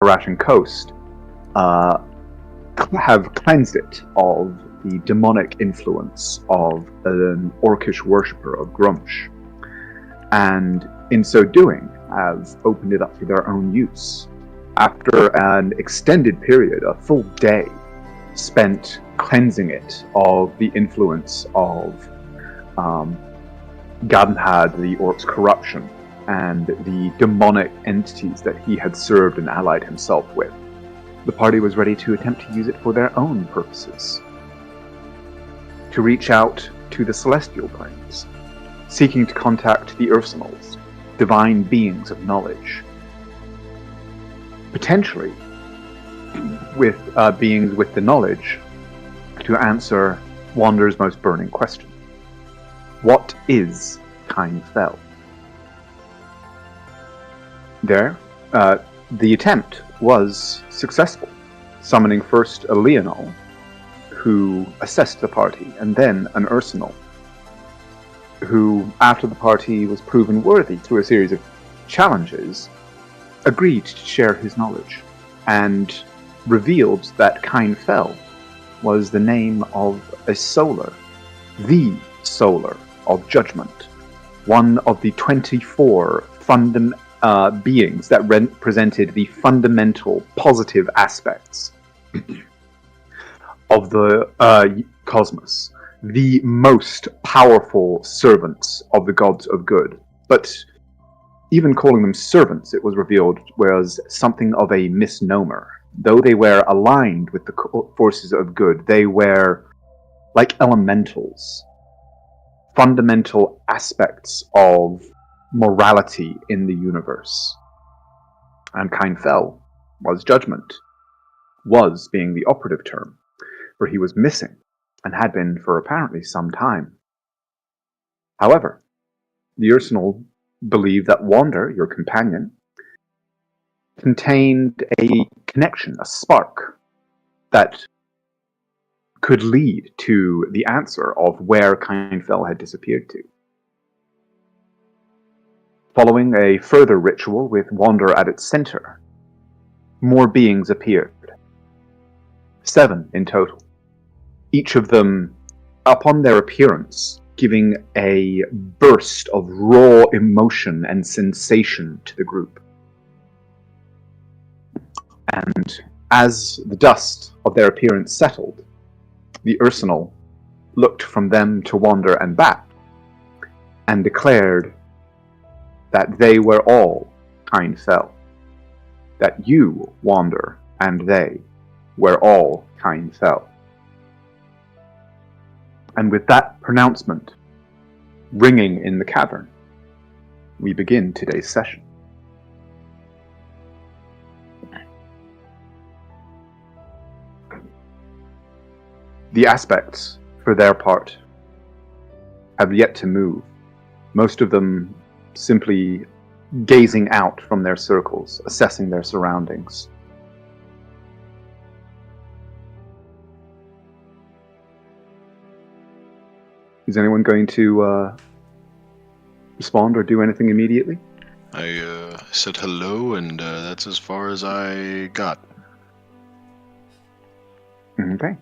Tarashan coast have cleansed it of the demonic influence of an orcish worshipper of Grumsh, and in so doing have opened it up for their own use. After an extended period, a full day spent cleansing it of the influence of Gadenhad, the orc's corruption, and the demonic entities that he had served and allied himself with, the party was ready to attempt to use it for their own purposes. To reach out to the celestial planes, seeking to contact the Ursunals, divine beings of knowledge. Potentially, with beings with the knowledge to answer Wander's most burning question. What is Kain Fel? There, the attempt was successful, summoning first a Leonol, who assessed the party, and then an Ursunal, who, after the party was proven worthy through a series of challenges, agreed to share his knowledge, and revealed that Kain Fel was the name of a Solar, the Solar of Judgment, one of the 24 beings that represented the fundamental positive aspects of the cosmos, the most powerful servants of the gods of good. But even calling them servants, it was revealed, was something of a misnomer. Though they were aligned with the forces of good, they were like elementals, fundamental aspects of morality in the universe. And Kain Fel was judgment, was being the operative term, for he was missing, and had been for apparently some time. However, the Ursunal believed that Wander, your companion, contained a connection, a spark, that could lead to the answer of where Kain Fel had disappeared to. Following a further ritual with Wander at its center, more beings appeared. 7 in total. Each of them, upon their appearance, giving a burst of raw emotion and sensation to the group. And as the dust of their appearance settled, the Ursunal looked from them to Wander and back, and declared that they were all Kain Fel. That you, Wander, and they were all Kain Fel. And with that pronouncement ringing in the cavern, we begin today's session. The aspects, for their part, have yet to move, most of them simply gazing out from their circles, assessing their surroundings. Is anyone going to respond or do anything immediately? I said hello, and that's as far as I got. Okay.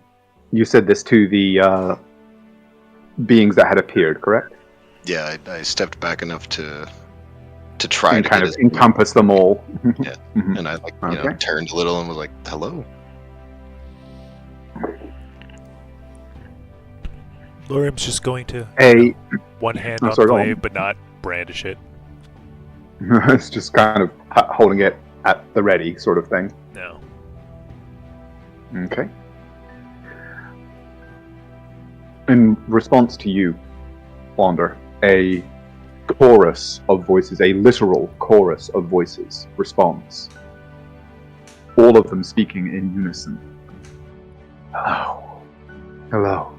You said this to the beings that had appeared, correct? Yeah, I stepped back enough to try and to kind of encompass them all. Yeah, and I turned a little and was like, "Hello." Lorium's just going to one hand on the blade, but not brandish it. It's just kind of holding it at the ready, sort of thing. No. Okay. In response to you, Wander, a chorus of voices, a literal chorus of voices, responds. All of them speaking in unison. Hello. Hello.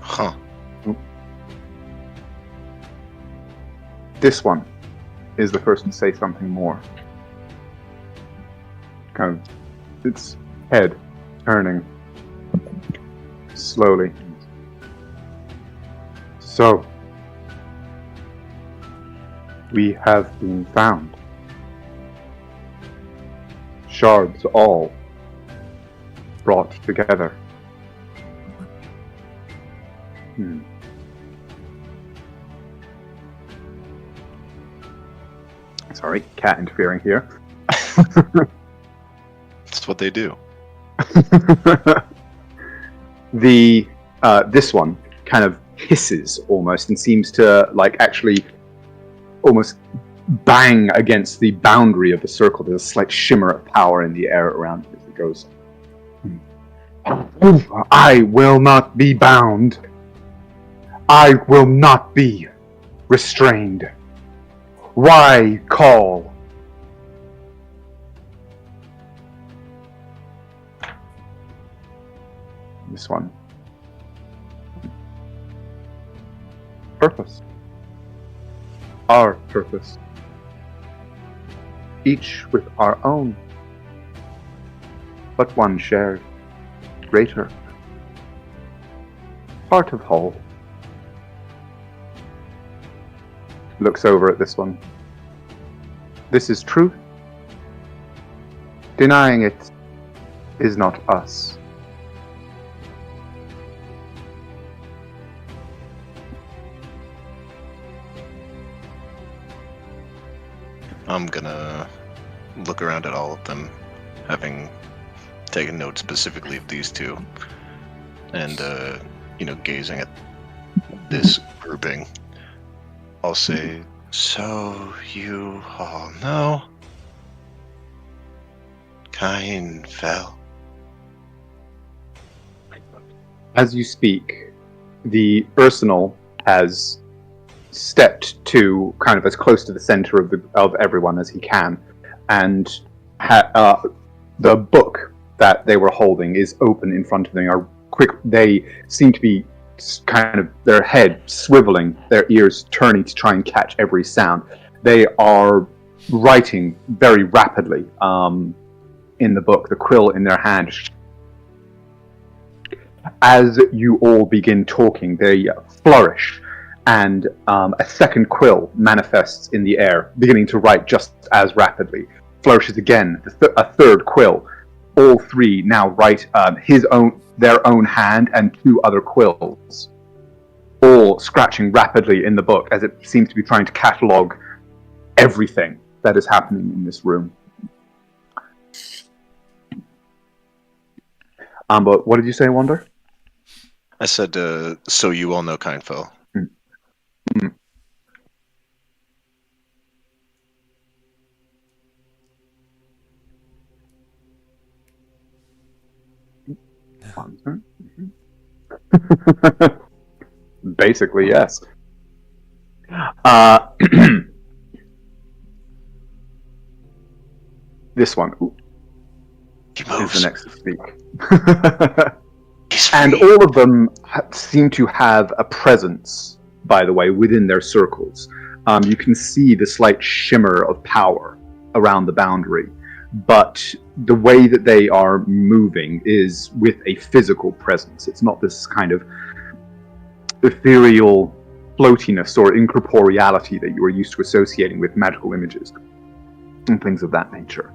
Huh. This one is the first to say something more. Kind of, its head turning slowly. So, we have been found. Shards all brought together. Sorry, cat interfering here. That's what they do. This one kind of hisses almost and seems to actually almost bang against the boundary of the circle. There's a slight shimmer of power in the air around it as it goes. I will not be bound. I will not be restrained. Why call? This one. Purpose. Our purpose. Each with our own, but one shared, greater. Part of whole. Looks over at this one. This is truth. Denying it is not us. I'm gonna look around at all of them, having taken note specifically of these two, and gazing at this grouping. I'll say, so you all know Cain fell. As you speak, the Ursinal has stepped to kind of as close to the center of everyone as he can, and the book that they were holding is open in front of them. They seem to be kind of their head swiveling, their ears turning to try and catch every sound. They are writing very rapidly in the book, the quill in their hand. As you all begin talking, they flourish, and a second quill manifests in the air, beginning to write just as rapidly. Flourishes again, a third quill. All three now write their own hand and two other quills, all scratching rapidly in the book as it seems to be trying to catalog everything that is happening in this room. But what did you say, Wander? I said, so you all know Cain fell. Mm. Basically, yes. This one is the next to speak. And all of them seem to have a presence, by the way, within their circles. You can see the slight shimmer of power around the boundary, but the way that they are moving is with a physical presence. It's not this kind of ethereal floatiness or incorporeality that you are used to associating with magical images and things of that nature.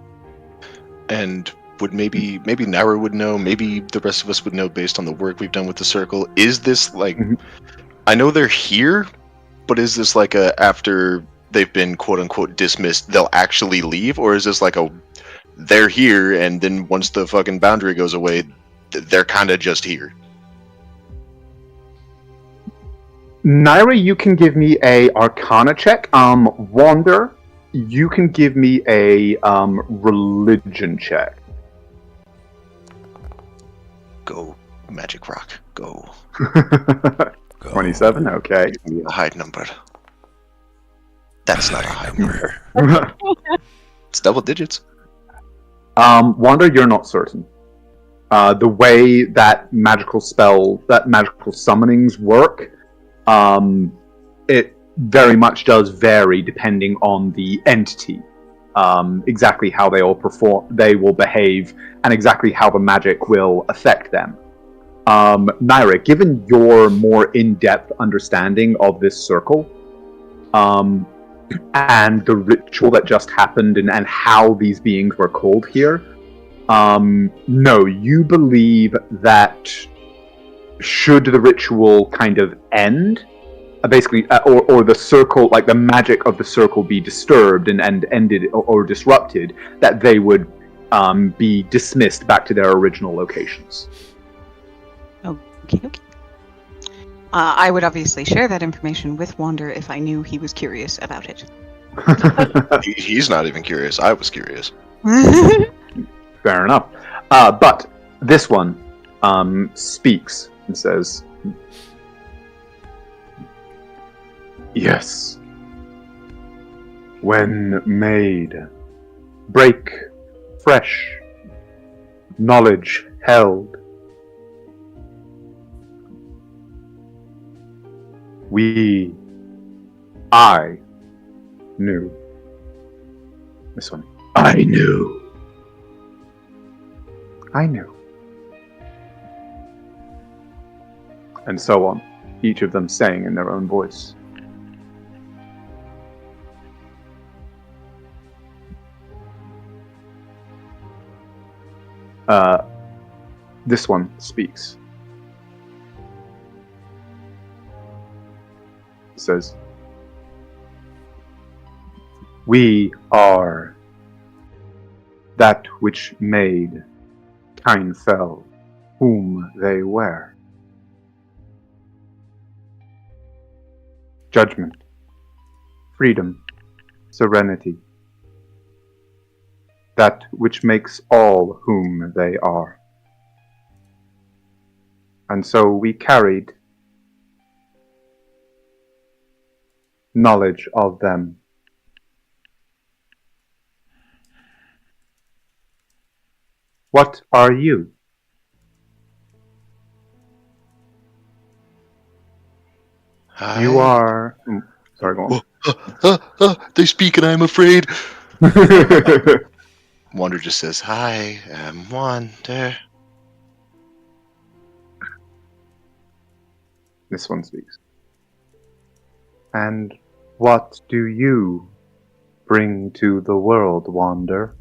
And would maybe Naira would know, maybe the rest of us would know based on the work we've done with the circle. Is this I know they're here, but is this after they've been quote unquote dismissed, they'll actually leave? Or is this they're here and then once the fucking boundary goes away, they're kind of just here? Naira, you can give me a Arcana check. Wander, you can give me a religion check. Go, Magic Rock, go. 27, okay. Give me a high number. That's not a high number. It's double digits. Wander, you're not certain. The way that magical summonings work, it very much does vary depending on the entity. Exactly how they will behave, and exactly how the magic will affect them. Naira, given your more in-depth understanding of this circle, and the ritual that just happened and how these beings were called here, no, you believe that should the ritual kind of end, basically, or the circle, like the magic of the circle be disturbed and ended or disrupted, that they would be dismissed back to their original locations. Okay. I would obviously share that information with Wander if I knew he was curious about it. He's not even curious. I was curious. Fair enough. But this one speaks and says, yes. When made, break, fresh, knowledge held. I knew. This one. I knew. And so on, each of them saying in their own voice. This one speaks. It says, we are that which made Kine fell, whom they were. Judgment, freedom, serenity, that which makes all whom they are. And so we carried knowledge of them. What are you? You are... Sorry, go on. They speak and I'm afraid. Wander just says, I am Wander. This one speaks. And what do you bring to the world, Wander?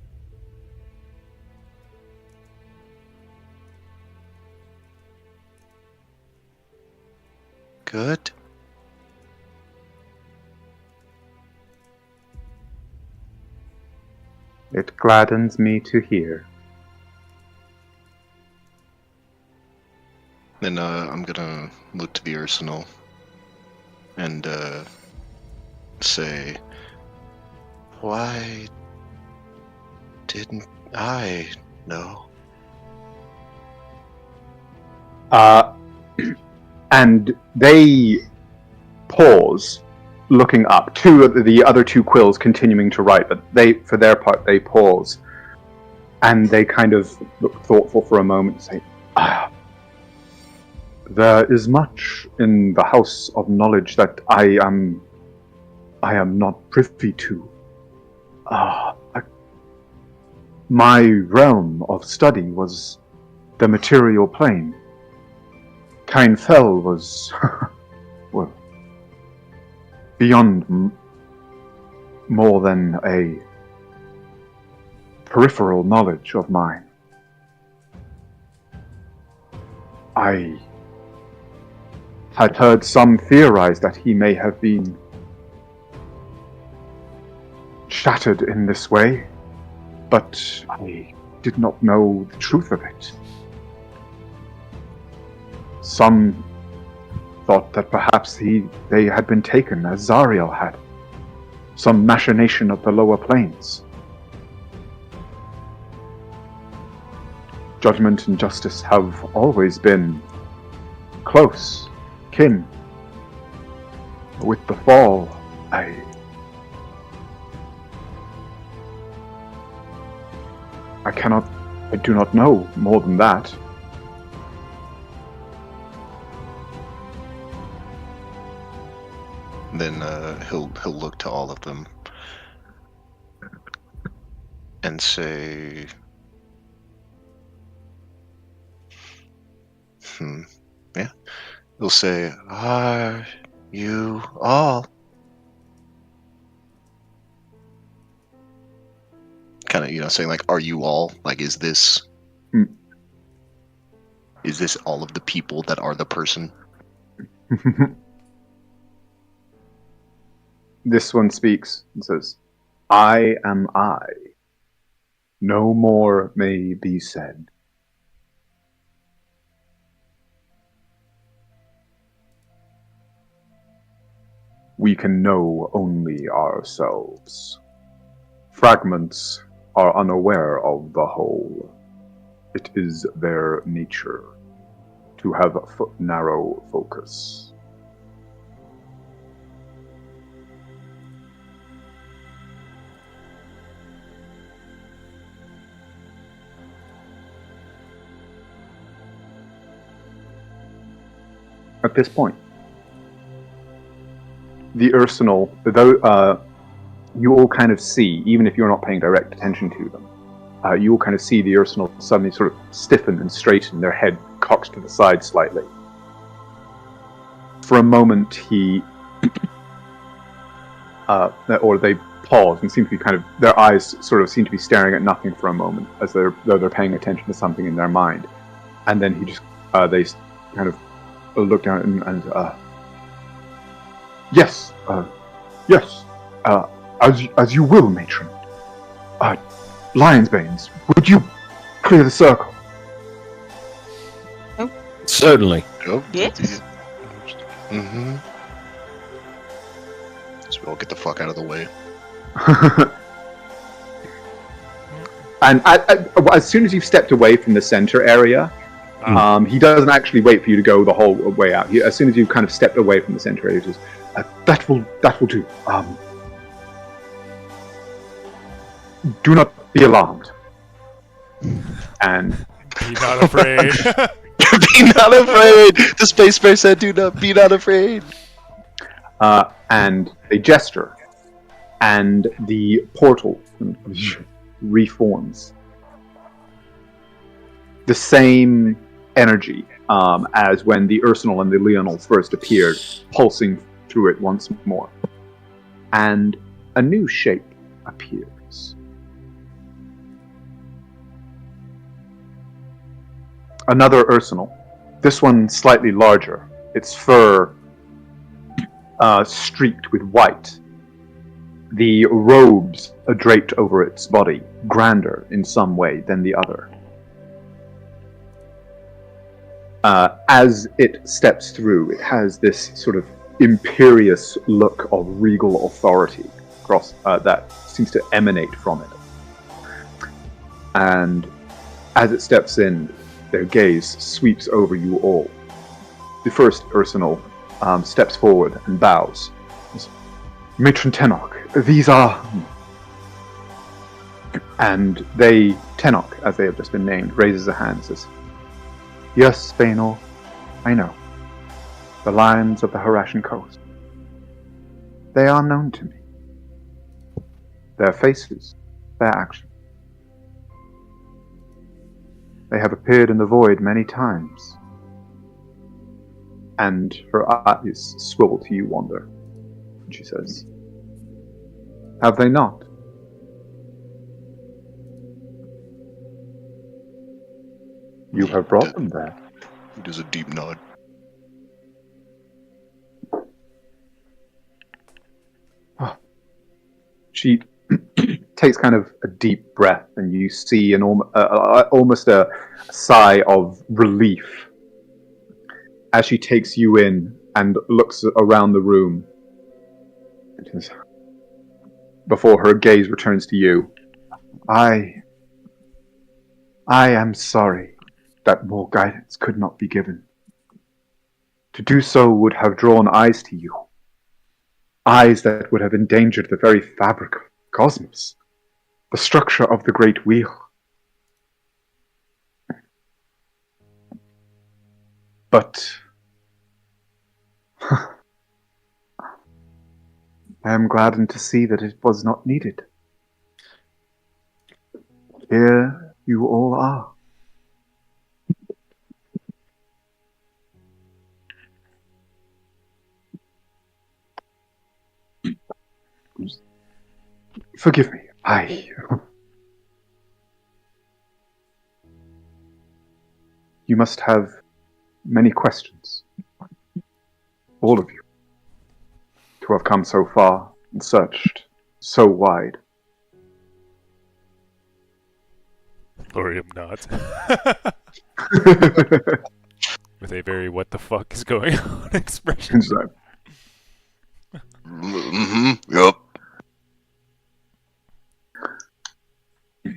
Good. It gladdens me to hear. Then I'm gonna look to the arsenal and say, why didn't I know? And they pause, looking up. The other two quills continuing to write, but they, for their part, they pause. And they kind of look thoughtful for a moment and say, there is much in the House of Knowledge that I am not privy to. My realm of study was the material plane. Kine Fell was, well, beyond more than a peripheral knowledge of mine. I had heard some theorize that he may have been shattered in this way, but I did not know the truth of it. Some thought that perhaps they had been taken, as Zariel had. Some machination of the lower planes. Judgment and justice have always been close kin. With the fall, I do not know more than that. Then he'll look to all of them and say, Yeah. They'll say, "Are you all?" Kind of, saying like, "Are you all?" Like, is this all of the people that are the person? This one speaks and says, "I am I. No more may be said." We can know only ourselves. Fragments are unaware of the whole. It is their nature to have narrow focus. At this point, the Ursinal, though you all kind of see, even if you're not paying direct attention to them, you all kind of see the Ursinal suddenly sort of stiffen and straighten, their head cocked to the side slightly. For a moment, or they pause and seem to be their eyes sort of seem to be staring at nothing for a moment, as though they're paying attention to something in their mind. And then they kind of look down and yes, as you will, matron. Lionsbanes, would you clear the circle? Oh. Certainly. Oh, yes. Mm-hmm. So we all get the fuck out of the way. And as soon as you've stepped away from the center area, he doesn't actually wait for you to go the whole way out. As soon as you've kind of stepped away from the center area, he says, that will do. Do not be alarmed. And Be not afraid. Be not afraid! The Space Bear said, "Do not be not afraid." And they gesture, and the portal reforms. The same energy as when the Ursinal and the Leonal first appeared, pulsing through it once more. And a new shape appears. Another Ursinal, this one slightly larger, its fur streaked with white. The robes are draped over its body, grander in some way than the other. As it steps through, it has this sort of imperious look of regal authority across that seems to emanate from it. And as it steps in, their gaze sweeps over you all. The first Ursinal steps forward and bows. Matron Tenok, these are... And Tenok, as they have just been named, raises a hand and says, "Yes, Spainor, I know. The lions of the Harashan coast. They are known to me. Their faces, their actions. They have appeared in the void many times." And her eyes swivel to you, Wander. And she says, "Have they not?" You have brought them there. He does a deep nod. She takes kind of a deep breath, and you see almost a sigh of relief as she takes you in and looks around the room. Before her gaze returns to you, I am sorry that more guidance could not be given. To do so would have drawn eyes to you. Eyes that would have endangered the very fabric of the cosmos, the structure of the Great Wheel. But I am gladdened to see that it was not needed. Here you all are. Forgive me. You must have many questions. All of you. To have come so far and searched so wide. Lorium nods. With a very what the fuck is going on expression. Yup.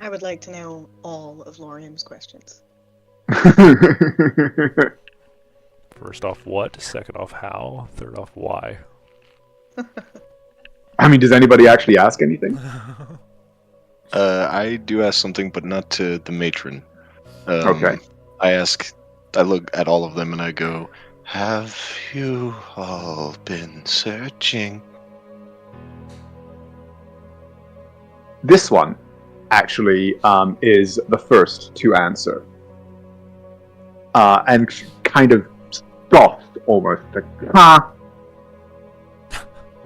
I would like to know all of Lorium's questions. First off, what? Second off, how? Third off, why? I mean, does anybody actually ask anything? I do ask something, but not to the matron. Okay. I look at all of them and I go, have you all been searching? This one actually is the first to answer. And kind of soft almost. Like,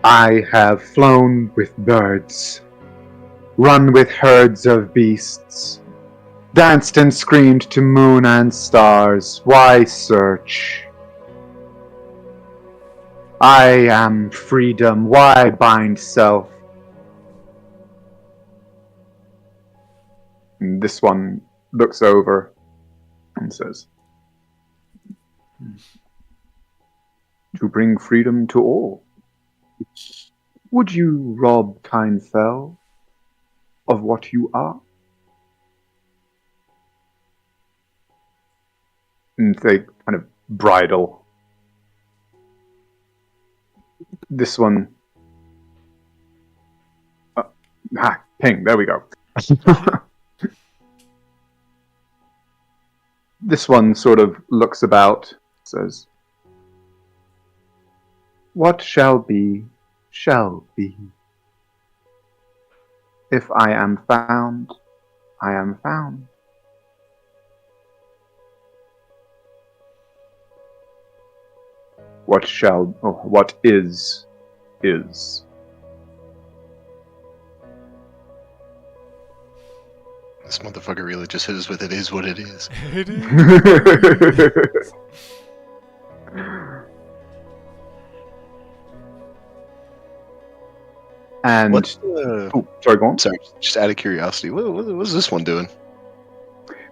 I have flown with birds, run with herds of beasts, danced and screamed to moon and stars. Why search? I am freedom. Why bind self? And this one looks over and says, to bring freedom to all. Would you rob kind fell of what you are? And they kind of bridle. This one... ping, there we go. This one sort of looks about, says, what shall be, shall be. If I am found, I am found. What is, is. This motherfucker really just hit us with it is what it is. It is. And sorry, go on. Sorry, just out of curiosity, what's this one doing?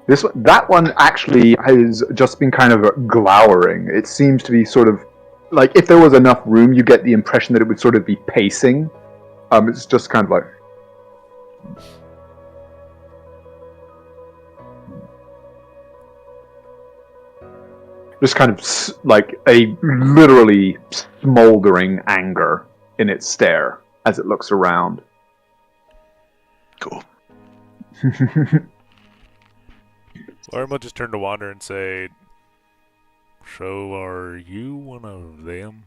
That one actually has just been kind of glowering. It seems to be sort of like if there was enough room, you get the impression that it would sort of be pacing. It's just kind of like. Just kind of like a literally smoldering anger in its stare as it looks around. Cool. Lorium will just turn to Wander and say, so are you one of them?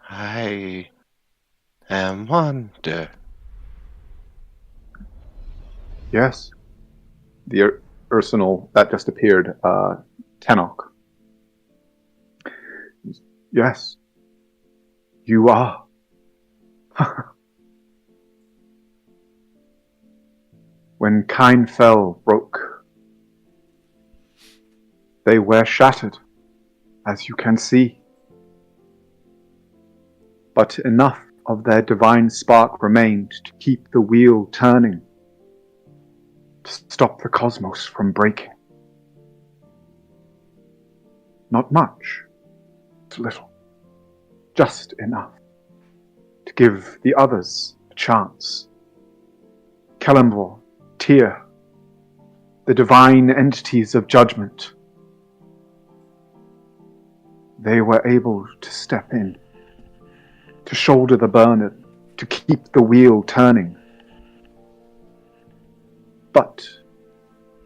I am Wander. Yes. The Ursinal that just appeared, Tenok. Yes. You are. When Kine Fell broke, they were shattered, as you can see. But enough of their divine spark remained to keep the wheel turning, to stop the cosmos from breaking. Not much, but little, just enough to give the others a chance. Celeborn, Tyr, the divine entities of judgment, they were able to step in, to shoulder the burden, to keep the wheel turning. But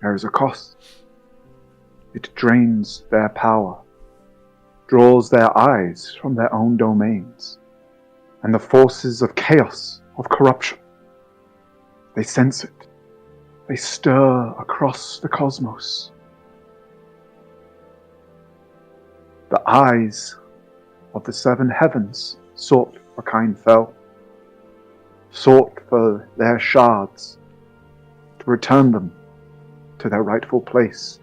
there is a cost. It drains their power, draws their eyes from their own domains, and the forces of chaos, of corruption. They sense it. They stir across the cosmos. The eyes of the seven heavens sought for Kind Fell, sought for their shards, to return them to their rightful place,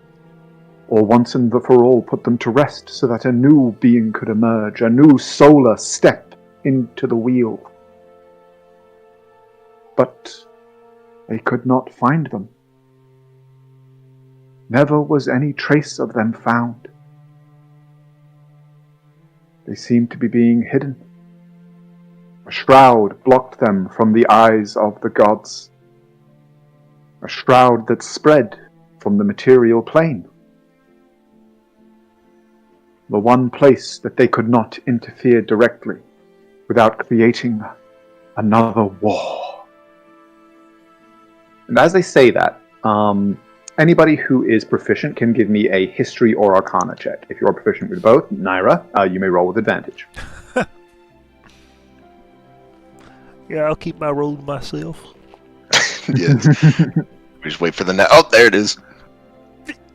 or once and for all put them to rest so that a new being could emerge, a new solar step into the wheel. But they could not find them. Never was any trace of them found. They seemed to be being hidden. A shroud blocked them from the eyes of the gods. A shroud that spread from the material plane. The one place that they could not interfere directly without creating another war. And as they say that, anybody who is proficient can give me a history or arcana check. If you're proficient with both, Naira, you may roll with advantage. Yeah, I'll keep my roll to myself. Yes. We just wait for the Oh, there it is.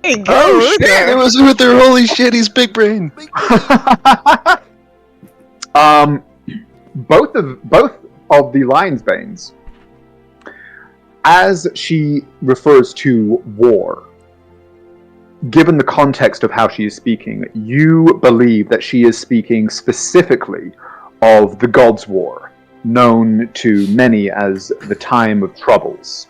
Hey, go! Oh shit! It was with their holy shit. He's big brain. Both of the Lion's Banes, as she refers to war, given the context of how she is speaking, you believe that she is speaking specifically of the God's War, known to many as the Time of Troubles.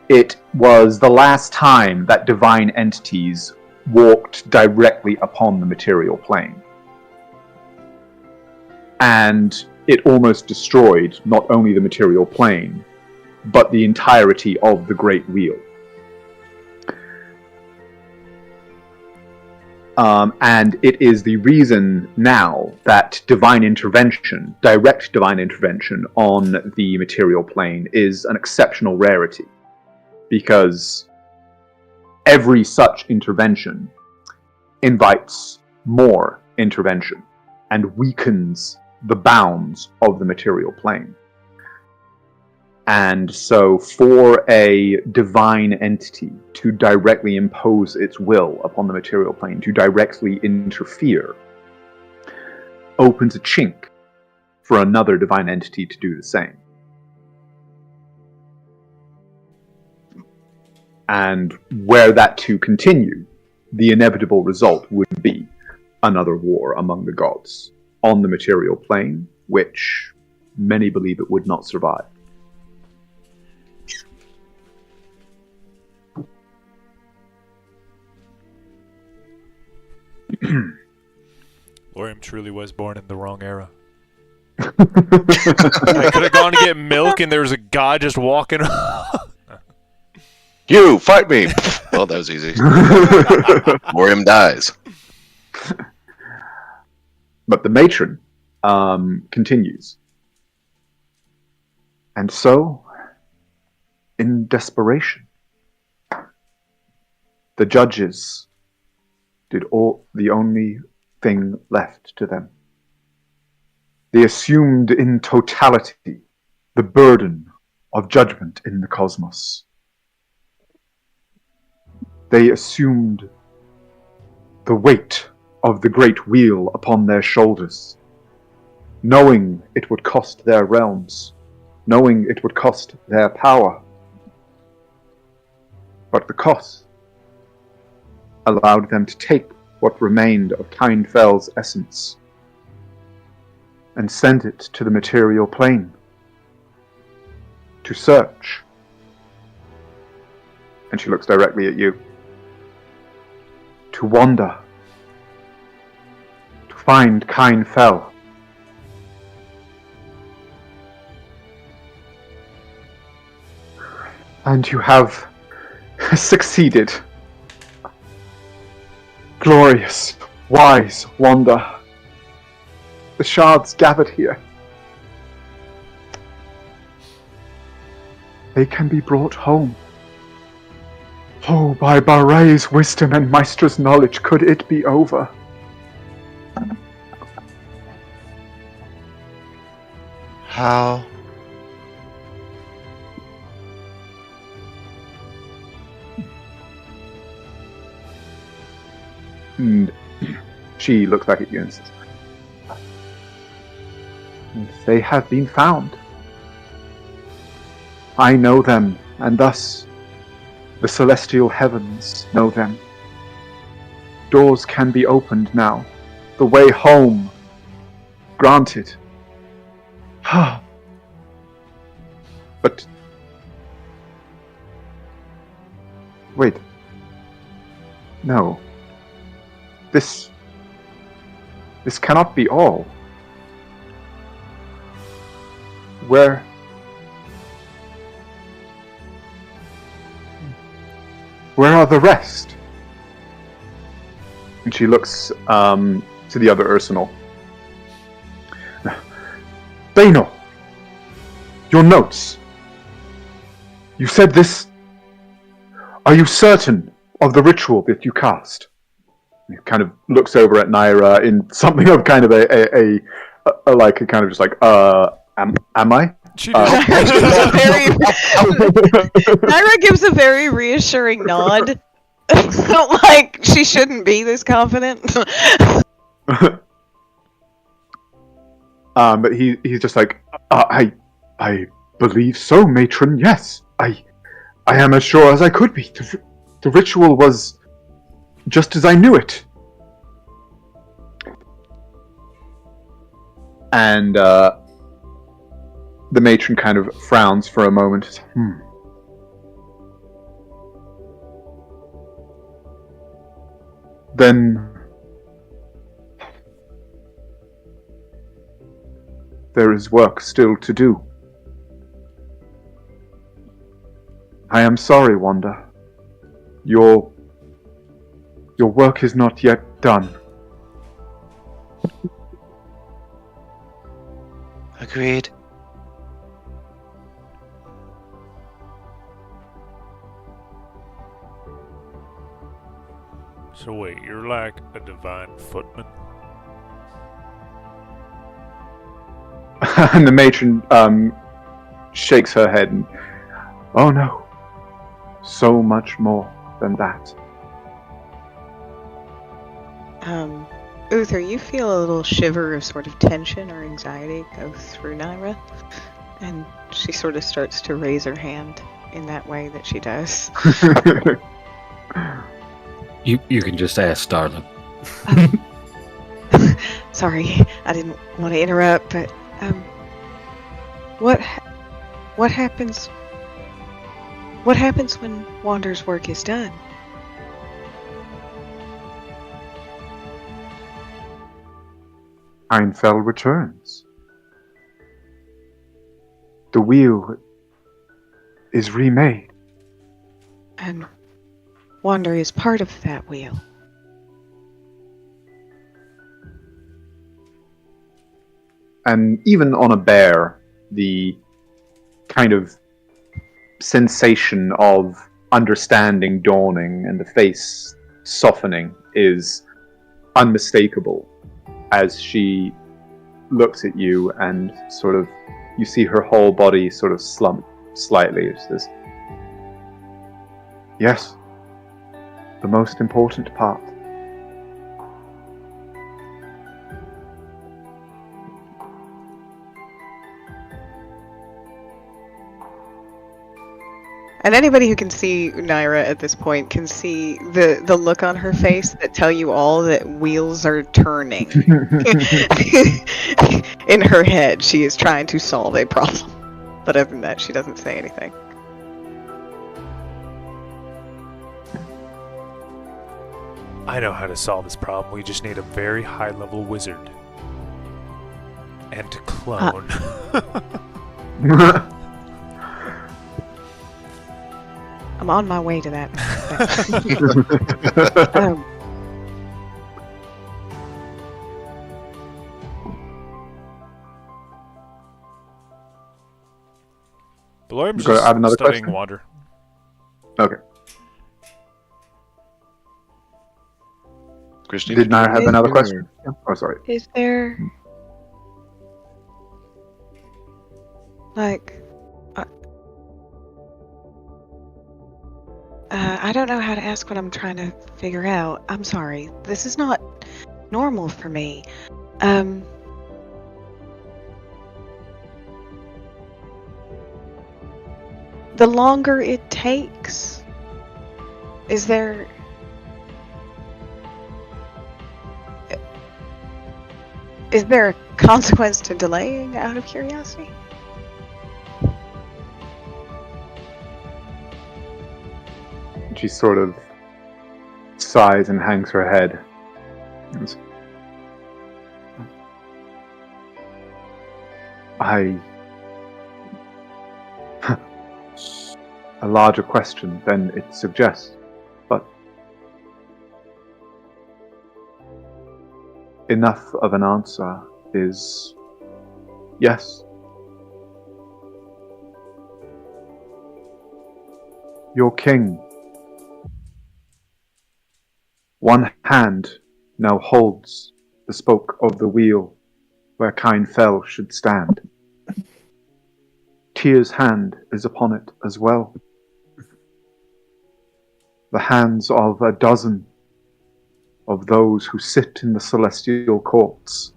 It was the last time that divine entities walked directly upon the material plane. And it almost destroyed not only the material plane, but the entirety of the Great Wheel. And it is the reason now that divine intervention, direct divine intervention on the material plane is an exceptional rarity. Because every such intervention invites more intervention and weakens the bounds of the material plane. And so for a divine entity to directly impose its will upon the material plane, to directly interfere, opens a chink for another divine entity to do the same. And were that to continue, the inevitable result would be another war among the gods on the material plane, which many believe it would not survive. Laurium truly was born in the wrong era. I could have gone to get milk and there was a guy just walking. You, fight me! Well, that was easy. Laurium dies. But the matron continues. And so, in desperation, the judges did the only thing left to them. They assumed in totality the burden of judgment in the cosmos. They assumed the weight of the great wheel upon their shoulders, knowing it would cost their realms, knowing it would cost their power. But the cost allowed them to take what remained of Kind Fell's essence and send it to the material plane to search. And she looks directly at you. To wander, to find Kind Fell. And you have succeeded. Glorious, wise Wanda. The shards gathered here. They can be brought home. Oh, by Bare's wisdom and Maestra's knowledge, could it be over? How? And she looks back at you and says, They have been found. I know them, and thus the celestial heavens know them. Doors can be opened now. The way home granted. But wait. No. This cannot be all. Where are the rest? And she looks to the other Ursinal. Dano! Your notes! You said this... Are you certain of the ritual that you cast? He kind of looks over at Naira in something of kind of a kind of just like, am I? Naira gives a very reassuring nod. Like, she shouldn't be this confident. But he's just like, I believe so, matron, yes. I am as sure as I could be. The ritual was just as I knew it. And the matron kind of frowns for a moment. Then there is work still to do. I am sorry, Wanda. Your work is not yet done. Agreed. So wait, you're like a divine footman? And the matron shakes her head and, oh no, so much more than that. Uther, you feel a little shiver of sort of tension or anxiety go through Naira, and she sort of starts to raise her hand in that way that she does. You can just ask, darling. Sorry, I didn't want to interrupt, but what happens? What happens when Wander's work is done? Einfell returns. The wheel is remade. And Wander is part of that wheel. And even on a bear, the kind of sensation of understanding dawning and the face softening is unmistakable as she looks at you and sort of, you see her whole body sort of slump slightly. It's this, yes, the most important part. And anybody who can see Naira at this point can see the look on her face that tell you all that wheels are turning. In her head, she is trying to solve a problem. But other than that, she doesn't say anything. I know how to solve this problem. We just need a very high-level wizard. And to clone. I'm on my way to that. Valorium's Go just add another studying question? Wander. Okay. Christine, Did Naira have Is another there- question? Yeah. Oh, sorry. Is there... like... I don't know how to ask what I'm trying to figure out. I'm sorry. This is not normal for me. the longer it takes. Is there a consequence to delaying, out of curiosity? She sort of sighs and hangs her head. A larger question than it suggests, but enough of an answer is yes. Your king. One hand now holds the spoke of the wheel where Kine Fell should stand. Tyr's hand is upon it as well. The hands of a dozen of those who sit in the celestial courts.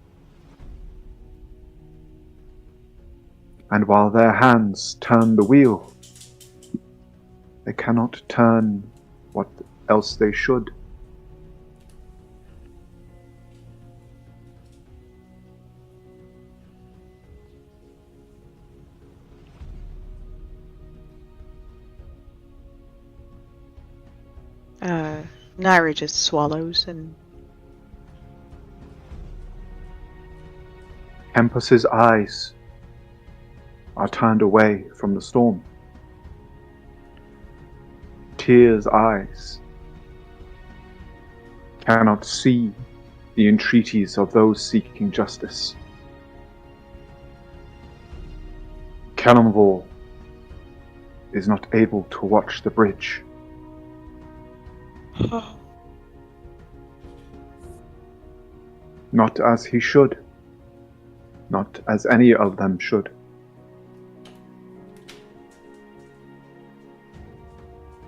And while their hands turn the wheel, they cannot turn what else they should. Naira just swallows and... Tempus's eyes are turned away from the storm. Tyr's eyes cannot see the entreaties of those seeking justice. Kelemvor is not able to watch the bridge. Not as he should. Not as any of them should.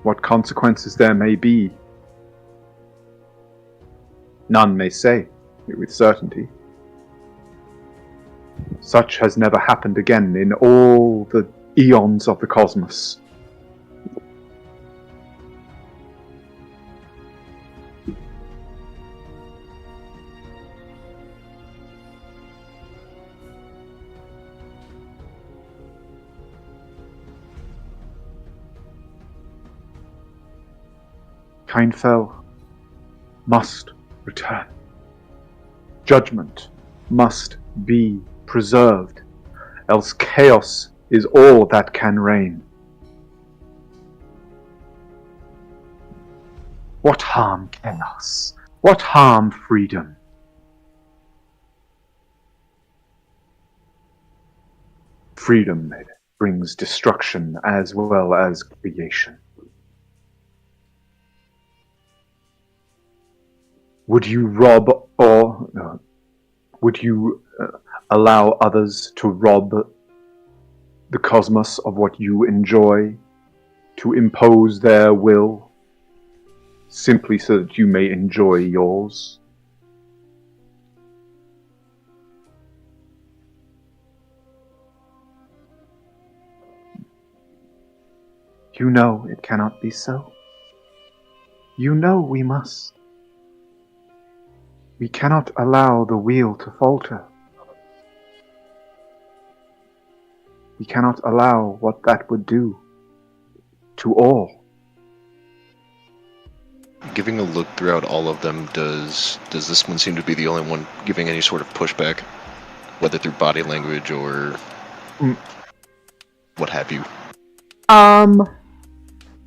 What consequences there may be, none may say with certainty. Such has never happened again in all the eons of the cosmos. Kine Fell must return. Judgment must be preserved, else chaos is all that can reign. What harm chaos? What harm freedom? Freedom brings destruction as well as creation. Would you rob or would you allow others to rob the cosmos of what you enjoy, to impose their will, simply so that you may enjoy yours? You know it cannot be so. You know we must. We cannot allow the wheel to falter. We cannot allow what that would do to all. Giving a look throughout all of them, does this one seem to be the only one giving any sort of pushback, whether through body language or what have you?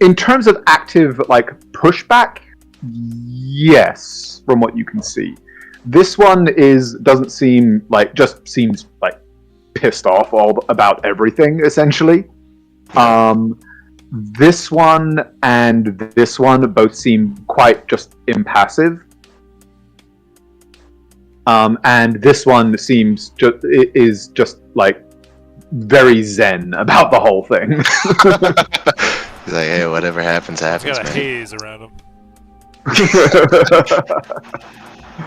In terms of active pushback, yes, from what you can see. This one doesn't seem just seems pissed off about everything, essentially. This one and this one both seem quite just impassive. And this one seems is just very zen about the whole thing. He's like, hey, whatever happens, happens, He's got a man. haze around him.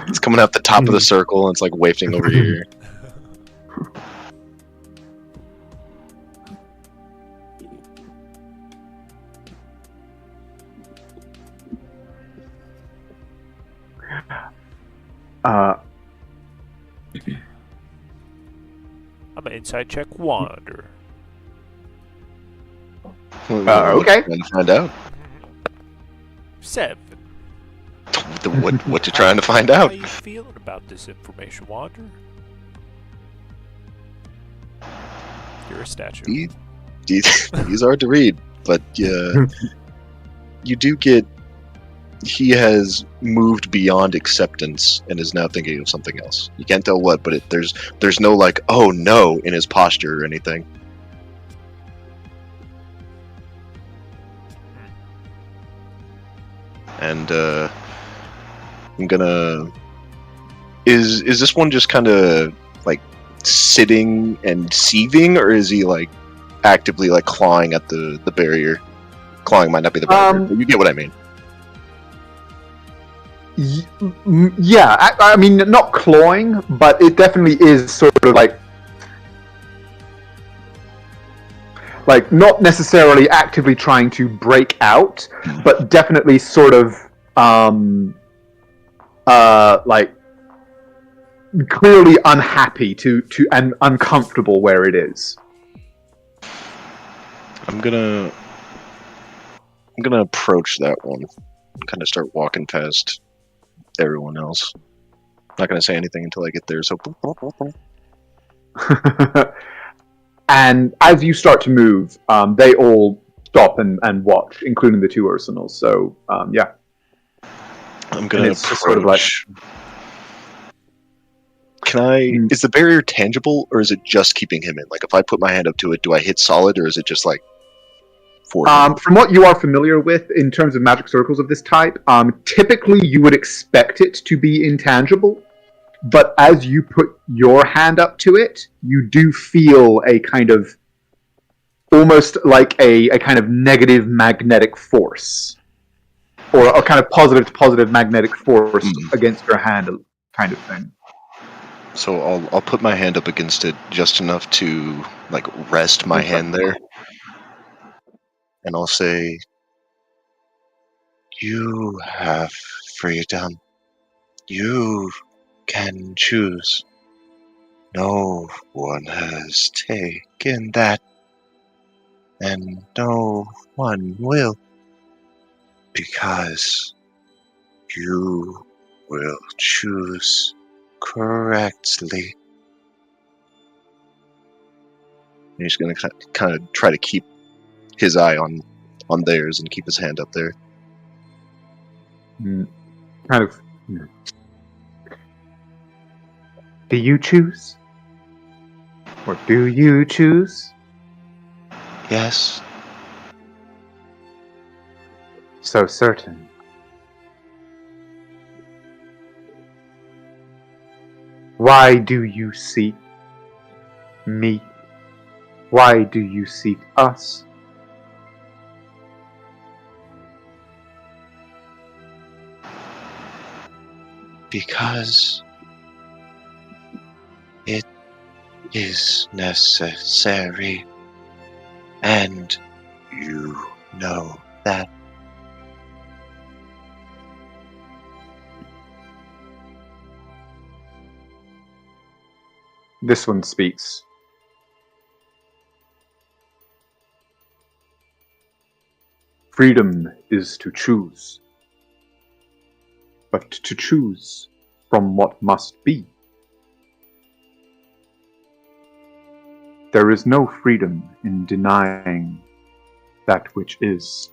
It's coming out the top of the circle and it's wafting over here. Uh, I'm an inside check wander. okay. Trying to find out. 7. What you trying to find out? How you feeling about this information, wander? You're a statue. These are hard to read, but you do get. He has moved beyond acceptance and is now thinking of something else. You can't tell what, but there's no like, oh no, in his posture or anything. And I'm gonna. Is this one just kind of like sitting and seething, or is he like actively like clawing at the barrier? Clawing might not be the barrier, but you get what I mean. Yeah, I mean, not clawing, but it definitely is sort of like not necessarily actively trying to break out, but definitely sort of like clearly unhappy to and uncomfortable where it is. I'm gonna approach that one. Kind of start walking past everyone else. Not gonna say anything until I get there. So. And as you start to move, they all stop and watch, including the two Ursinals. So, yeah. I'm gonna approach. Sort of Can I? Is the barrier tangible, or is it just keeping him in? Like, if I put my hand up to it, do I hit solid, or is it just like? From what you are familiar with in terms of magic circles of this type, typically you would expect it to be intangible. But as you put your hand up to it, you do feel a kind of, almost like a kind of negative magnetic force. Or a kind of positive to positive magnetic force against your hand, kind of thing. So I'll put my hand up against it just enough to, like, rest my hand there. And I'll say, you have freedom. You can choose. No one has taken that, and no one will, because you will choose correctly. And he's going to kind of try to keep his eye on theirs and keep his hand up there. Kind of. Do you choose? Or do you choose? Yes. So certain. Why do you seek me? Why do you seek us? Because it is necessary, and you know that. This one speaks. Freedom is to choose, but to choose from what must be. There is no freedom in denying that which is.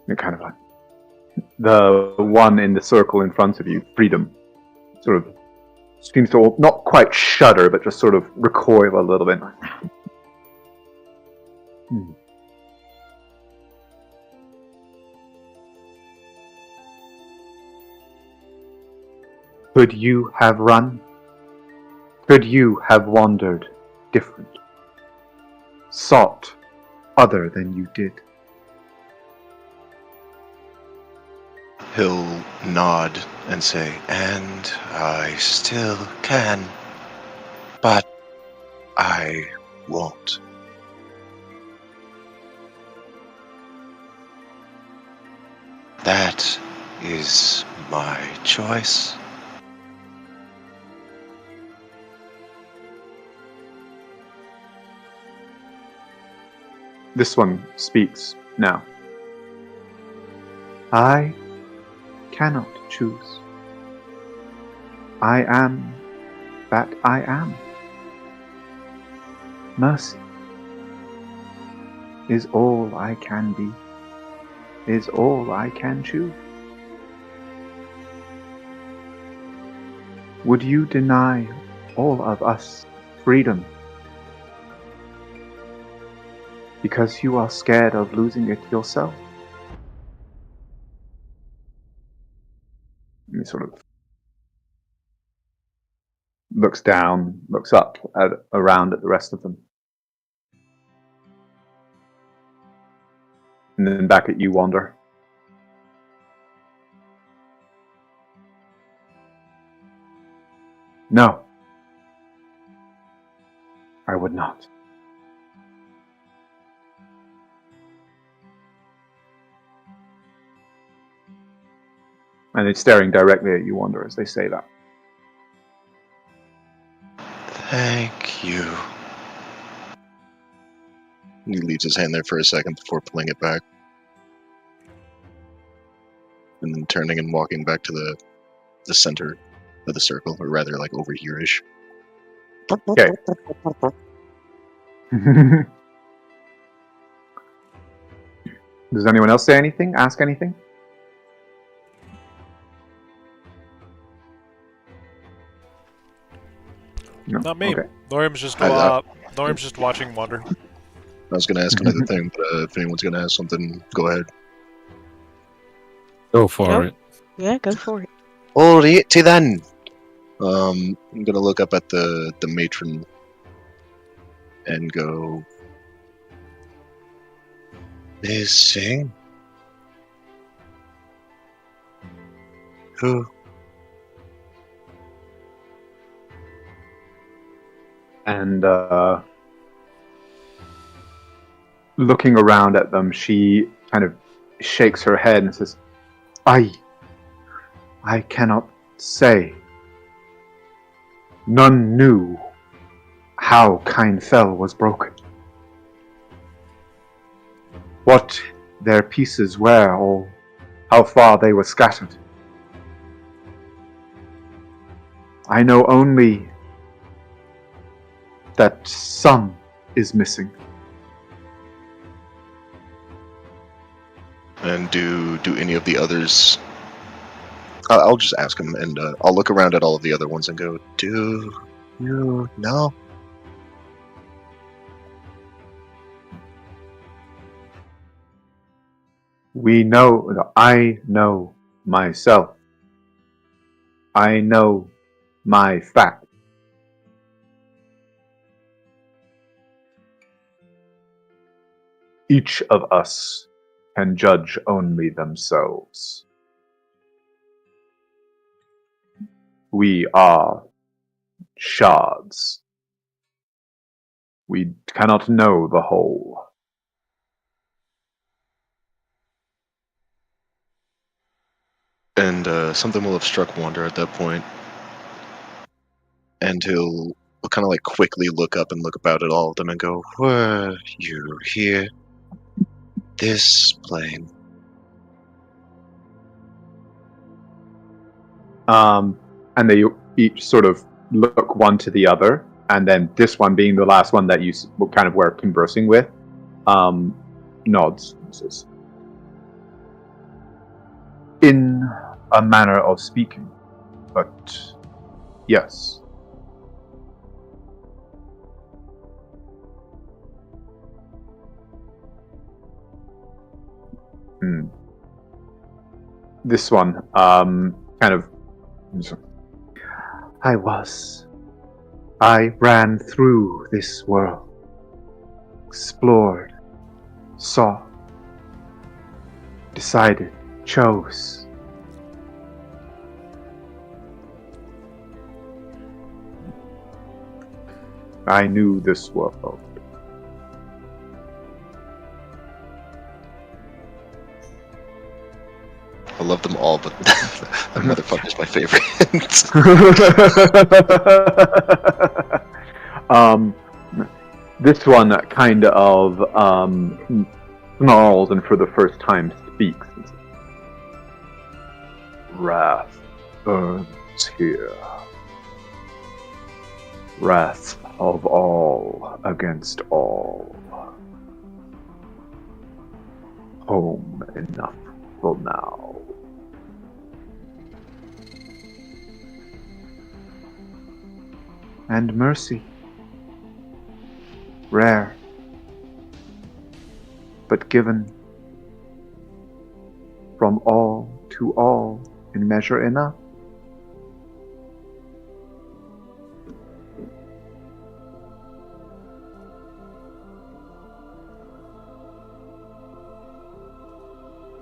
You're kind of like the one in the circle in front of you, freedom, sort of seems to not quite shudder, but just sort of recoil a little bit. Could you have run? Could you have wandered different? Sought other than you did? He'll nod and say, and I still can, but I won't. That is my choice. This one speaks now. I cannot choose. I am that I am. Mercy is all I can be, is all I can choose. Would you deny all of us freedom because you are scared of losing it yourself? And he sort of looks down, looks up, around at the rest of them. And then back at you, Wander. No. I would not. And it's staring directly at you, Wander, as they say that. Thank you. He leaves his hand there for a second before pulling it back. And then turning and walking back to the center of the circle, or rather like over here-ish. Okay. Does anyone else say anything? Ask anything? No. Not me. Okay. Norium's just Norium's just watching Wander. I was going to ask another thing, but if anyone's going to ask something, go ahead. Go for Nope. it. Yeah, go for it. Alrighty then. I'm going to look up at the matron and go, missing? Who? And looking around at them, she kind of shakes her head and says, I cannot say. None knew how Kine Fell was broken. What their pieces were, or how far they were scattered. I know only that some is missing. And do any of the others... I'll just ask him, and I'll look around at all of the other ones and go, do you know? We know, I know myself. I know my fact. Each of us can judge only themselves. We are shards. We cannot know the whole. And something will have struck Wander at that point. And he'll kind of like quickly look up and look about at all of them and go, were you here? This plane. And they each sort of look one to the other, and then this one being the last one that you kind of were conversing with, nods and says, in a manner of speaking, but yes. This one, kind of, I ran through this world, explored, saw, decided, chose. I knew this world. love them all, but that motherfucker's my favorite. This one kind of snarls and for the first time speaks. Wrath burns here. Wrath of all against all. Home enough for now. And mercy. Rare. But given. From all to all in measure enough.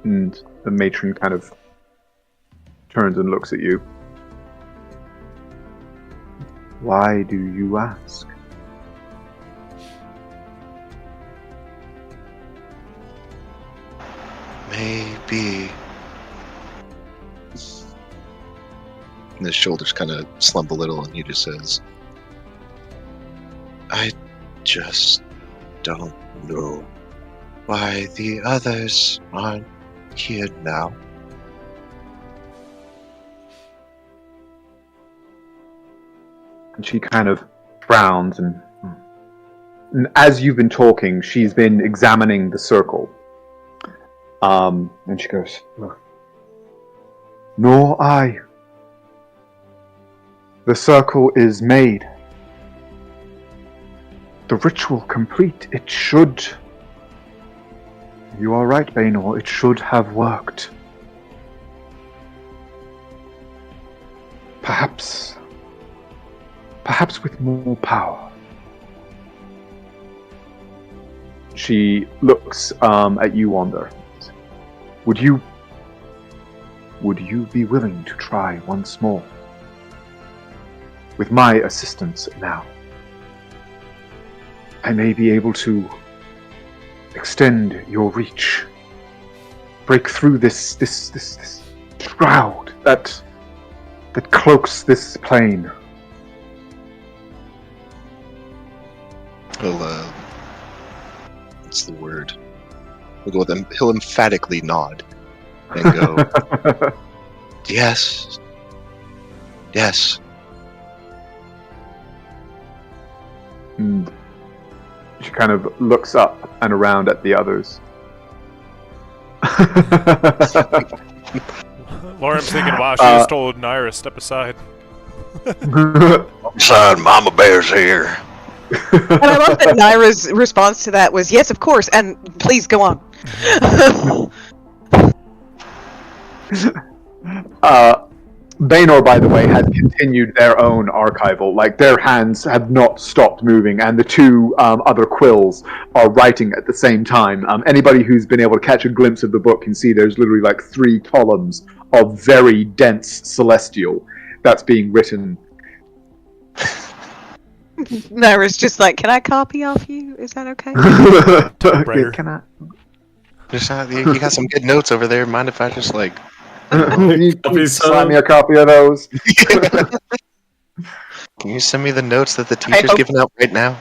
And the matron kind of turns and looks at you. Why do you ask? Maybe. And his shoulders kind of slump a little, and he just says, I just don't know why the others aren't here now. And she kind of frowns, and as you've been talking, she's been examining the circle. And she goes, Nor I. The circle is made. The ritual complete. It should. You are right, Baynor. It should have worked. Perhaps with more power. She looks at you, Wander. Would you be willing to try once more? With my assistance now, I may be able to extend your reach, break through this shroud that cloaks this plane. What's the word? We'll go with him. He'll emphatically nod and go, yes. And she kind of looks up and around at the others. Lauren's thinking, wow, she just told Naira to step aside. Son, Mama Bear's here. And I love that Naira's response to that was, yes, of course, and please go on. Baynor, by the way, has continued their own archival. Like, their hands have not stopped moving, and the two other quills are writing at the same time. Anybody who's been able to catch a glimpse of the book can see there's literally like 3 columns of very dense celestial that's being written. Naira's just like, can I copy off you? Is that okay? Typewriter. Can I? Just, you got some good notes over there. Mind if I just like... Please slap me a copy of those. Can you send me the notes that the teacher's giving out right now?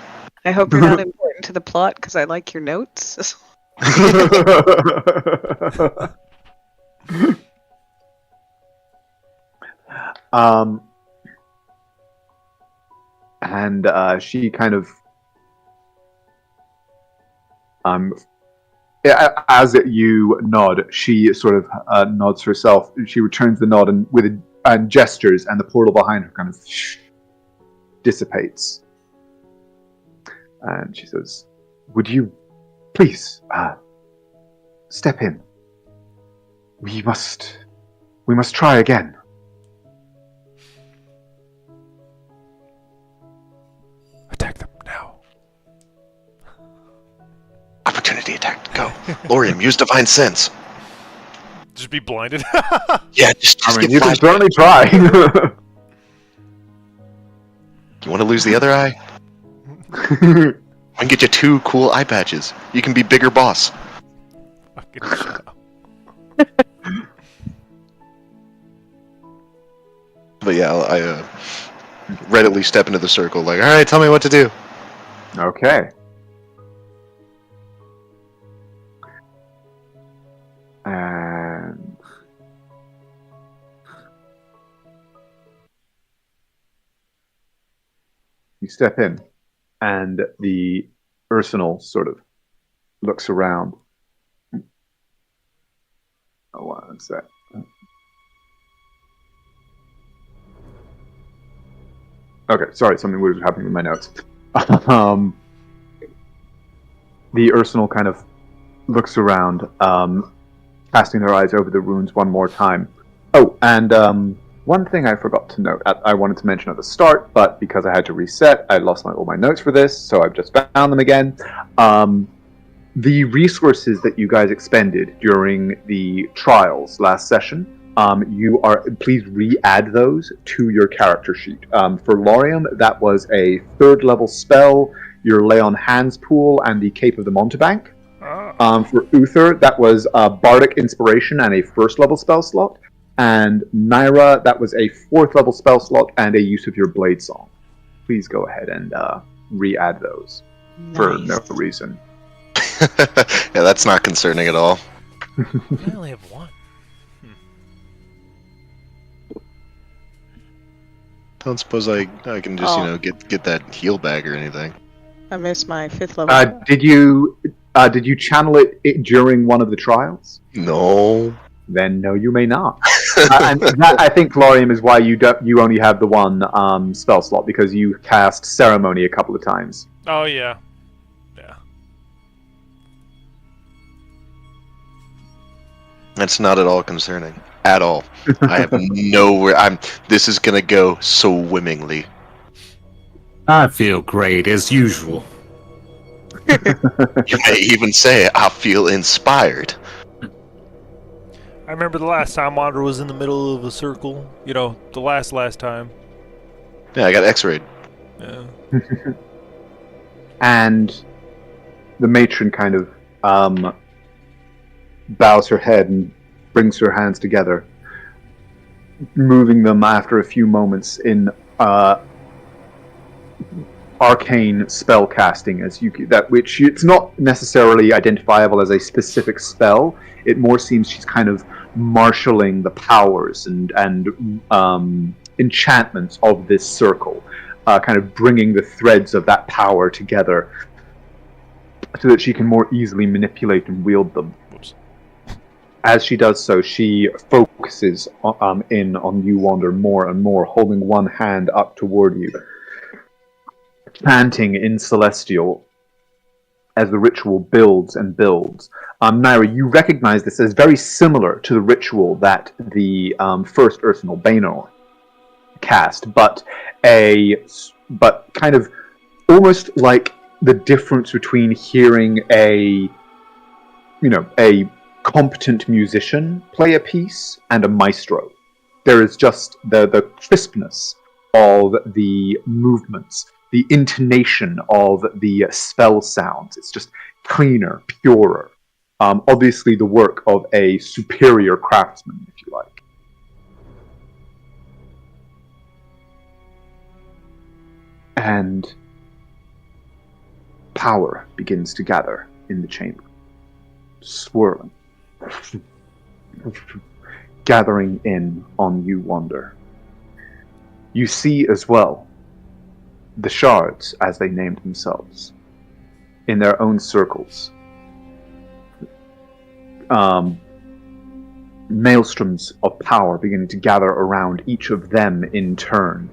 I hope you're not important to the plot because I like your notes. And she kind of as you nod, she sort of nods herself. She returns the nod and gestures, and the portal behind her kind of dissipates. And she says, "Would you please step in? We must try again." Attack them now. Opportunity attack. Go. Lorium, use Divine Sense. Just be blinded. Yeah, just I mean, get you can flash. certainly try. You want to lose the other eye? I can get you 2 cool eye patches. You can be bigger boss. Fucking shut up. But yeah, I readily step into the circle, like, all right, tell me what to do. Okay. And you step in, and the Ursinal sort of looks around. Oh, one sec. Okay, sorry, something weird was happening with my notes. The Ursinal kind of looks around, casting their eyes over the runes one more time. Oh, and one thing I forgot to note, I wanted to mention at the start, but because I had to reset, I lost all my notes for this, so I've just found them again. The resources that you guys expended during the trials last session, please re-add those to your character sheet. For Laurium, that was a 3rd level spell, your Lay on Hands pool, and the Cape of the Mountebank. For Uther, that was a Bardic Inspiration and a 1st level spell slot. And Naira, that was a 4th level spell slot and a use of your Blade Song. Please go ahead and re-add those for no reason. Yeah, that's not concerning at all. I only have one. Don't suppose I can just get that heal bag or anything. I missed my 5th level. Did you channel it during one of the trials? No. Then no, you may not. And that, I think, Laurium, is why you only have the one spell slot, because you cast Ceremony a couple of times. Oh yeah. That's not at all concerning. At all. I have nowhere. This is gonna go swimmingly. I feel great as usual. You may even say I feel inspired. I remember the last time Wander was in the middle of a circle. You know, the last time. Yeah, I got X-rayed. Yeah. And the matron kind of bows her head and brings her hands together, moving them after a few moments in arcane spell casting, which it's not necessarily identifiable as a specific spell. It more seems she's kind of marshalling the powers and enchantments of this circle, kind of bringing the threads of that power together so that she can more easily manipulate and wield them. Whoops. As she does so, she focuses in on you, Wander, more and more, holding one hand up toward you, chanting in Celestial as the ritual builds and builds. Naira, you recognize this as very similar to the ritual that the first Ursinal Baenor cast, but kind of almost like the difference between hearing a competent musician play a piece and a maestro. There is just the crispness of the movements, the intonation of the spell sounds. It's just cleaner, purer. Obviously the work of a superior craftsman, if you like. And power begins to gather in the chamber, swirling, gathering in on you, Wander. You see as well the shards, as they named themselves, in their own circles. Maelstroms of power beginning to gather around each of them in turn.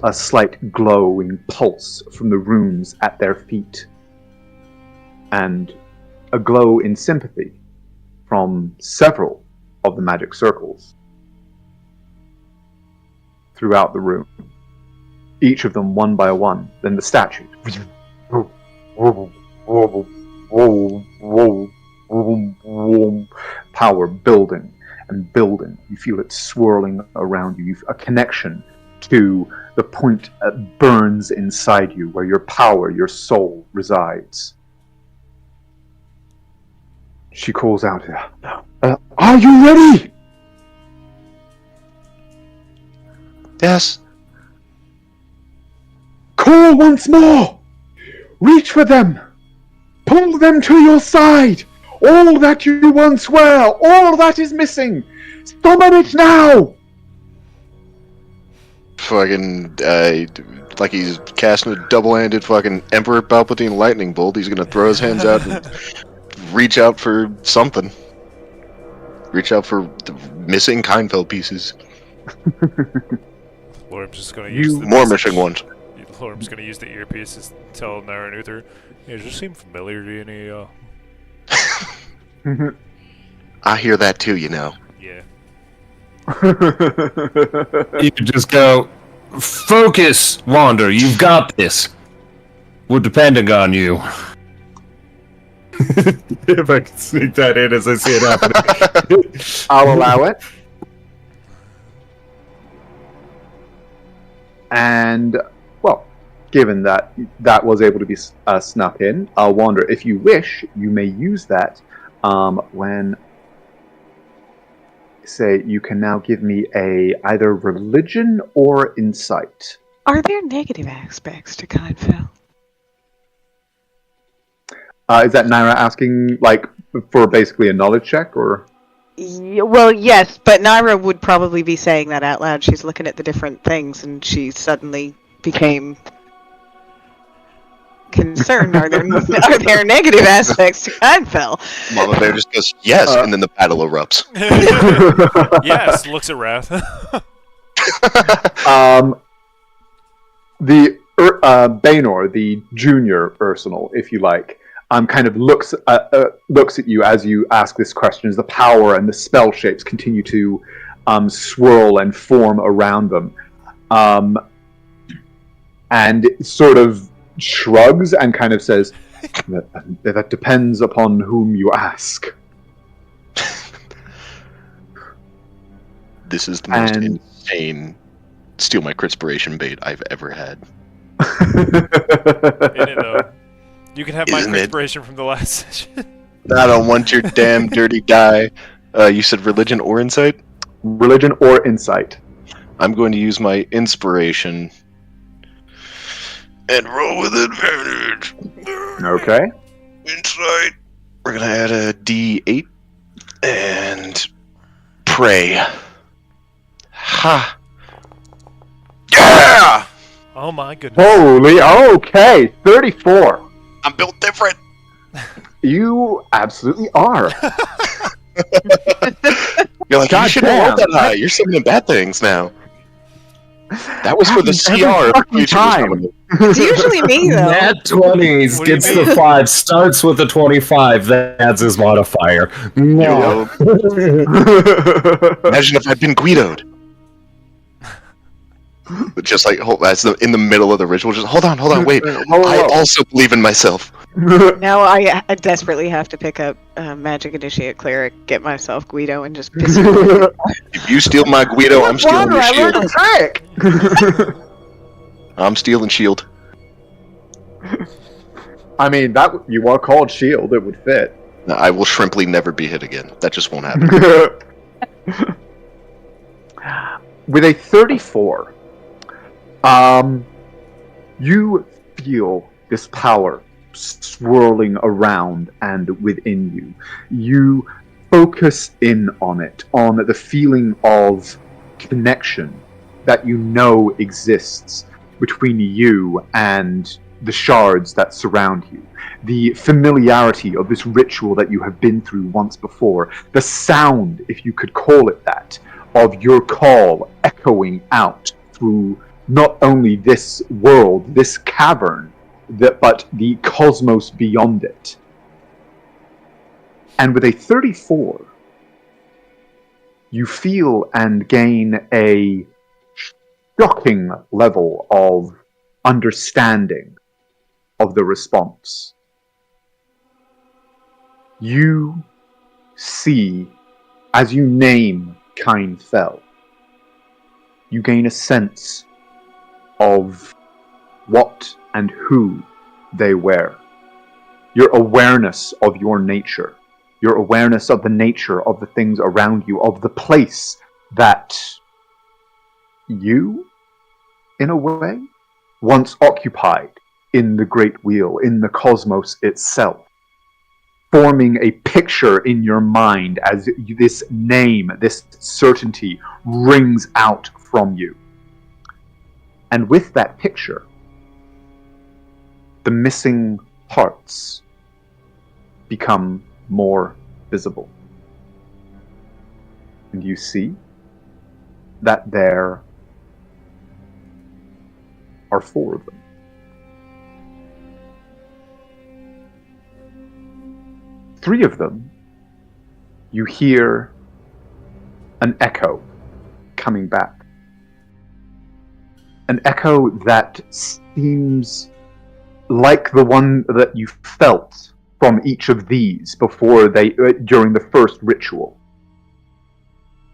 A slight glowing pulse from the runes at their feet. And a glow in sympathy from several of the magic circles throughout the room. Each of them one by one. Then the statues. Power building and building. You feel it swirling around you. You've a connection to the point that burns inside you, where your power, your soul resides. She calls out, "Are you ready?" Yes. Call once more! Reach for them! Pull them to your side! All that you once were! All that is missing! Summon it now! Fucking, like he's casting a double-handed fucking Emperor Palpatine lightning bolt. He's gonna throw his hands out and reach out for something. Reach out for the missing Kindfell pieces. Lorm's just going to use the More missing ones. Lorm's going to use the earpieces to tell Naira and Uther, "Hey, does this seem familiar to any, I hear that too, you know. Yeah. You could just go, focus, Wander, you've got this. We're depending on you. If I can sneak that in as I see it happening. I'll allow it. And, well, given that that was able to be snuck in, I'll wonder, if you wish, you may use that when, say, you can now give me either religion or insight. Are there negative aspects to Kindfell? Is that Naira asking, like, for basically a knowledge check, or? Well, yes, but Naira would probably be saying that out loud. She's looking at the different things, and she suddenly became concerned. Are there negative aspects to Kindfell? Mama Bear just goes, yes, and then the battle erupts. Yes, looks at Wrath. The Baenor, the junior Ursinal, if you like, kind of looks at you as you ask this question, as the power and the spell shapes continue to swirl and form around them, and sort of shrugs and kind of says, "That depends upon whom you ask." This is the most insane steal my critspiration bait I've ever had. Ain't it, though? You can have my Isn't it? inspiration from the last session. I don't want your damn dirty die. You said religion or insight? Religion or insight. I'm going to use my inspiration and roll with advantage. Okay. Insight. We're gonna add a D8 and pray. Ha! Yeah! Oh my goodness. Holy, okay, 34. I'm built different. You absolutely are. You're like, you God shouldn't have rolled damn. that high. You're summoning bad things now. That was for the Every CR. fucking time. It's usually me, though. Nat 20s What do you gets mean? the 5, starts with a 25, that adds his modifier. No. Imagine if I'd been Guido'd. But just like, that's in the middle of the ritual. Just hold on, wait. I also believe in myself. Now I desperately have to pick up Magic Initiate Cleric, get myself Guido, and just piss him off. If you steal my Guido, I'm stealing your I learned shield. a trick. I'm stealing shield. I mean, that you are called shield. It would fit. No, I will shrimply never be hit again. That just won't happen. With a 34, you feel this power swirling around and within you. You focus in on it, on the feeling of connection that you know exists between you and the shards that surround you. The familiarity of this ritual that you have been through once before. The sound, if you could call it that, of your call echoing out through not only this world, this cavern, but the cosmos beyond it. And with a 34, you feel and gain a shocking level of understanding of the response. You see, as you name Kindfell, you gain a sense of what and who they were. Your awareness of your nature, your awareness of the nature of the things around you, of the place that you, in a way, once occupied in the Great Wheel, in the cosmos itself, forming a picture in your mind as this name, this certainty, rings out from you. And with that picture, the missing parts become more visible. And you see that there are 4 of them. Three of them, you hear an echo coming back. An echo that seems like the one that you felt from each of these during the first ritual.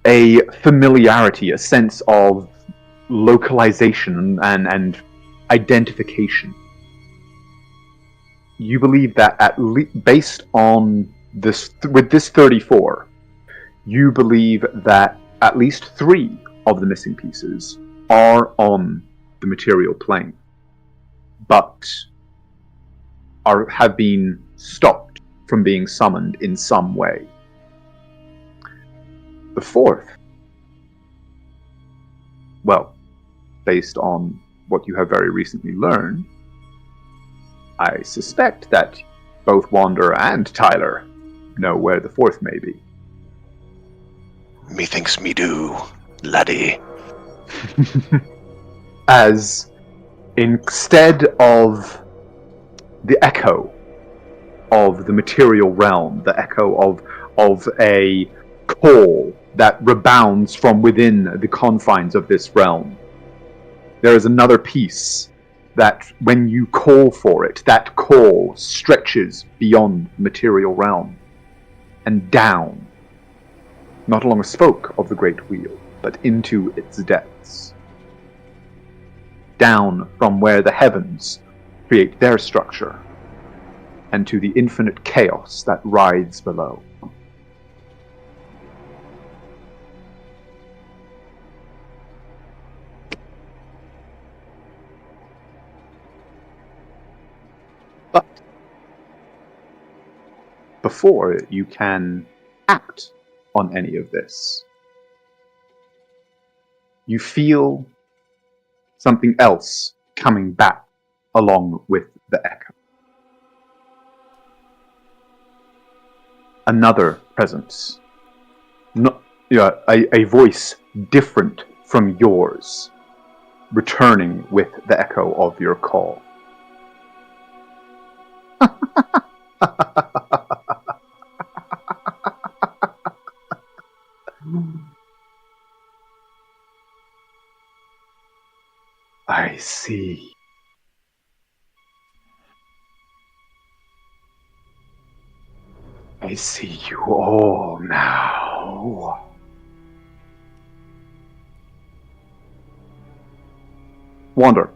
A familiarity, a sense of localization and identification. You believe that based on this, with this 34, you believe that at least 3 of the missing pieces are on the material plane, but have been stopped from being summoned in some way. The 4th, well, based on what you have very recently learned, I suspect that both Wander and Tyler know where the 4th may be. Methinks me do, laddie. As instead of the echo of the material realm, the echo of a call that rebounds from within the confines of this realm, there is another piece that when you call for it, that call stretches beyond the material realm and down, not along a spoke of the Great Wheel, but into its depths. Down from where the heavens create their structure, and to the infinite chaos that rides below. But before you can act on any of this, you feel something else coming back along with the echo. Another presence. A voice different from yours, returning with the echo of your call. I see. I see you all now. Wander,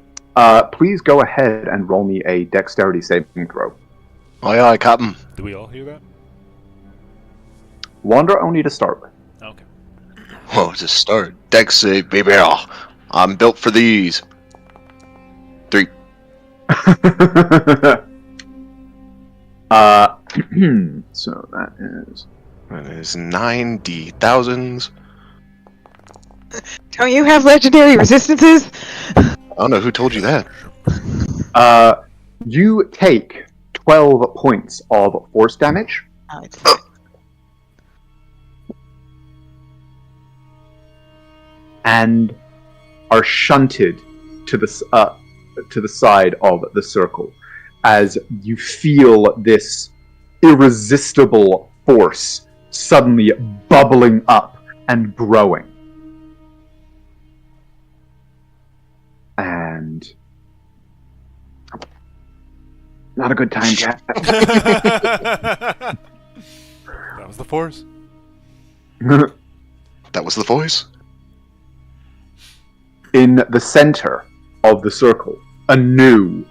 please go ahead and roll me a dexterity saving throw. Aye, aye, Captain. Do we all hear that? Wander only to start with. Okay. Well, to start, dex save, baby. I'm built for these. 3. So that is... That is 9d1000s. Don't you have legendary resistances? I don't know who told you that. You take 12 points of force damage. Oh, it's And are shunted to the side of the circle as you feel this irresistible force suddenly bubbling up and growing. And not a good time, Jack. That was the force. That was the voice? In the center of the circle, a new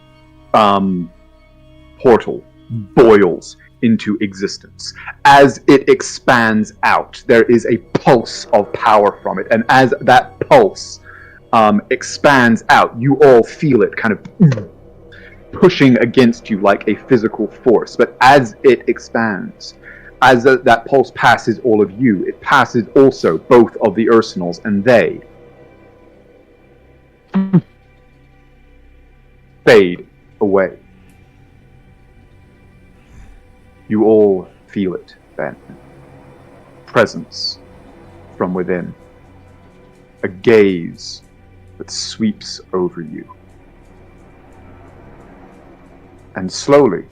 portal boils into existence. As it expands out, there is a pulse of power from it, and as that pulse expands out. You all feel it kind of pushing against you like a physical force. But as it expands, as that pulse passes all of you, it passes also both of the Ursinals, and they fade away. You all feel it then. Presence from within. A gaze that sweeps over you. And slowly,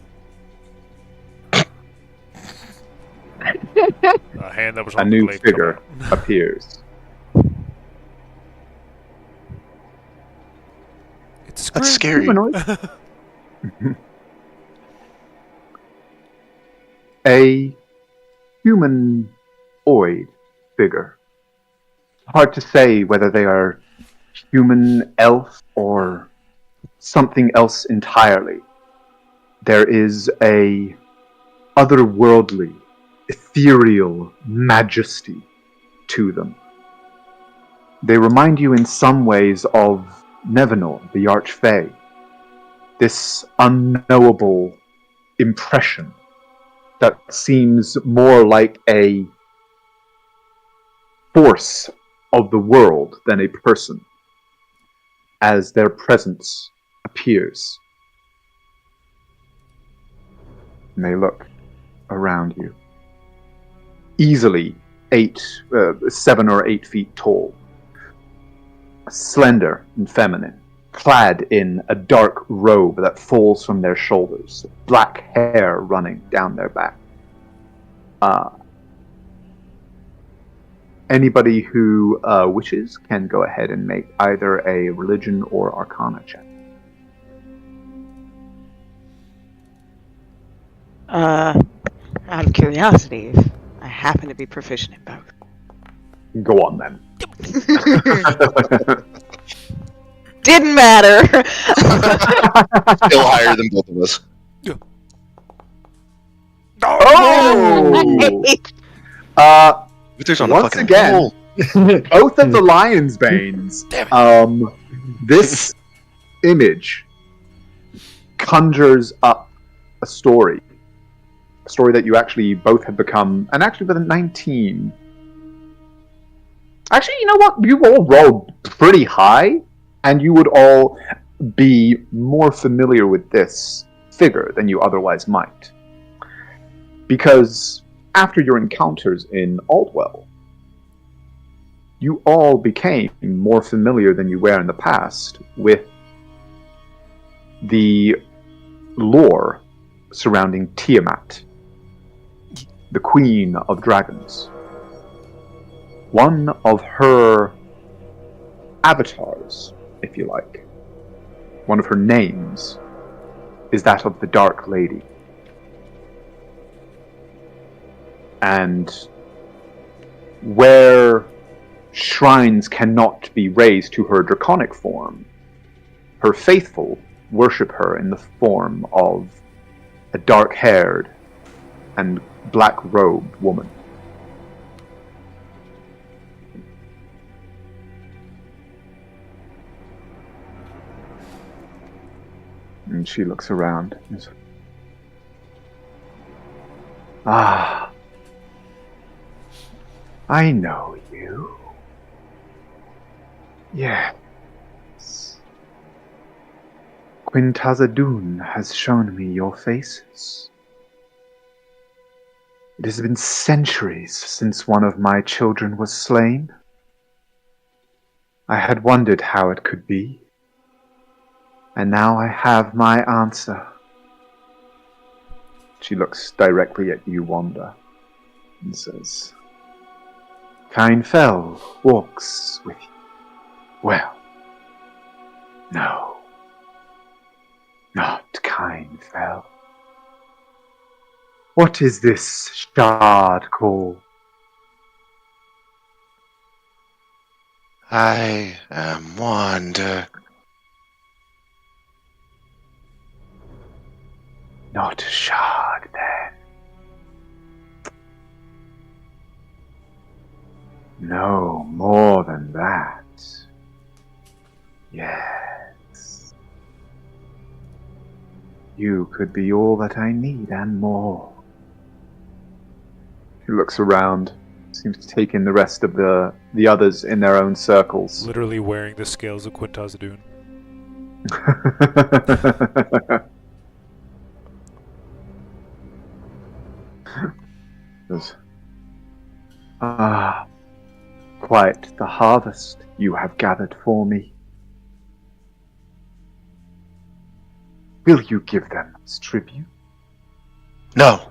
A hand that was a on new the blade figure come out. appears. It's That's scary. scary. Humanoid. A humanoid figure. Hard to say whether they are human, elf, or something else entirely. There is a otherworldly, ethereal majesty to them. They remind you in some ways of Nevinor, the Archfey. This unknowable impression that seems more like a force of the world than a person, as their presence appears. And they look around you. Easily 7 or 8 feet tall. Slender and feminine. Clad in a dark robe that falls from their shoulders. Black hair running down their back. Anybody who wishes can go ahead and make either a religion or arcana check. Out of curiosity, if I happen to be proficient in both. Go on then. Didn't matter. Still higher than both of us. Oh! Uther's on Once a fucking again. roll. Both of the lion's banes. This image conjures up a story that you actually both have become, and actually with a 19. Actually, you know what? You all rolled pretty high, and you would all be more familiar with this figure than you otherwise might. Because after your encounters in Aldwell, you all became more familiar than you were in the past with the lore surrounding Tiamat, the Queen of Dragons. One of her avatars, if you like, one of her names, is that of the Dark Lady. And where shrines cannot be raised to her draconic form, her faithful worship her in the form of a dark-haired and black-robed woman. And she looks around. Ah, I know you. Yes. Quintazadun has shown me your faces. It has been centuries since one of my children was slain. I had wondered how it could be. And now I have my answer. She looks directly at you, Wanda, and says, Kainfell walks with you. Well, no, not Kainfell. What is this shard called? I am Wanda. Not a shard, then. No, more than that. Yes. You could be all that I need and more. He looks around, seems to take in the rest of the others in their own circles. Literally wearing the scales of Quintazadun. Quite the harvest you have gathered for me. Will you give them as tribute? No.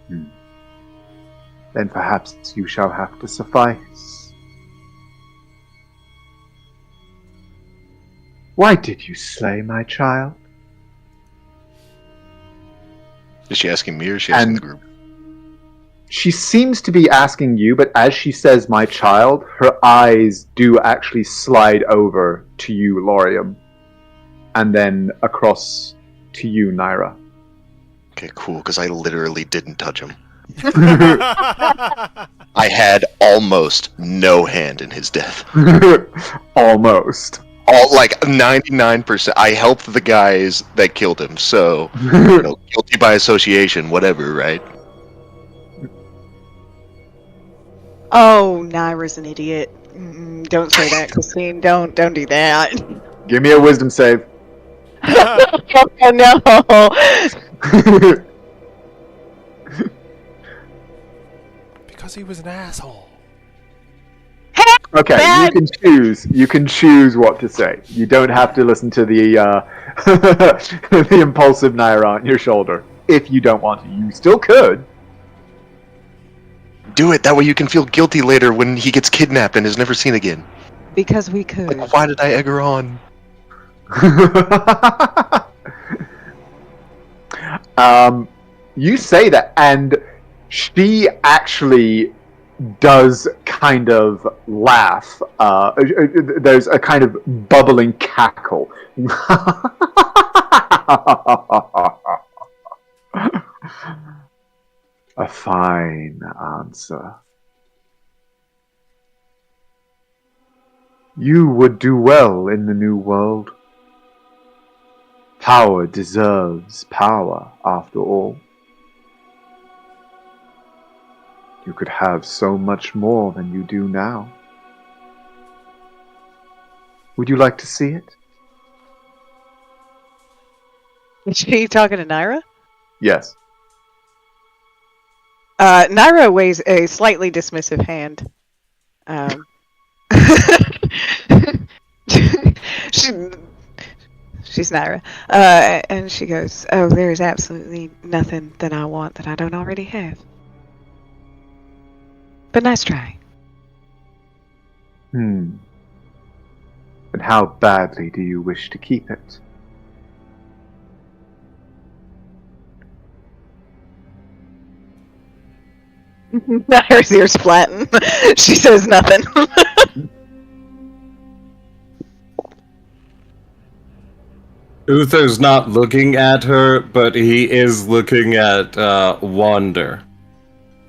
Then perhaps you shall have to suffice. Why did you slay my child? Is she asking me or is she asking And- the group? She seems to be asking you, but as she says my child, her eyes do actually slide over to you, Laurium. And then across to you, Naira. Okay, cool, because I literally didn't touch him. I had almost no hand in his death. Almost. All like 99%. I helped the guys that killed him, so guilty by association, whatever, right? Oh, Naira's an idiot. Don't say that, Christine. Don't do that. Give me a wisdom save. Oh no! Because he was an asshole. Okay, Bad. you can choose what to say. You don't have to listen to the the impulsive Naira on your shoulder if you don't want to. You still could. Do it, that way you can feel guilty later when he gets kidnapped and is never seen again. Because we could. Like, why did I egg her on? You say that, and she actually does kind of laugh. There's a kind of bubbling cackle. A fine answer. You would do well in the new world. Power deserves power, after all. You could have so much more than you do now. Would you like to see it? Is she talking to Naira? Yes. Naira waves a slightly dismissive hand. She's Naira. And she goes, "Oh, there's absolutely nothing that I want that I don't already have. But nice try." And how badly do you wish to keep it? Naira's ears flatten. She says nothing. Uther's not looking at her, but he is looking at Wander,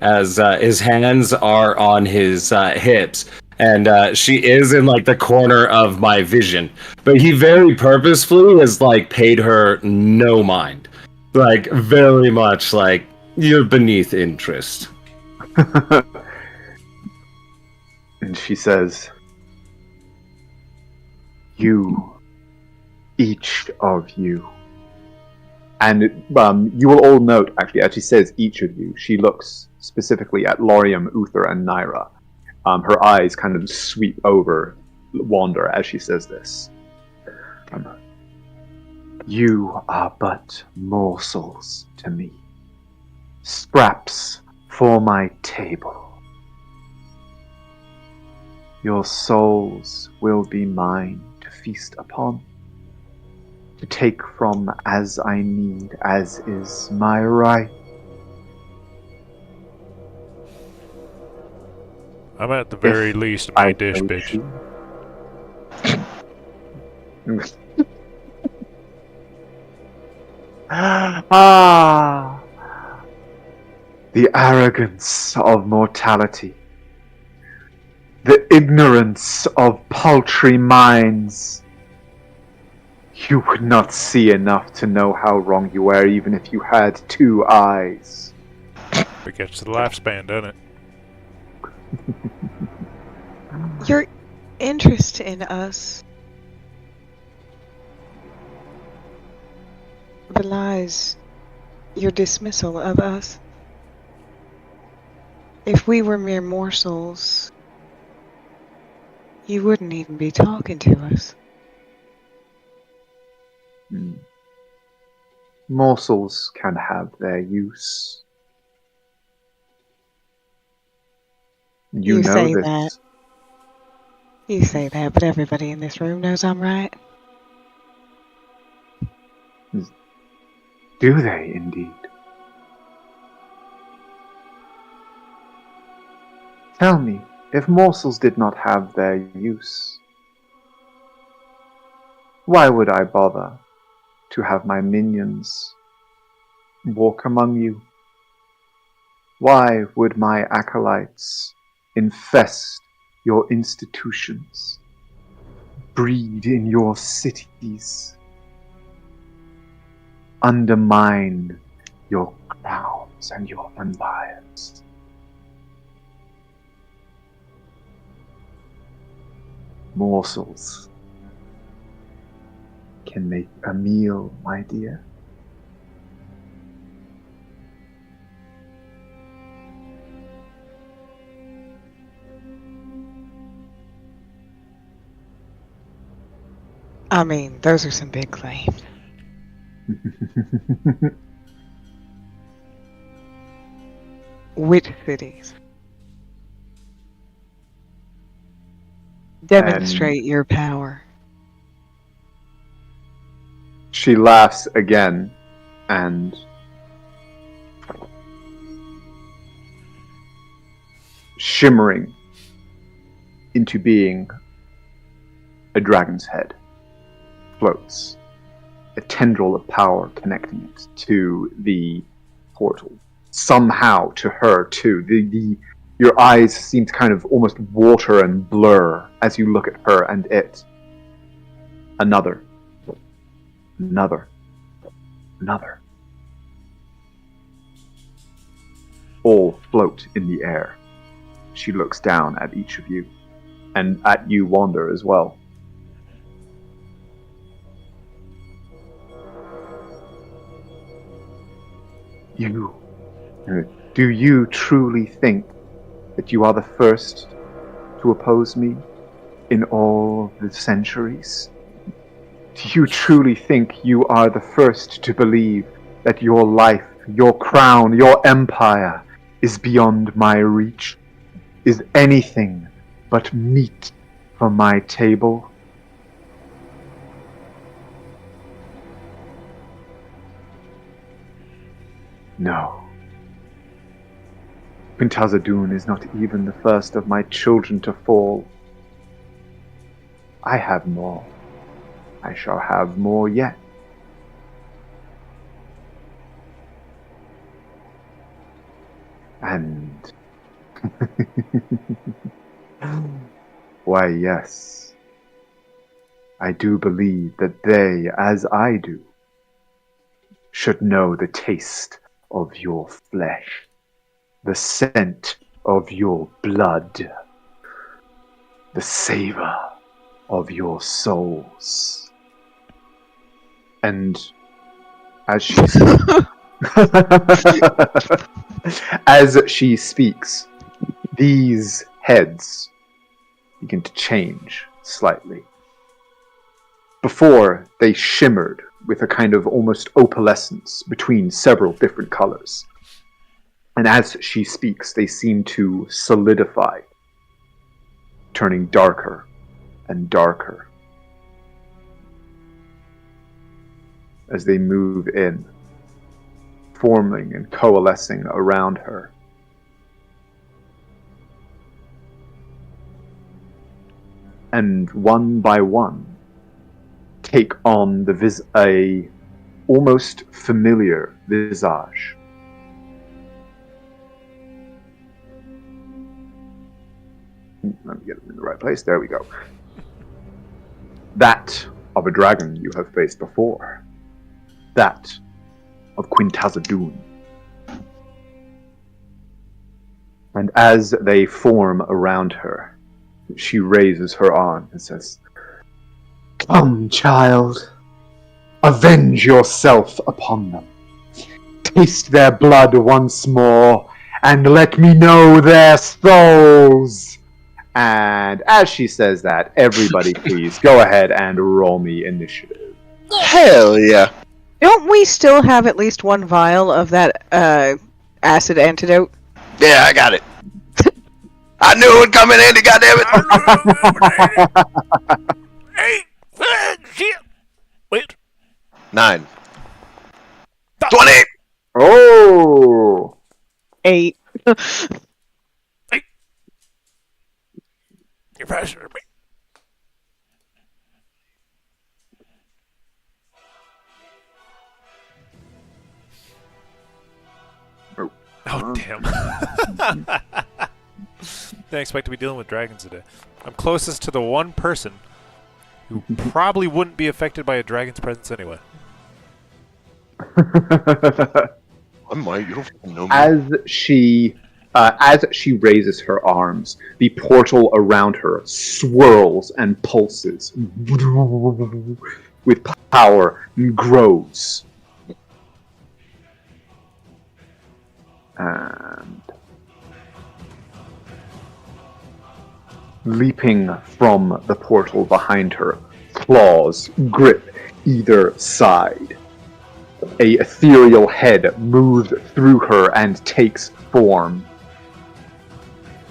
as his hands are on his hips, and she is in like the corner of my vision. But he very purposefully has like paid her no mind, like very much like you're beneath interest. And she says, "You, each of you." And you will all note, actually, as she says each of you, she looks specifically at Laurium, Uther, and Naira. Her eyes kind of sweep over Wander as she says this. You are but morsels to me. Scraps for my table. Your souls will be mine to feast upon, to take from as I need, as is my right. I'm at the very least my dish, so bitch. choose. Ah, the arrogance of mortality. The ignorance of paltry minds. You would not see enough to know how wrong you are, even if you had 2 eyes. It gets to the lifespan, doesn't it? Your interest in us belies your dismissal of us. If we were mere morsels, you wouldn't even be talking to us. Morsels can have their use. You know say this. that. You say that, but everybody in this room knows I'm right. Do they indeed? Tell me, if morsels did not have their use, why would I bother to have my minions walk among you? Why would my acolytes infest your institutions, breed in your cities, undermine your crowns and your empires? Morsels can make a meal, my dear. I mean, those are some big claims. Which cities? Demonstrate your power. She laughs again, and shimmering into being, a dragon's head floats, a tendril of power connecting it to the portal. Somehow to her too. Your eyes seem to kind of almost water and blur as you look at her and it. Another. All float in the air. She looks down at each of you, and at you, Wander, as well. Do you truly think that you are the first to oppose me in all the centuries? Do you truly think you are the first to believe that your life, your crown, your empire is beyond my reach? Is anything but meat for my table? No. Quintazadun is not even the first of my children to fall. I have more. I shall have more yet. And why, yes, I do believe that they, as I do, should know the taste of your flesh, the scent of your blood, the savor of your souls. And as she speaks, these heads begin to change slightly. Before, they shimmered with a kind of almost opalescence between several different colors. And as she speaks, they seem to solidify, turning darker and darker as they move in, forming and coalescing around her. And one by one, take on a almost familiar visage. Let me get it in the right place. There we go. That of a dragon you have faced before. That of Quintazadun. And as they form around her, she raises her arm and says, "Come, child. Avenge yourself upon them. Taste their blood once more, and let me know their souls." And as she says that, everybody please go ahead and roll me initiative. Hell yeah. Don't we still have at least one vial of that acid antidote? Yeah, I got it. I knew it would come in handy, goddammit. Hey! Shit! Wait. 9. 20! Oh! 8. You're pressuring me. Oh, damn. Didn't expect to be dealing with dragons today. I'm closest to the one person who probably wouldn't be affected by a dragon's presence anyway. I might, you don't know me. As she raises her arms, the portal around her swirls and pulses with power and grows. And leaping from the portal behind her, claws grip either side. A ethereal head moves through her and takes form.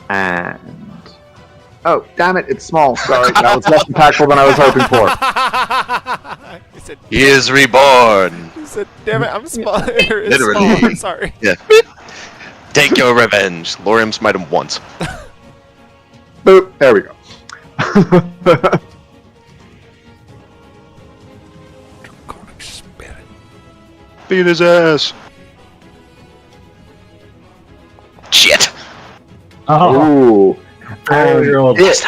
And... oh, damn it, it's small. Sorry, that was less impactful than I was hoping for. He said, He is reborn. he said, damn it, I'm small. It's Literally. small. I'm sorry. Yeah. Take your revenge. Lorium smite him once. Boop, there we go. Draconic spirit. Beat his ass. Shit. Ooh. And Girl. it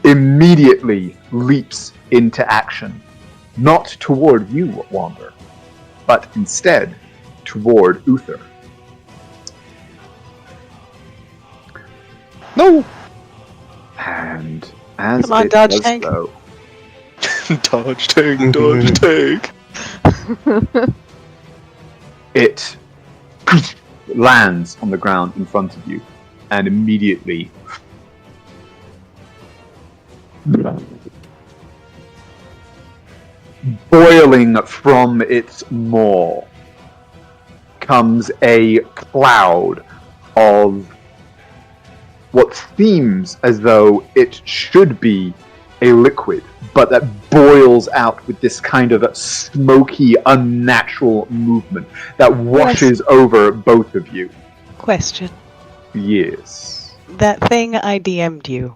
immediately leaps into action. Not toward you, Wander, but instead toward Uther. No. And as Come on, it dodge does tank. so, Dodge tank, dodge tank. it lands on the ground in front of you, and immediately boiling from its maw comes a cloud of what seems as though it should be a liquid, but that boils out with this kind of smoky, unnatural movement that washes over both of you. Question. Yes. That thing I DM'd you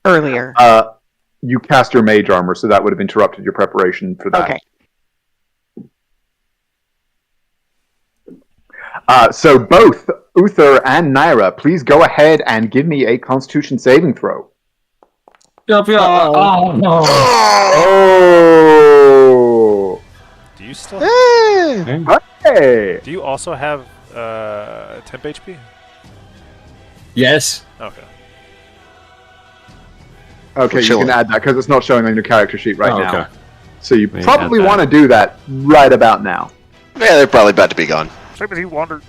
earlier. You cast your mage armor, so that would have interrupted your preparation for that. Okay. So both Uther and Naira, please go ahead and give me a Constitution saving throw. Oh no. Oh! Do you still? Hey! Do you also have temp HP? Yes. Okay. Okay, you chilling. can add that because it's not showing on your character sheet right now. Okay. So you Let me probably add that. want to do that right about now. Yeah, they're probably about to be gone. Same as he wandered.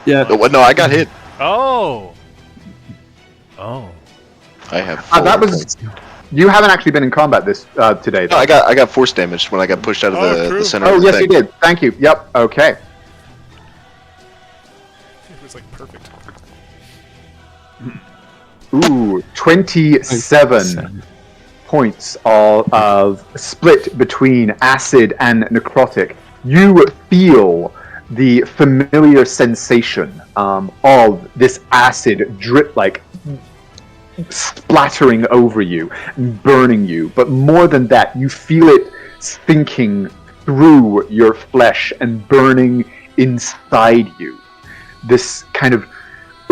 Yeah. Oh, what? No, I got hit. Oh. Oh. I have. That was. You haven't actually been in combat this today. No, I got force damage when I got pushed out of Oh, the true. center. Oh, of the yes, thing. you did. Thank you. Yep. Okay. It was like perfect. Ooh, 27 points of split between acid and necrotic. You feel the familiar sensation of this acid drip, like splattering over you and burning you. But more than that, you feel it sinking through your flesh and burning inside you. This kind of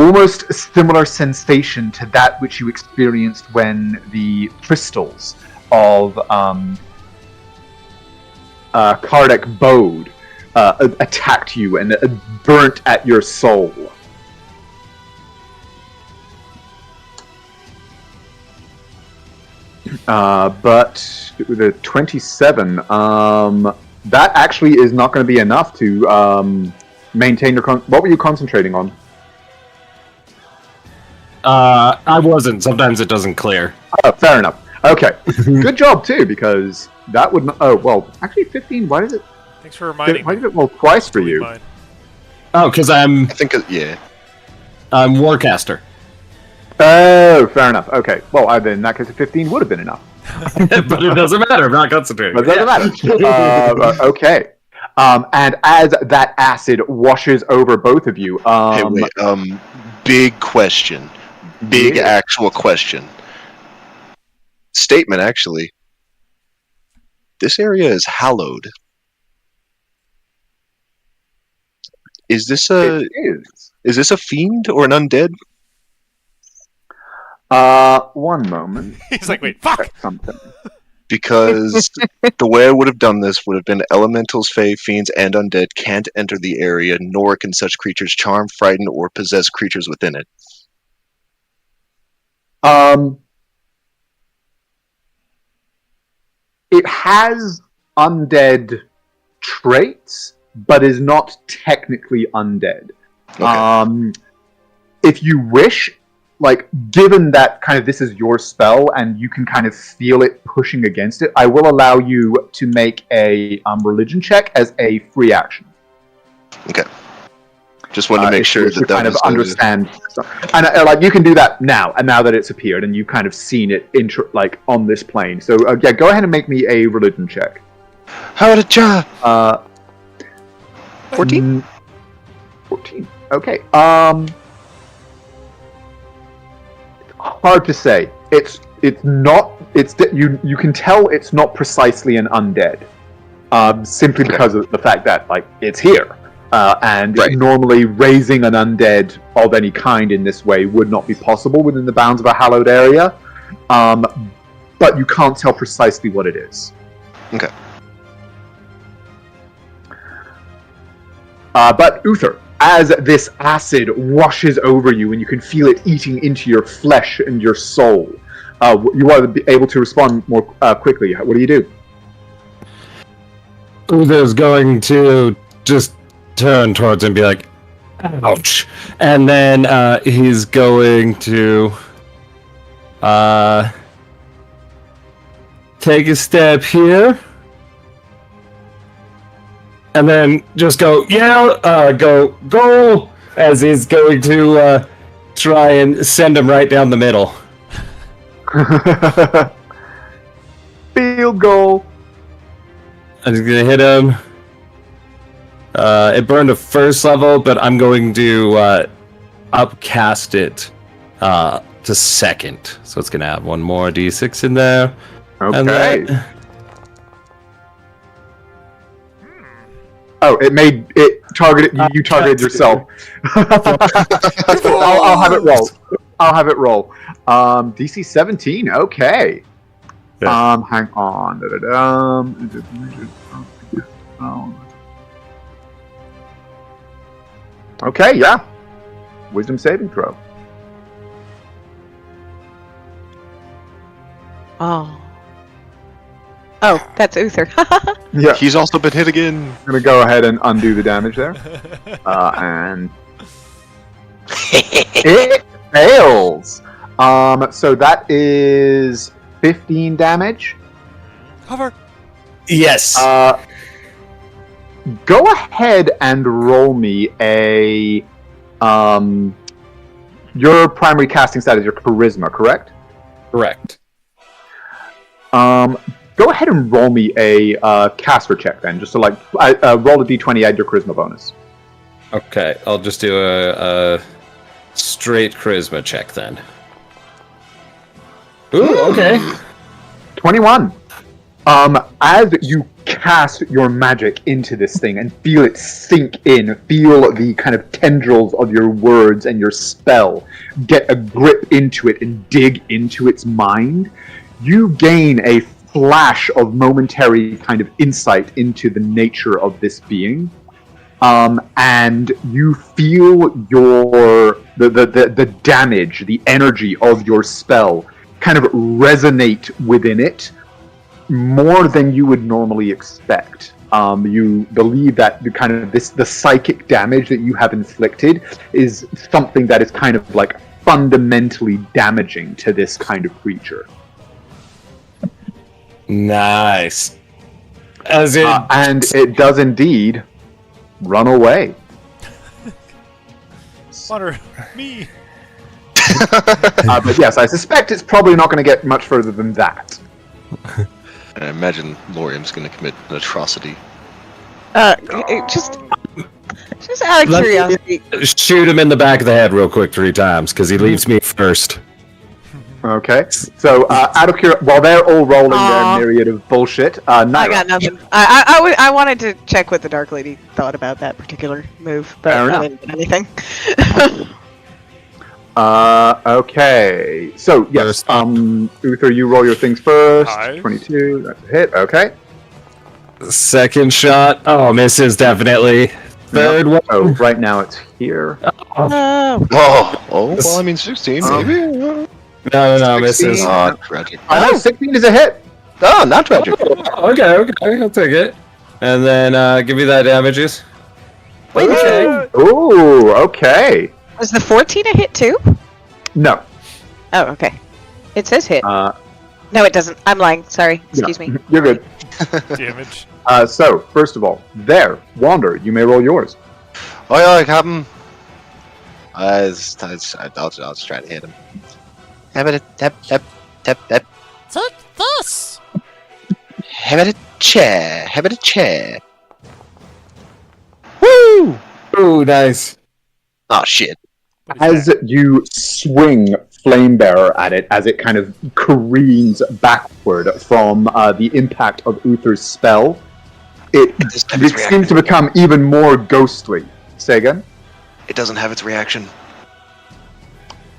almost a similar sensation to that which you experienced when the crystals of Kardec Bode attacked you and burnt at your soul. But the 27, that actually is not going to be enough to maintain your... What were you concentrating on? I wasn't. Sometimes it doesn't clear. Oh, fair enough. Okay. Good job, too, because that would not... Oh, well, actually 15, why did it... Thanks for reminding Why me. did it roll twice for you? Mine. Oh, because I think, yeah. I'm Warcaster. Oh, fair enough. Okay. Well, then in that case, a 15 would have been enough. But it doesn't matter. I'm not concentrating. But it doesn't matter. Okay. And as that acid washes over both of you... hey, wait. Big question. Big actual question. Statement, actually. This area is hallowed. Is this a... Is this a fiend or an undead? One moment. He's like, wait, fuck! Something. Because the way I would have done this would have been elementals, fae, fiends, and undead can't enter the area, nor can such creatures charm, frighten, or possess creatures within it. It has undead traits, but is not technically undead. Okay. If you wish, like, given that kind of this is your spell and you can kind of feel it pushing against it, I will allow you to make a religion check as a free action. Okay. Just wanted to make sure that kind of understand. And like you can do that now, and now that it's appeared and you've kind of seen it like on this plane. So yeah, go ahead and make me a religion check. How did ya? 14. 14. Okay. Hard to say. It's not. You can tell it's not precisely an undead. Simply because of the fact that like it's here. And right. Normally raising an undead of any kind in this way would not be possible within the bounds of a hallowed area. But you can't tell precisely what it is. Okay. But Uther, as this acid washes over you and you can feel it eating into your flesh and your soul, you are able to respond more quickly. What do you do? Uther's going to just turn towards him and be like, ouch. And then he's going to take a step here. And then just go, go, as he's going to try and send him right down the middle. Field goal. I'm just going to hit him. It burned to first level, but I'm going to upcast it to second. So it's going to have one more d6 in there. Okay. And then, oh, it targeted you. You targeted yourself. I'll have it roll. I'll have it roll. DC 17. Okay. Yeah. Hang on. Okay. Yeah. Wisdom saving throw. Oh, that's Uther. Yeah. He's also been hit again. I'm gonna go ahead and undo the damage there. And it fails. So that is 15 damage. Cover. yes. Go ahead and roll me a. Your primary casting stat is your charisma, correct? Correct. Go ahead and roll me a caster check then, just to like roll a d20, add your charisma bonus. Okay, I'll just do a straight charisma check then. Ooh, okay. 21. As you cast your magic into this thing and feel it sink in, feel the kind of tendrils of your words and your spell get a grip into it and dig into its mind, you gain a flash of momentary kind of insight into the nature of this being. And you feel the damage, the energy of your spell kind of resonate within it more than you would normally expect. You believe that the psychic damage that you have inflicted is something that is kind of like fundamentally damaging to this kind of creature. Nice. And it does indeed run away. Wander, me. But yes, I suspect it's probably not going to get much further than that. And I imagine Lorium's going to commit an atrocity. Just out of curiosity. Shoot him in the back of the head real quick 3 times, because he leaves me first. Okay, so out of curiosity, while they're all rolling their myriad of bullshit, Naira. I got nothing. I wanted to check what the Dark Lady thought about that particular move, but I didn't get anything. Okay, so yes, Uther, you roll your things first. 22, that's a hit. Okay. Second shot. Oh, misses definitely. Third one. Oh, right now it's here. Well, I mean 16, maybe? No, misses. Oh, tragic. I know, 16 is a hit. Oh, not tragic. Oh, okay, I'll take it. And then give me that damages. Okay. Ooh, okay. Was the 14 a hit too? No. Oh, okay. It says hit. No, it doesn't. I'm lying. Sorry. Excuse me. You're good. Damage. So, first of all, Wander, you may roll yours. Oh yeah, Captain. I'll just try to hit him. Tap. Thus. Have it a chair. Woo! Ooh, nice. Oh shit. As you swing Flamebearer at it, as it kind of careens backward from the impact of Uther's spell, it seems to become even more ghostly. Say again? It doesn't have its reaction.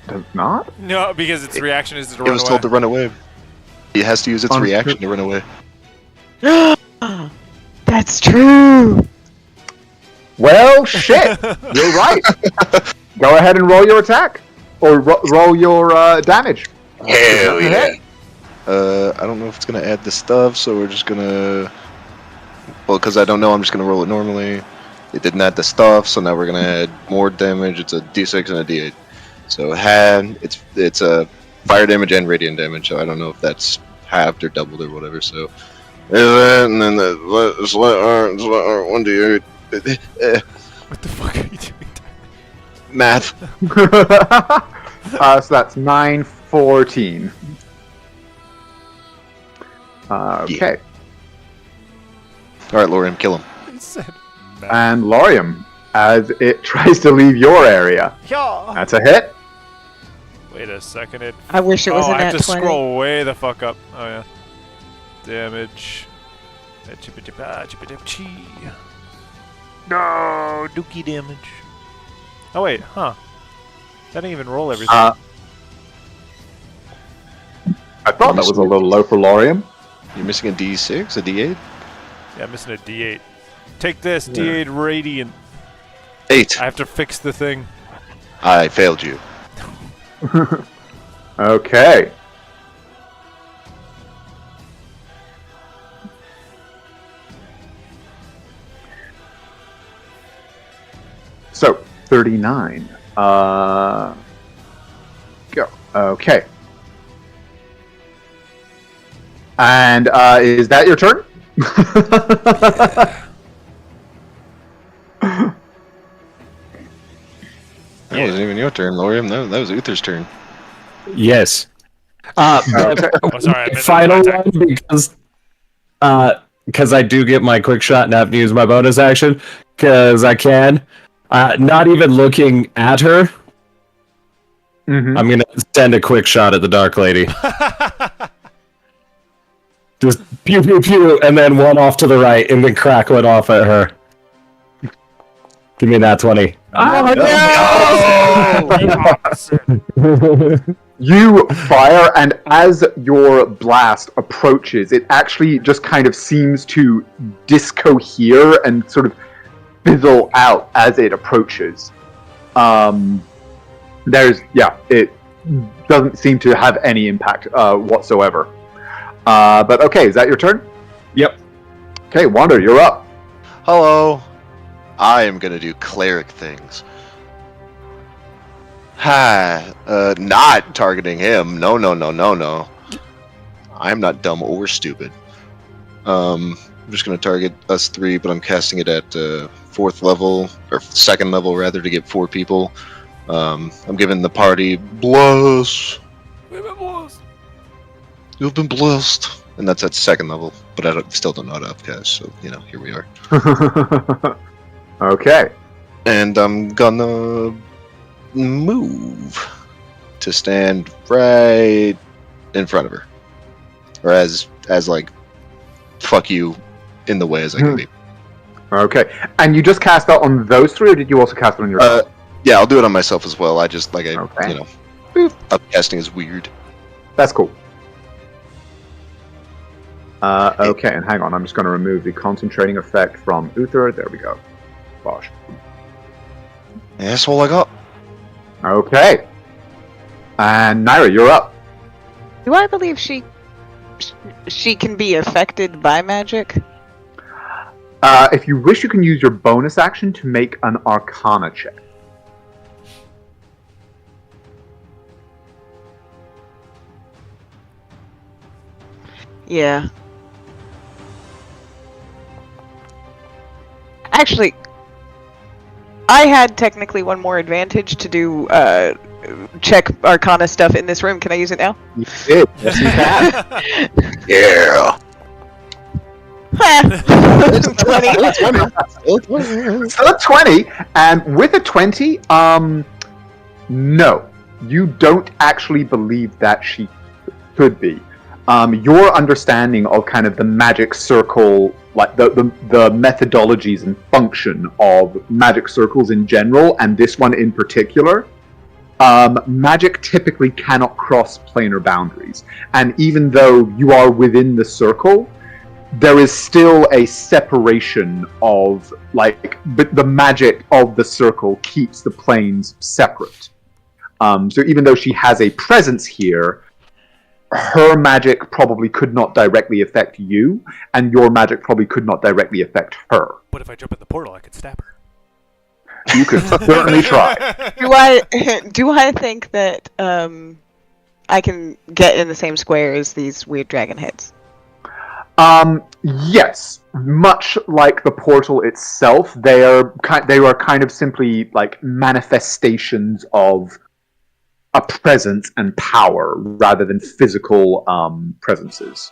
Does not? No, because its reaction is to run It was away. told to run away. It has to use its reaction to run away. That's true. Well, shit. You're right. Go ahead and roll your attack. Or roll your damage. Hell yeah. I don't know if it's going to add the stuff, so we're just going to... Well, because I don't know, I'm just going to roll it normally. It didn't add the stuff, so now we're going to add more damage. It's a d6 and a d8. So it's a fire damage and radiant damage, so I don't know if that's halved or doubled or whatever, so... And then the 1d8. What the fuck are you doing? Math. So that's 9, 14. Okay. Alright, Lorium, kill him. He said, And Lorium, as it tries to leave your area. yeah. That's a hit. Wait a second. I wish it was I in have that to 20. scroll way the fuck up. Oh yeah. Damage. No, dookie damage. Oh wait, huh? That didn't even roll everything. I thought that was a little low for Lorium. You're missing a d6, a d8? Yeah, I'm missing a D8. Take this, D8 Radiant. 8. I have to fix the thing. I failed you. Okay. So, 39. Go. Okay. And is that your turn? That wasn't even your turn, Lorium. That was Uther's turn. Yes. Oh, sorry, I meant Final to attack. one because I do get my quick shot and have to use my bonus action because I can. Not even looking at her, Mm-hmm. I'm gonna send a quick shot at the Dark Lady. Just pew pew pew, and then one off to the right, and then crack went off at her. Give me that 20. Oh, no! You fire, and as your blast approaches, it actually just kind of seems to discohere and sort of fizzle out as it approaches. It doesn't seem to have any impact whatsoever. But okay, is that your turn? Yep. Okay, Wander, you're up. Hello. I am gonna do cleric things. Not targeting him. No. I'm not dumb or stupid. I'm just gonna target us 3, but I'm casting it at 4th level, or 2nd level rather, to get 4 people. I'm giving the party bless. We've been blessed. You've been blessed. And that's at 2nd level, but I still don't know how to upcast, so, here we are. Okay. And I'm gonna move to stand right in front of her. Or as like, fuck you, in the way as I can be. Okay. And you just cast that on those 3, or did you also cast it on yourself? Yeah, I'll do it on myself as well. Okay. Upcasting is weird. That's cool. Okay, and hang on, I'm just going to remove the concentrating effect from Uther. There we go. Bosh. That's all I got. Okay. And Naira, you're up. Do I believe she can be affected by magic? If you wish, you can use your bonus action to make an Arcana check. Yeah. Actually, I had technically one more advantage to do check Arcana stuff in this room. Can I use it now? You did. Yes, you can. Yeah. 20. So a 20, and with a 20, no, you don't actually believe that she could be. Your understanding of kind of the magic circle, like the methodologies and function of magic circles in general, and this one in particular, magic typically cannot cross planar boundaries. And even though you are within the circle, there is still a separation of, but the magic of the circle keeps the planes separate. So even though she has a presence here, her magic probably could not directly affect you, and your magic probably could not directly affect her. But if I jump in the portal, I could stab her. You could certainly try. Do I think that I can get in the same square as these weird dragon heads? Yes. Much like the portal itself, they are kind of simply like manifestations of a presence and power rather than physical presences.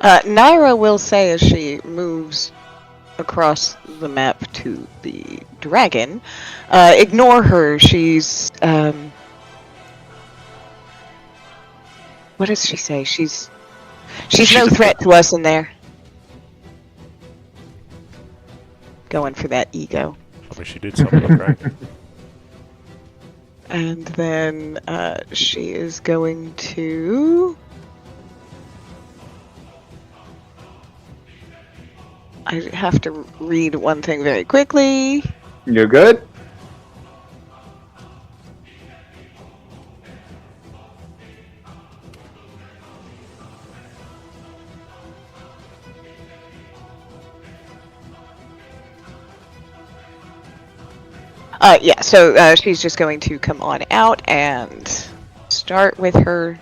Naira will say as she moves across the map to the dragon, ignore her. She's what does she say? She's no threat to us in there. Going for that ego. I mean, she did something, right? And then she is going to... I have to read one thing very quickly. You're good? Yeah, so she's just going to come on out and start with her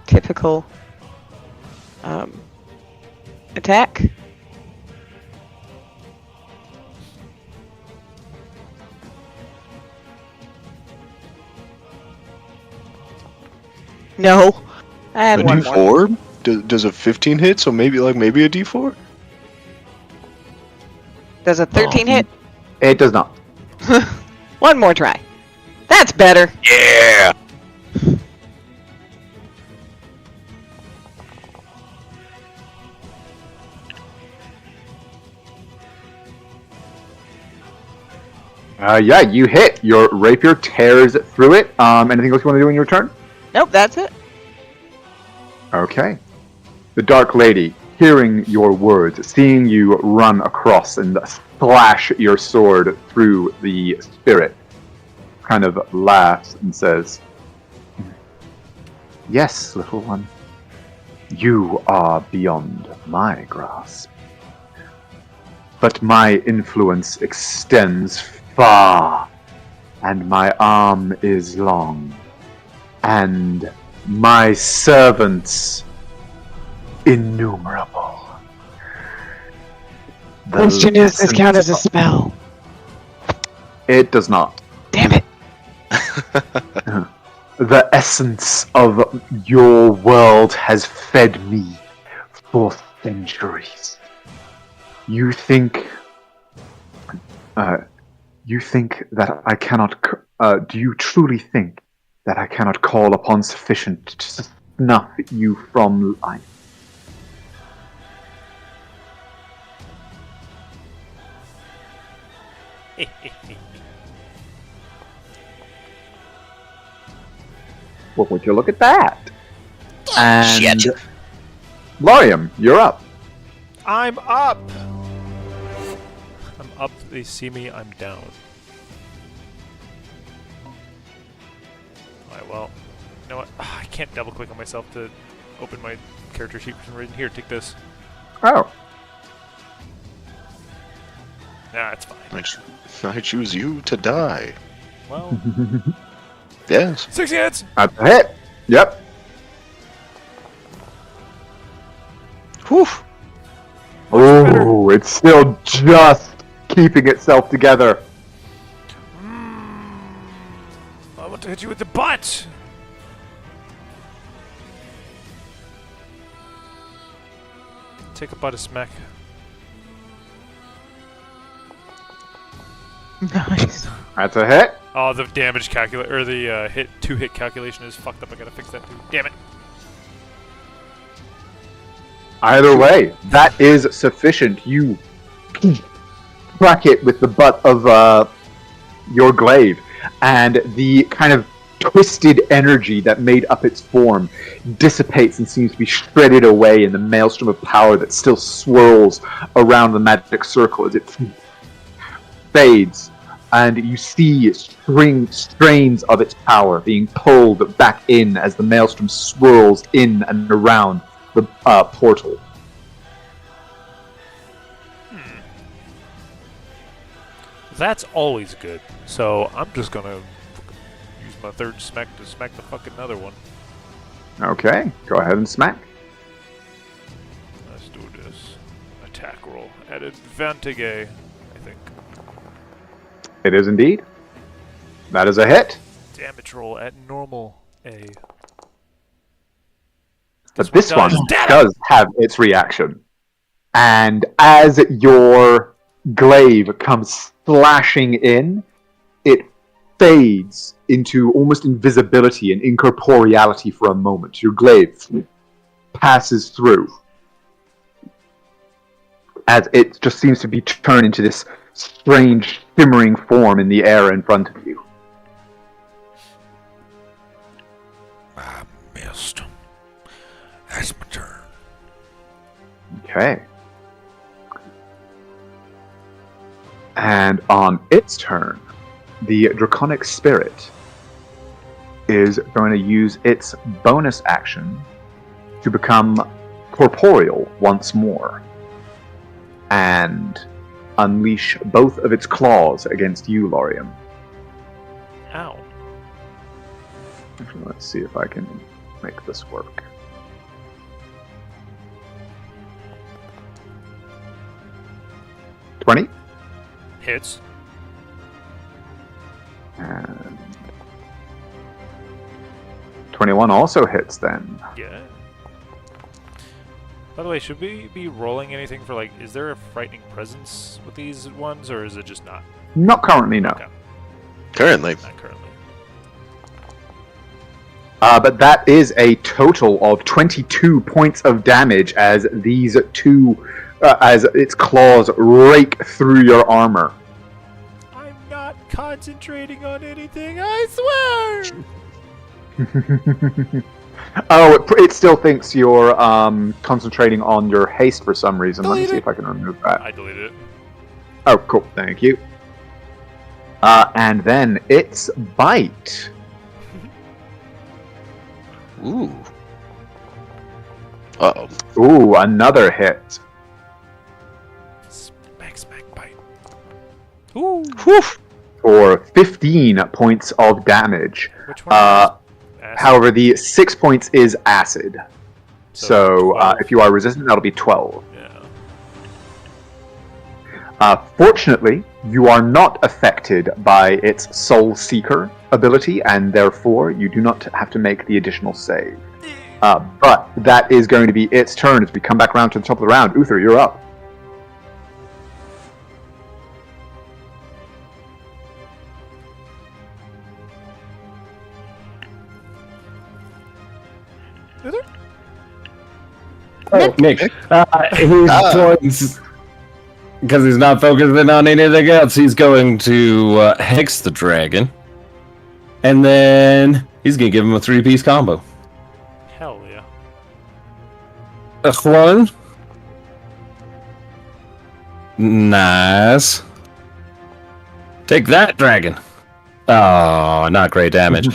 typical attack. No. And A one more. D4? Does a 15 hit? So maybe a D4? Does a 13 hit? It does not. One more try. That's better. Yeah, you hit. Your rapier tears through it. Anything else you want to do in your turn? Nope, that's it. Okay. The Dark Lady, hearing your words, seeing you run across and slash your sword through the spirit, kind of laughs and says, "Yes, little one. You are beyond my grasp. But my influence extends far, and my arm is long, and my servants innumerable." Question is, this count as a spell? It does not. Damn it. The essence of your world has fed me for centuries. You think that I cannot... do you truly think that I cannot call upon sufficient to snuff you from life? Well, would you look at that? And Shit. Lorium, you're up. I'm up! I'm up, they see me, I'm down. Alright, well, you know what? I can't double click on myself to open my character sheet for some reason. Here, take this. Oh. Nah, it's fine. I choose you to die. Well, Yes. 6 hits! That's a hit. Yep. Whew. Oh, it's still just keeping itself together. I want to hit you with the butt! Take a butt a smack. Nice. That's a hit. Oh, the damage calculator, or the two-hit calculation is fucked up. I gotta fix that too. Damn it. Either way, that is sufficient. You crack it with the butt of your glaive, and the kind of twisted energy that made up its form dissipates and seems to be shredded away in the maelstrom of power that still swirls around the magic circle as it fades. And you see strains of its power being pulled back in as the maelstrom swirls in and around the portal. That's always good. So I'm just gonna use my third smack to smack the fucking other one. Okay, go ahead and smack. Let's do this. Attack roll at advantage, I think. It is indeed. That is a hit. Damage roll at normal A. But this one Damn it! does have its reaction. And as your glaive comes slashing in, it fades into almost invisibility and incorporeality for a moment. Your glaive passes through as it just seems to be turned into this strange shimmering form in the air in front of you. I missed. That's my turn. Okay. And on its turn, the Draconic Spirit is going to use its bonus action to become corporeal once more and unleash both of its claws against you, Lorium. Ow. Actually, let's see if I can make this work. $20. Hits. And 21 also hits then. Yeah. By the way, should we be rolling anything for, like, is there a frightening presence with these ones, or is it just not? Not currently, no. Okay. Currently. Not currently. But that is a total of 22 points of damage as these two, as its claws rake through your armor. I'm not concentrating on anything, I swear! Oh, it still thinks you're concentrating on your haste for some reason. Let me see if I can remove that. I deleted it. Oh, cool. Thank you. And then it's bite. Ooh. Uh-oh. Ooh, another hit. Smack, bite. Ooh. Whew. For 15 points of damage. Which one? Uh, Acid? However, the 6 points is acid. So 12. if you are resistant, that'll be 12. Yeah. Fortunately, you are not affected by its Soul Seeker ability, and therefore you do not have to make the additional save. But that is going to be its turn as we come back around to the top of the round. Uther, you're up. Oh, Nick. He points because he's not focusing on anything else. He's going to hex the dragon, and then he's gonna give him a 3-piece combo. Hell yeah. One. Nice. Take that, dragon. Oh, not great damage.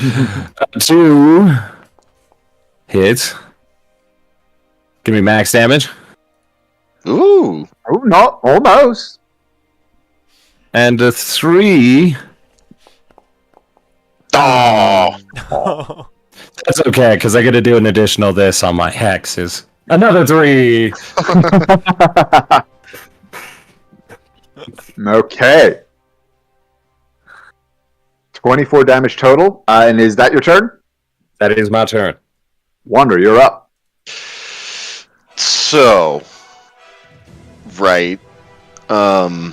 2 hits. Give me max damage. Ooh. Oh, not almost. And a 3. Oh. That's okay, because I get to do an additional this on my hexes. Another 3. Okay. 24 damage total. And is that your turn? That is my turn. Wander, you're up. So, right. Can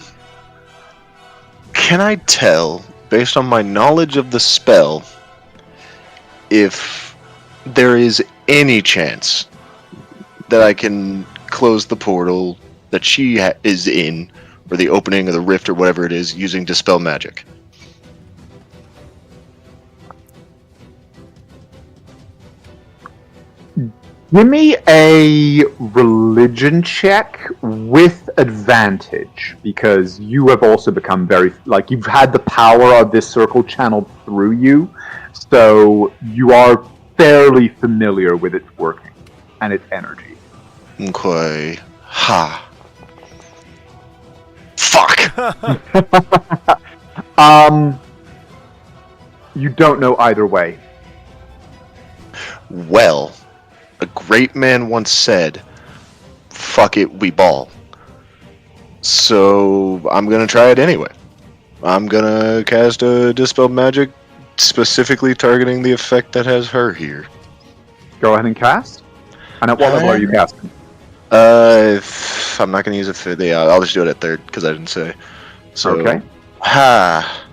I tell, based on my knowledge of the spell, if there is any chance that I can close the portal that she is in, or the opening of the rift or whatever it is, using Dispel Magic? Give me a religion check with advantage, because you have also become very, like, you've had the power of this circle channeled through you, so you are fairly familiar with its working and its energy. Okay. Ha. Fuck! You don't know either way. Well, a great man once said, fuck it, we ball. So, I'm gonna try it anyway. I'm gonna cast a Dispel Magic, specifically targeting the effect that has her here. Go ahead and cast. And at what level are you casting? I'm not gonna use it for the, I'll just do it at 3rd, because I didn't say. So, Okay. Ha!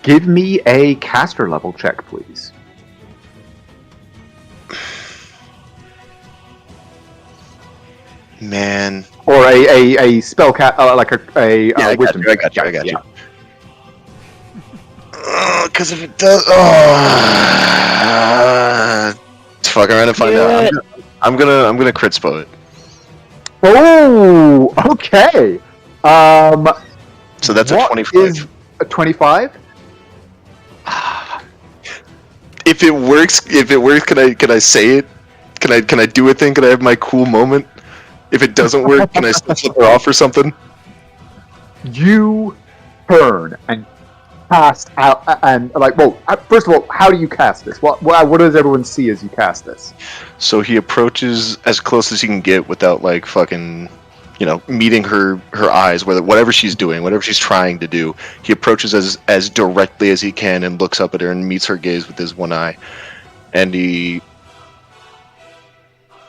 Give me a caster level check, please. Man. Or a spell like a Yeah, I got wisdom. you, I got you, I got Yeah. you. Because if it does, fuck around and find out. I'm gonna crit spell it. Oh, okay. So that's a what 25. is a 25? If it works, can I say it? Can I do a thing? Can I have my cool moment? If it doesn't work, can I still flip her off or something? You turn and cast out, and like, well, first of all, how do you cast this? What does everyone see as you cast this? So he approaches as close as he can get without like fucking, meeting her eyes, whatever she's doing, whatever she's trying to do. He approaches as directly as he can and looks up at her and meets her gaze with his one eye, and he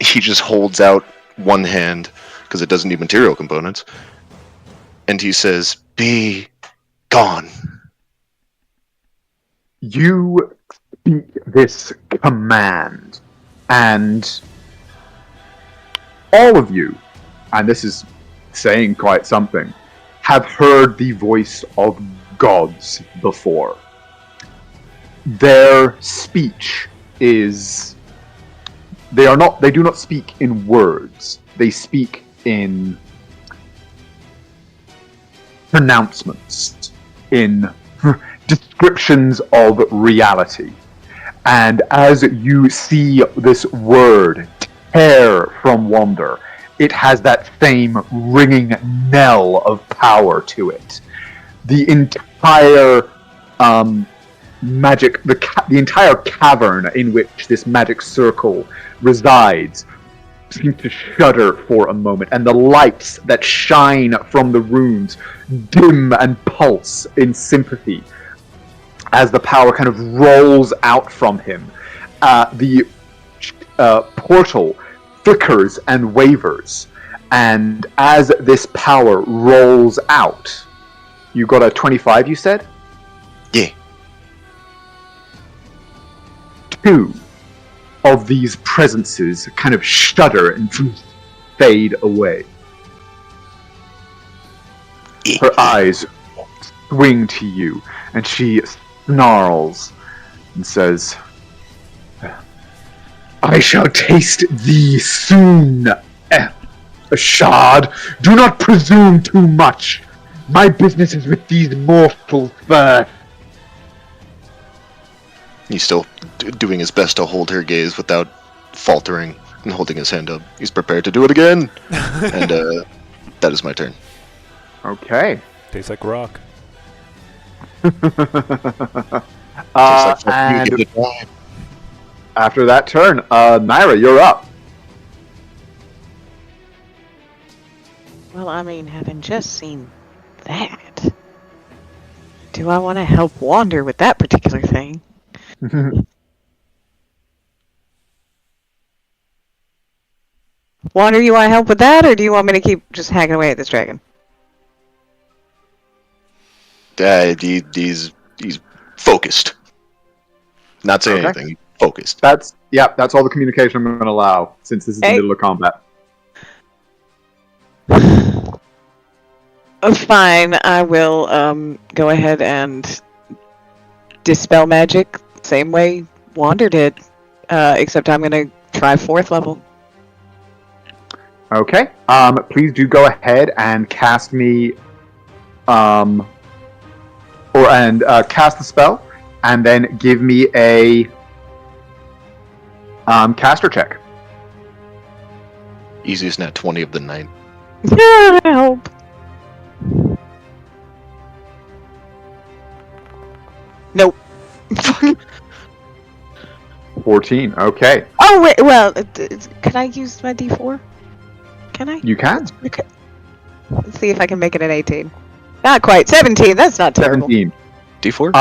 just holds out one hand because it doesn't need material components, and he says, "Be gone." You speak this command, and all of you, and this is saying quite something, have heard the voice of gods before. Their speech is... They do not speak in words. They speak in pronouncements, in descriptions of reality. And as you see this word tear from Wander, it has that same ringing knell of power to it. The entire magic, the entire cavern in which this magic circle resides seems to shudder for a moment, and the lights that shine from the runes dim and pulse in sympathy as the power kind of rolls out from him. The portal flickers and wavers, and as this power rolls out, you got a 25, you said? Yeah. 2 of these presences kind of shudder and fade away. Her eyes swing to you, and she snarls and says, "I shall taste thee soon, Ashad. Do not presume too much. My business is with these mortals first." He's still doing his best to hold her gaze without faltering and holding his hand up. He's prepared to do it again. And that is my turn. Okay. Tastes like rock. And after that turn, Naira, you're up. Well, I mean, having just seen that, do I want to help Wander with that particular thing? Wander, you want to help with that, or do you want me to keep just hacking away at this dragon? He's focused. Not saying Okay. anything. Focused. That's all the communication I'm going to allow, since this is the middle of combat. Fine, I will go ahead and dispel magic same way Wander did, except I'm going to try 4th level. Okay. Please do go ahead and cast me, cast the spell, and then give me a caster check. Easiest nat 20 of the night. Help! Nope. 14. Okay. Oh wait, well, can I use my D4? Can I? You can. Okay. Let's see if I can make it an 18. Not quite. 17. That's not terrible. 17. D4?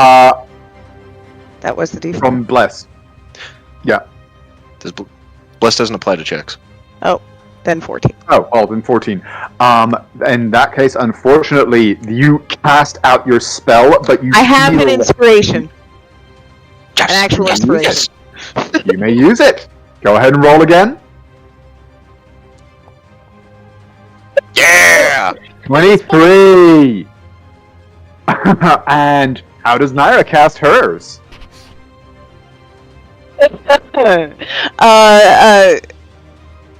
That was the D4. From Bless. Yeah. Bless doesn't apply to checks. Oh, then 14. Oh, well, then 14. In that case, unfortunately, you cast out your spell, but you I have feel an inspiration. Yes! An actual Yes! inspiration. Yes! You may use it. Go ahead and roll again. Yeah! 23! And how does Naira cast hers?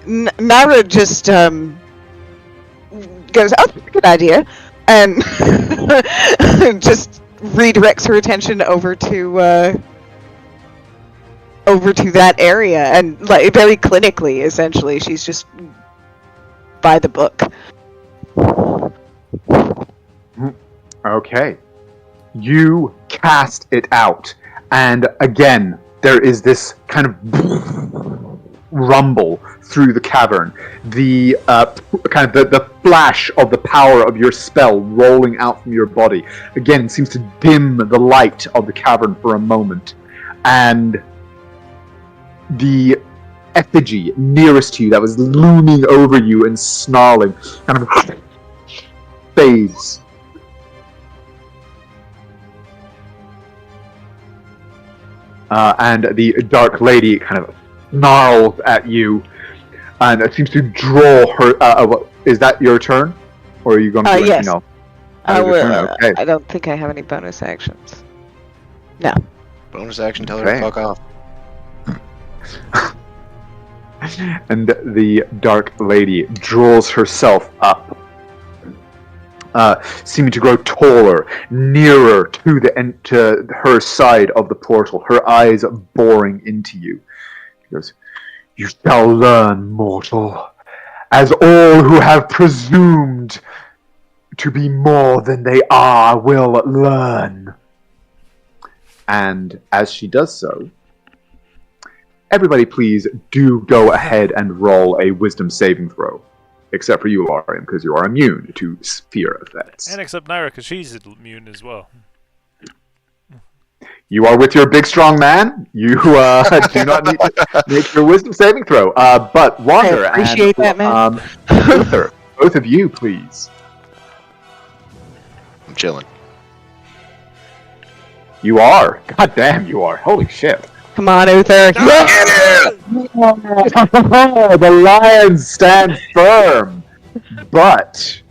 Naira just goes, "Oh, good idea," and just redirects her attention over to that area, and like very clinically, essentially, she's just by the book. Okay. You cast it out, and again, there is this kind of rumble through the cavern. The the flash of the power of your spell rolling out from your body again seems to dim the light of the cavern for a moment, and the effigy nearest to you that was looming over you and snarling kind of fades. And the dark lady kind of snarls at you, and it seems to draw her. Is that your turn, or are you going to do anything Yes. else? That is your turn, okay. I don't think I have any bonus actions. No. Bonus action, tell her to Okay. fuck off. And the dark lady draws herself up, seeming to grow taller, nearer to her side of the portal, her eyes boring into you. She goes, "You shall learn, mortal, as all who have presumed to be more than they are will learn." And as she does so, everybody please do go ahead and roll a wisdom saving throw. Except for you, Larian, because you are immune to sphere effects. And except Naira, because she's immune as well. You are with your big strong man. You do not need to make your wisdom saving throw. But Wander I appreciate that, man. Uther, both of you, please. I'm chilling. You are. God damn, you are. Holy shit. Come on, Uther. The lions stand firm. But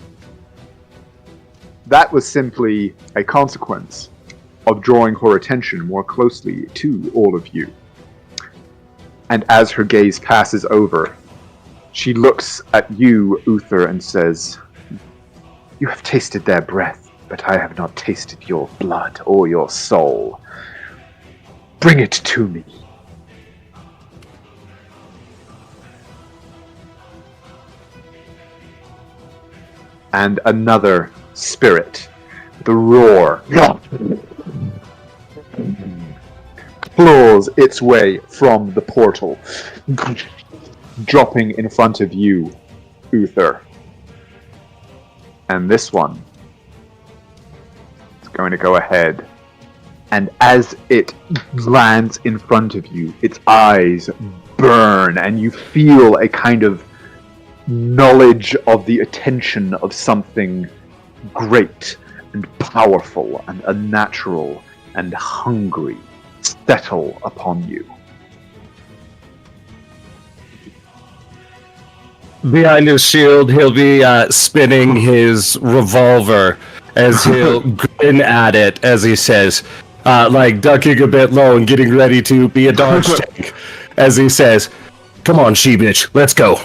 that was simply a consequence of drawing her attention more closely to all of you. And as her gaze passes over, she looks at you, Uther, and says, "You have tasted their breath, but I have not tasted your blood or your soul. Bring it to me." And another spirit, the roar, claws its way from the portal, dropping in front of you, Uther. And this one is going to go ahead, and as it lands in front of you, its eyes burn, and you feel a kind of knowledge of the attention of something great and powerful and unnatural and hungry settle upon you. Behind his shield, he'll be spinning his revolver as he'll grin at it as he says, like ducking a bit low and getting ready to be a dodge tank, as he says, "Come on, she-bitch, let's go."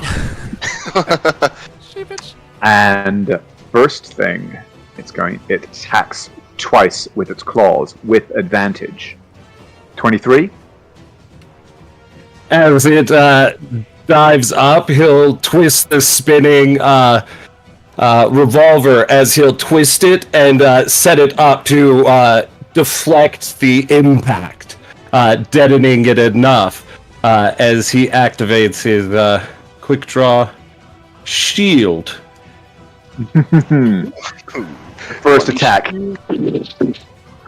And first thing, it attacks twice with its claws with advantage. 23. As it dives up, he'll twist the spinning revolver as he'll twist it and set it up to deflect the impact, deadening it enough as he activates his quick draw shield. First attack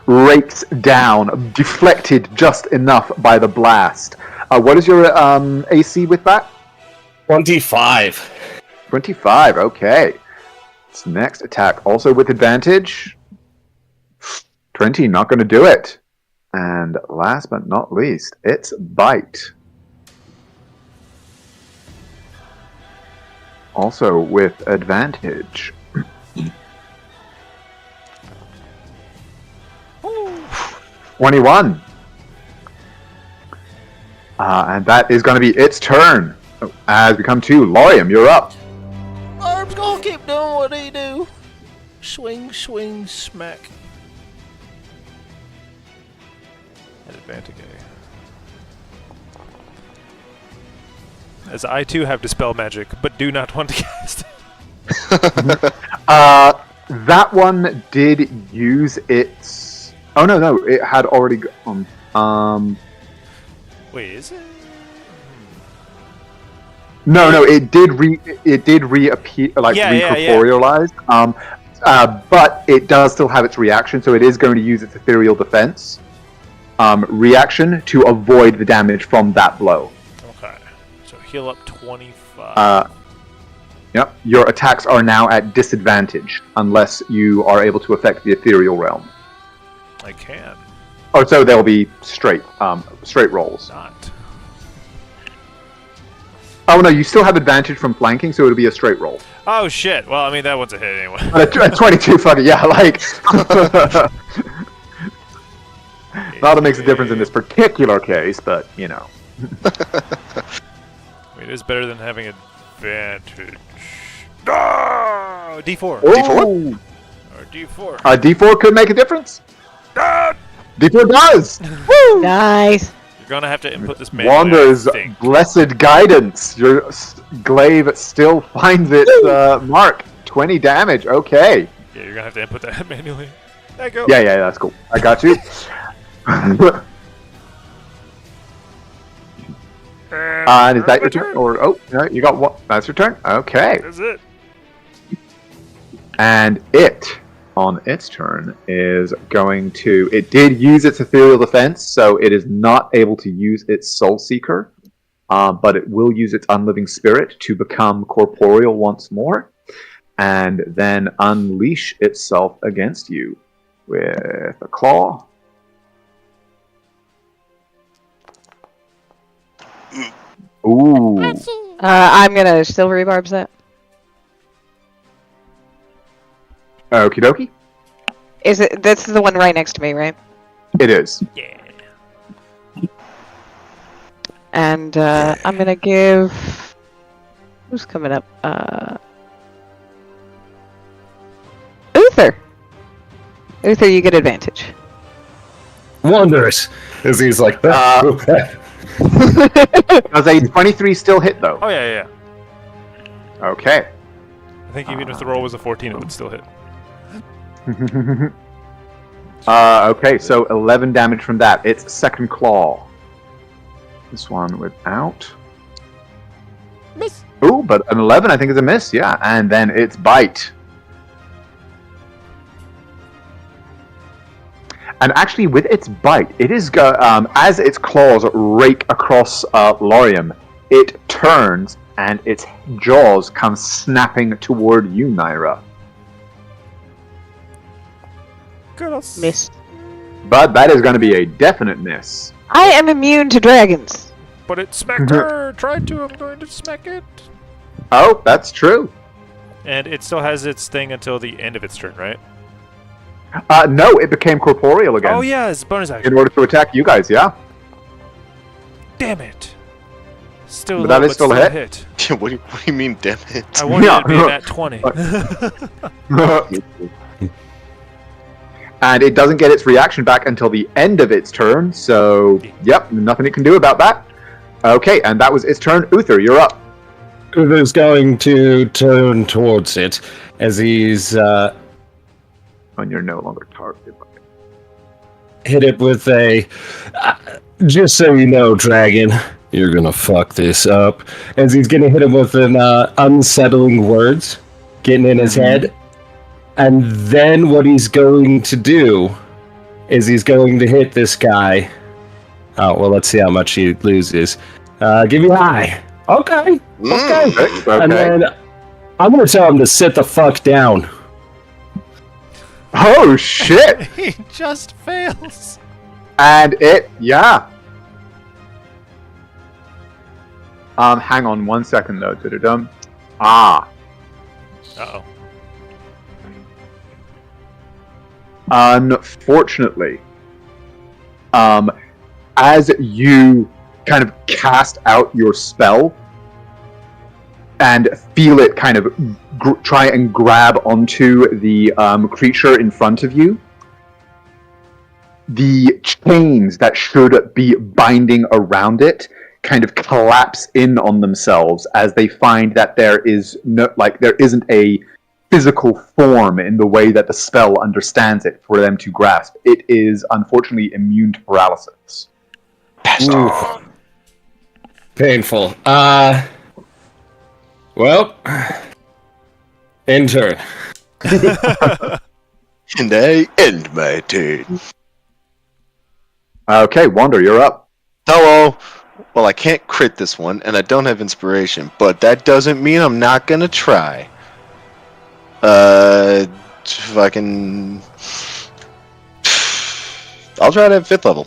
rakes down, deflected just enough by the blast. What is your AC with that? 25. 25, okay. This next attack, also with advantage. 20, not going to do it. And last but not least, it's bite. Also with advantage. 21. And that is going to be its turn. As we come to Lorium, you're up. Arm's gonna keep doing what he do. Swing, swing, smack. At advantage. As I too have Dispel Magic, but do not want to cast it. That one did use its... Oh, no, it had already gone. Wait, is it? No, it did reappear, like recorporealize. But it does still have its reaction, so it is going to use its ethereal defense reaction to avoid the damage from that blow. Okay, so heal up 25. Yep, your attacks are now at disadvantage unless you are able to affect the ethereal realm. I can. Oh, so they'll be straight rolls. Not. Oh no, you still have advantage from flanking, so it'll be a straight roll. Oh shit! Well, I mean that one's a hit anyway. But a 22, fucking yeah, like. Not that makes a difference in this particular case, but you know. I mean, it is better than having advantage. Ah! D4. Oh! Or D4. D4 could make a difference. Ah! D4 does. Nice. You're gonna have to input this manually. Wanda's I think. blessed guidance. Your glaive still finds its mark. 20 damage. Okay. Yeah, you're gonna have to input that manually. There you go. Yeah, that's cool. I got you. And is that your turn? Or no, you got what? That's your turn. Okay. That's it. And it, on its turn, is going to. It did use its ethereal defense, so it is not able to use its soul seeker, but it will use its unliving spirit to become corporeal once more, and then unleash itself against you with a claw. Ooh. I'm gonna still rebarbs that. Okie dokie. Is it? That's the one right next to me, right? It is. Yeah. And I'm gonna give. Who's coming up? Uther. Uther, you get advantage. Wonders. As he's like, Does a 23 still hit, though? Oh yeah. Okay. I think even if the roll was a 14, it would still hit. Okay, so 11 damage from that. Its second claw. This one without. Miss. Ooh, but an 11 I think is a miss, yeah. And then its bite. And actually, with its bite, it is as its claws rake across Lorium, it turns and its jaws come snapping toward you, Naira. Miss. But that is going to be a definite miss. I am immune to dragons. But it smacked her. Tried to. I'm going to smack it. Oh, that's true. And it still has its thing until the end of its turn, right? No, it became corporeal again. Oh yeah, it's a bonus action. In order to attack you guys, yeah. Damn it. Still But low, that is still a hit. What do you mean, damn it? I wanted Yeah. it to be at 20. And it doesn't get its reaction back until the end of its turn, so yep, nothing it can do about that. Okay, and that was its turn. Uther, you're up. Uther's going to turn towards it as he's And you're no longer targeted by it. hit it with a. Just so you know, dragon, you're gonna fuck this up. As he's gonna hit him with an unsettling words, getting in his head. And then what he's going to do is he's going to hit this guy. Oh, well, let's see how much he loses. Give me high. Okay. Okay. And then I'm going to tell him to sit the fuck down. Oh, shit! He just fails. And it, yeah. Hang on 1 second, though. Da-da-dum. Ah. Uh-oh. Unfortunately, as you kind of cast out your spell and feel it kind of try and grab onto the creature in front of you, the chains that should be binding around it kind of collapse in on themselves as they find that there isn't a physical form in the way that the spell understands it for them to grasp. It is unfortunately immune to paralysis. Ooh. Painful. Well, intern. And I end my turn. Okay, Wander, you're up. Hello. Well, I can't crit this one, and I don't have inspiration, but that doesn't mean I'm not gonna try. Fucking. I'll try it at 5th level.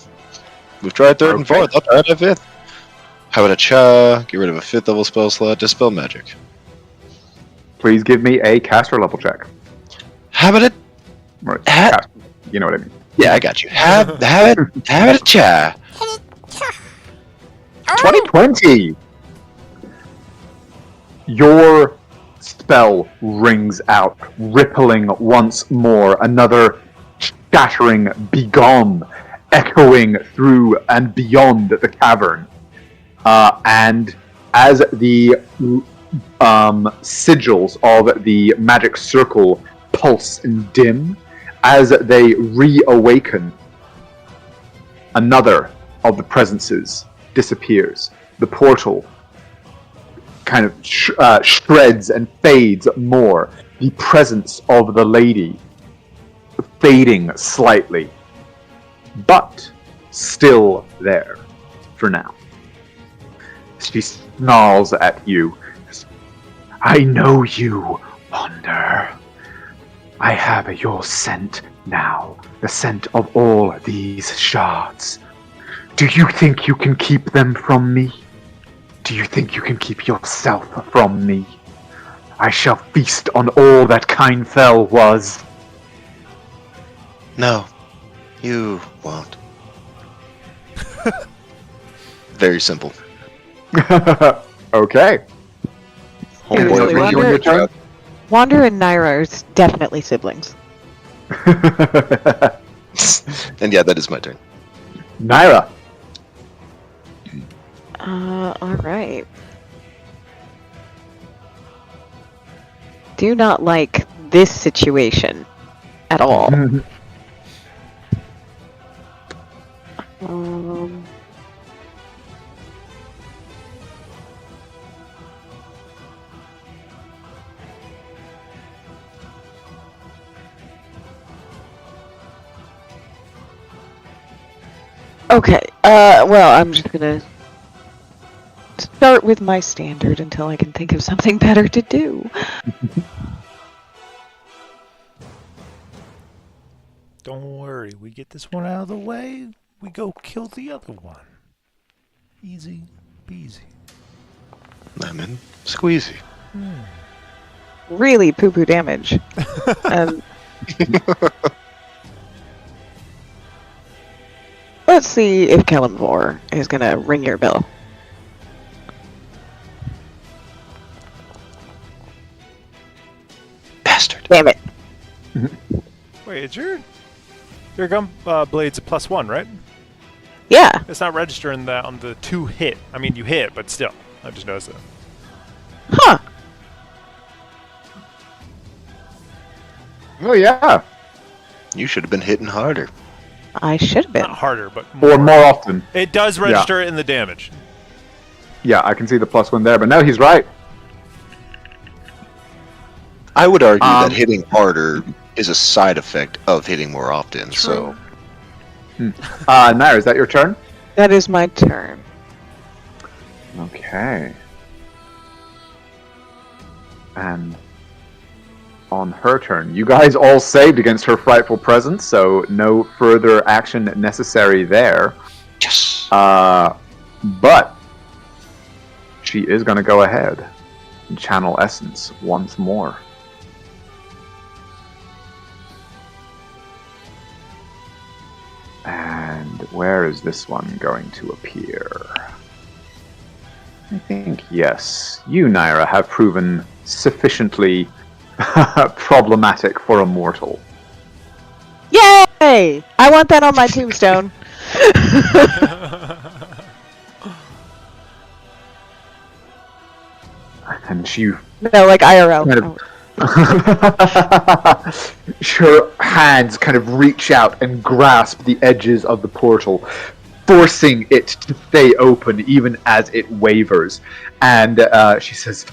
We've tried 3rd and 4th. I'll try it at 5th. How about a Cha? Get rid of a 5th level spell slot. Dispel magic. Please give me a caster level check. How about it? Or caster, you know what I mean. Yeah, I got you. Have it a Cha. 2020! Your spell rings out, rippling once more, another shattering begone, echoing through and beyond the cavern. And as the sigils of the magic circle pulse and dim, as they reawaken, another of the presences disappears. The portal kind of shreds and fades more. The presence of the lady fading slightly, but still there for now. She snarls at you. I know you, Wander. I have your scent now, the scent of all these shards. Do you think you can keep them from me? Do you think you can keep yourself from me? I shall feast on all that Kindfell was. No, you won't. Very simple. Okay. Seriously, What you on your turn? Wander and Naira are definitely siblings. And yeah, that is my turn. Naira. Alright. Do not like this situation at all. Okay, well, I'm just gonna start with my standard until I can think of something better to do. Don't worry, we get this one out of the way, we go kill the other one. Easy peasy. Lemon squeezy. Really poo-poo damage. Let's see if Kalimvor is gonna ring your bell. Bastard. Damn it. Wait, it's your gun blade's a +1, right? Yeah. It's not registering that on the 2 hit. I mean, you hit, but still. I just noticed that. Huh. Oh yeah. You should have been hitting harder. I should have been. Not harder, but Or more often. It does register in the damage. Yeah, I can see the +1 there, but no, he's right. I would argue that hitting harder is a side effect of hitting more often. So, Nair, is that your turn? That is my turn. Okay. And on her turn, you guys all saved against her frightful presence, so no further action necessary there. yes. But she is going to go ahead and channel Essence once more. And where is this one going to appear? I think, yes, you, Naira, have proven sufficiently problematic for a mortal. Yay! I want that on my tombstone. And she No, like IRL. kind of her hands kind of reach out and grasp the edges of the portal, forcing it to stay open even as it wavers. And she says,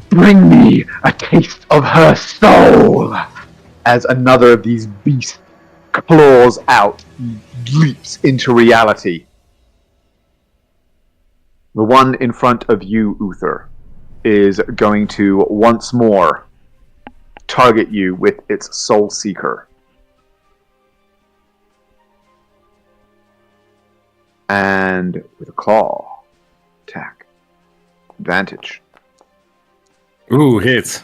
"Bring me a taste of her soul!" As another of these beasts claws out, leaps into reality. The one in front of you, Uther, is going to once more target you with its Soul Seeker. And with a claw, attack. Advantage. Ooh, hits.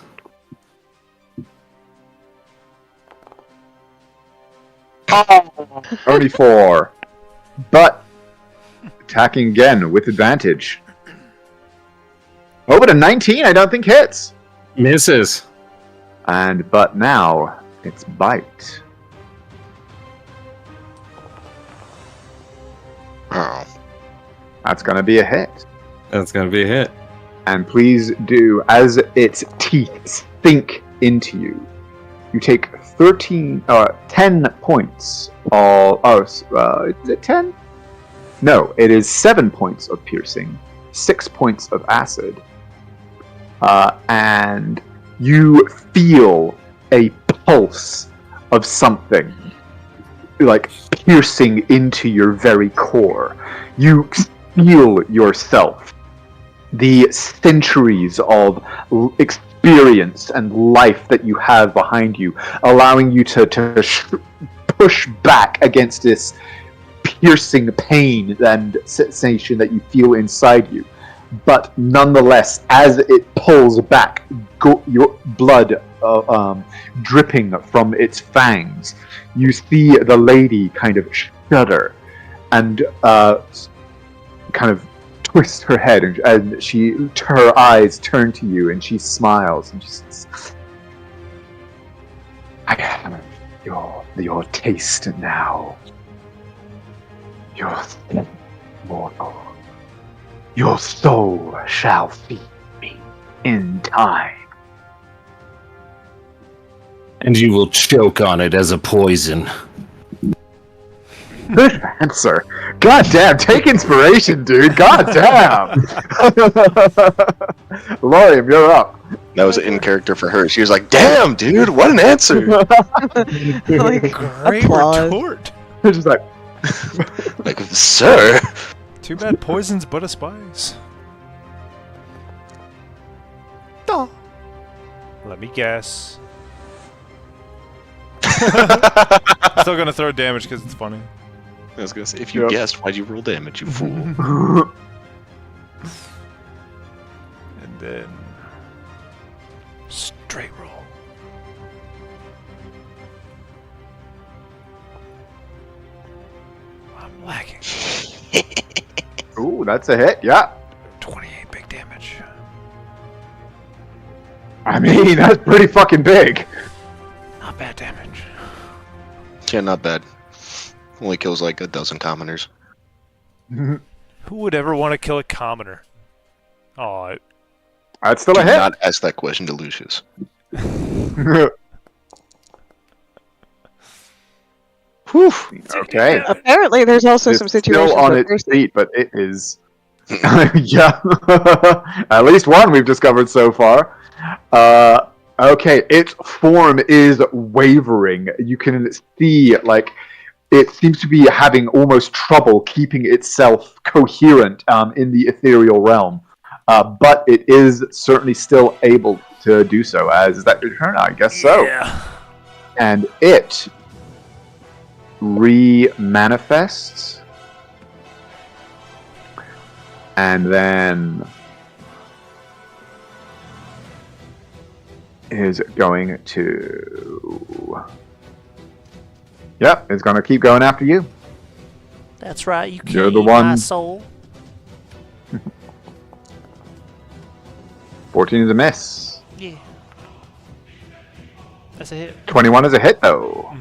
34. But attacking again with advantage. Oh, but a 19 I don't think hits. Misses. But now it's bite. Oh. That's gonna be a hit. That's gonna be a hit. And please do, as its teeth sink into you, you take 10 points of... is it 10? No, it is 7 points of piercing, 6 points of acid, and you feel a pulse of something, like, piercing into your very core. You feel yourself, the centuries of experience and life that you have behind you, allowing you to push back against this piercing pain and sensation that you feel inside you. But nonetheless, as it pulls back, your blood dripping from its fangs, you see the lady kind of shudder and kind of twist her head, and her eyes turn to you, and she smiles, and she says, "I have your taste now. Your mortal. Your soul shall feed me in time." And you will choke on it as a poison. Good answer. God damn, take inspiration, dude. God damn. Lorium, you're up. That was in character for her. She was like, "Damn, dude, what an answer!" Like, Great applause. retort. She's like, Like, sir. Too bad poison's but a spice. Let me guess. Still gonna throw damage because it's funny. I was gonna say, if you Yep. guessed, why'd you roll damage, you fool? And then straight roll. I'm lagging. ooh, that's a hit. Yeah. 28 big damage. I mean, that's pretty fucking big. Not bad damage. Yeah, not bad. Only kills like a dozen commoners. Who would ever want to kill a commoner? Oh, That's still Do a hit. not ask that question to Lucius. Whew. Okay. Apparently, there's also It's some situations still on where its there's- feet, but it is. Yeah. At least one we've discovered so far. Okay, its form is wavering. You can see, like, it seems to be having almost trouble keeping itself coherent in the ethereal realm. But it is certainly still able to do so. Is that your turn? I guess so. yeah. And it re-manifests. And then is going to... Yep, it's going to keep going after you. That's right, you You're can't the eat my one- soul. 14 is a miss. Yeah. That's a hit. 21 is a hit, though.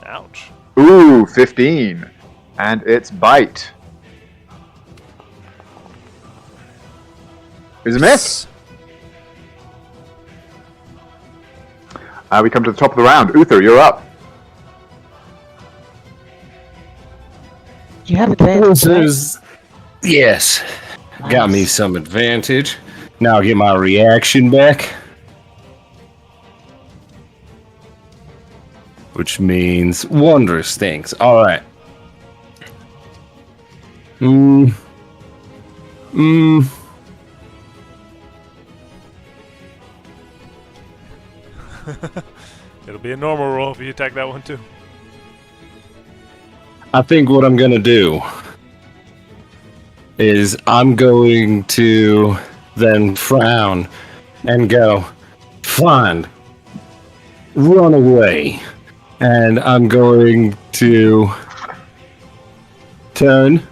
Ouch. Ooh, 15. And it's bite. Is a miss. We come to the top of the round. Uther, you're up. You have advantage. right? Yes. Got me some advantage. Now I'll get my reaction back. Which means wondrous things. Alright. It'll be a normal roll if you attack that one too. I think what I'm gonna do is I'm going to then frown and go, fine, run away. And I'm going to turn,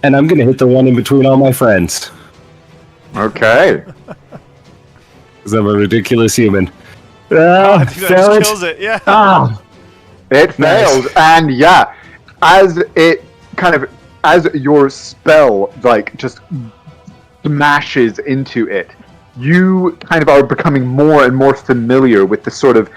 and I'm going to hit the one in between all my friends. Okay. Because I'm a ridiculous human. I think that fail just kills it. Yeah. Ah! It Nice. fails, and yeah, as your spell just smashes into it, you kind of are becoming more and more familiar with the sort of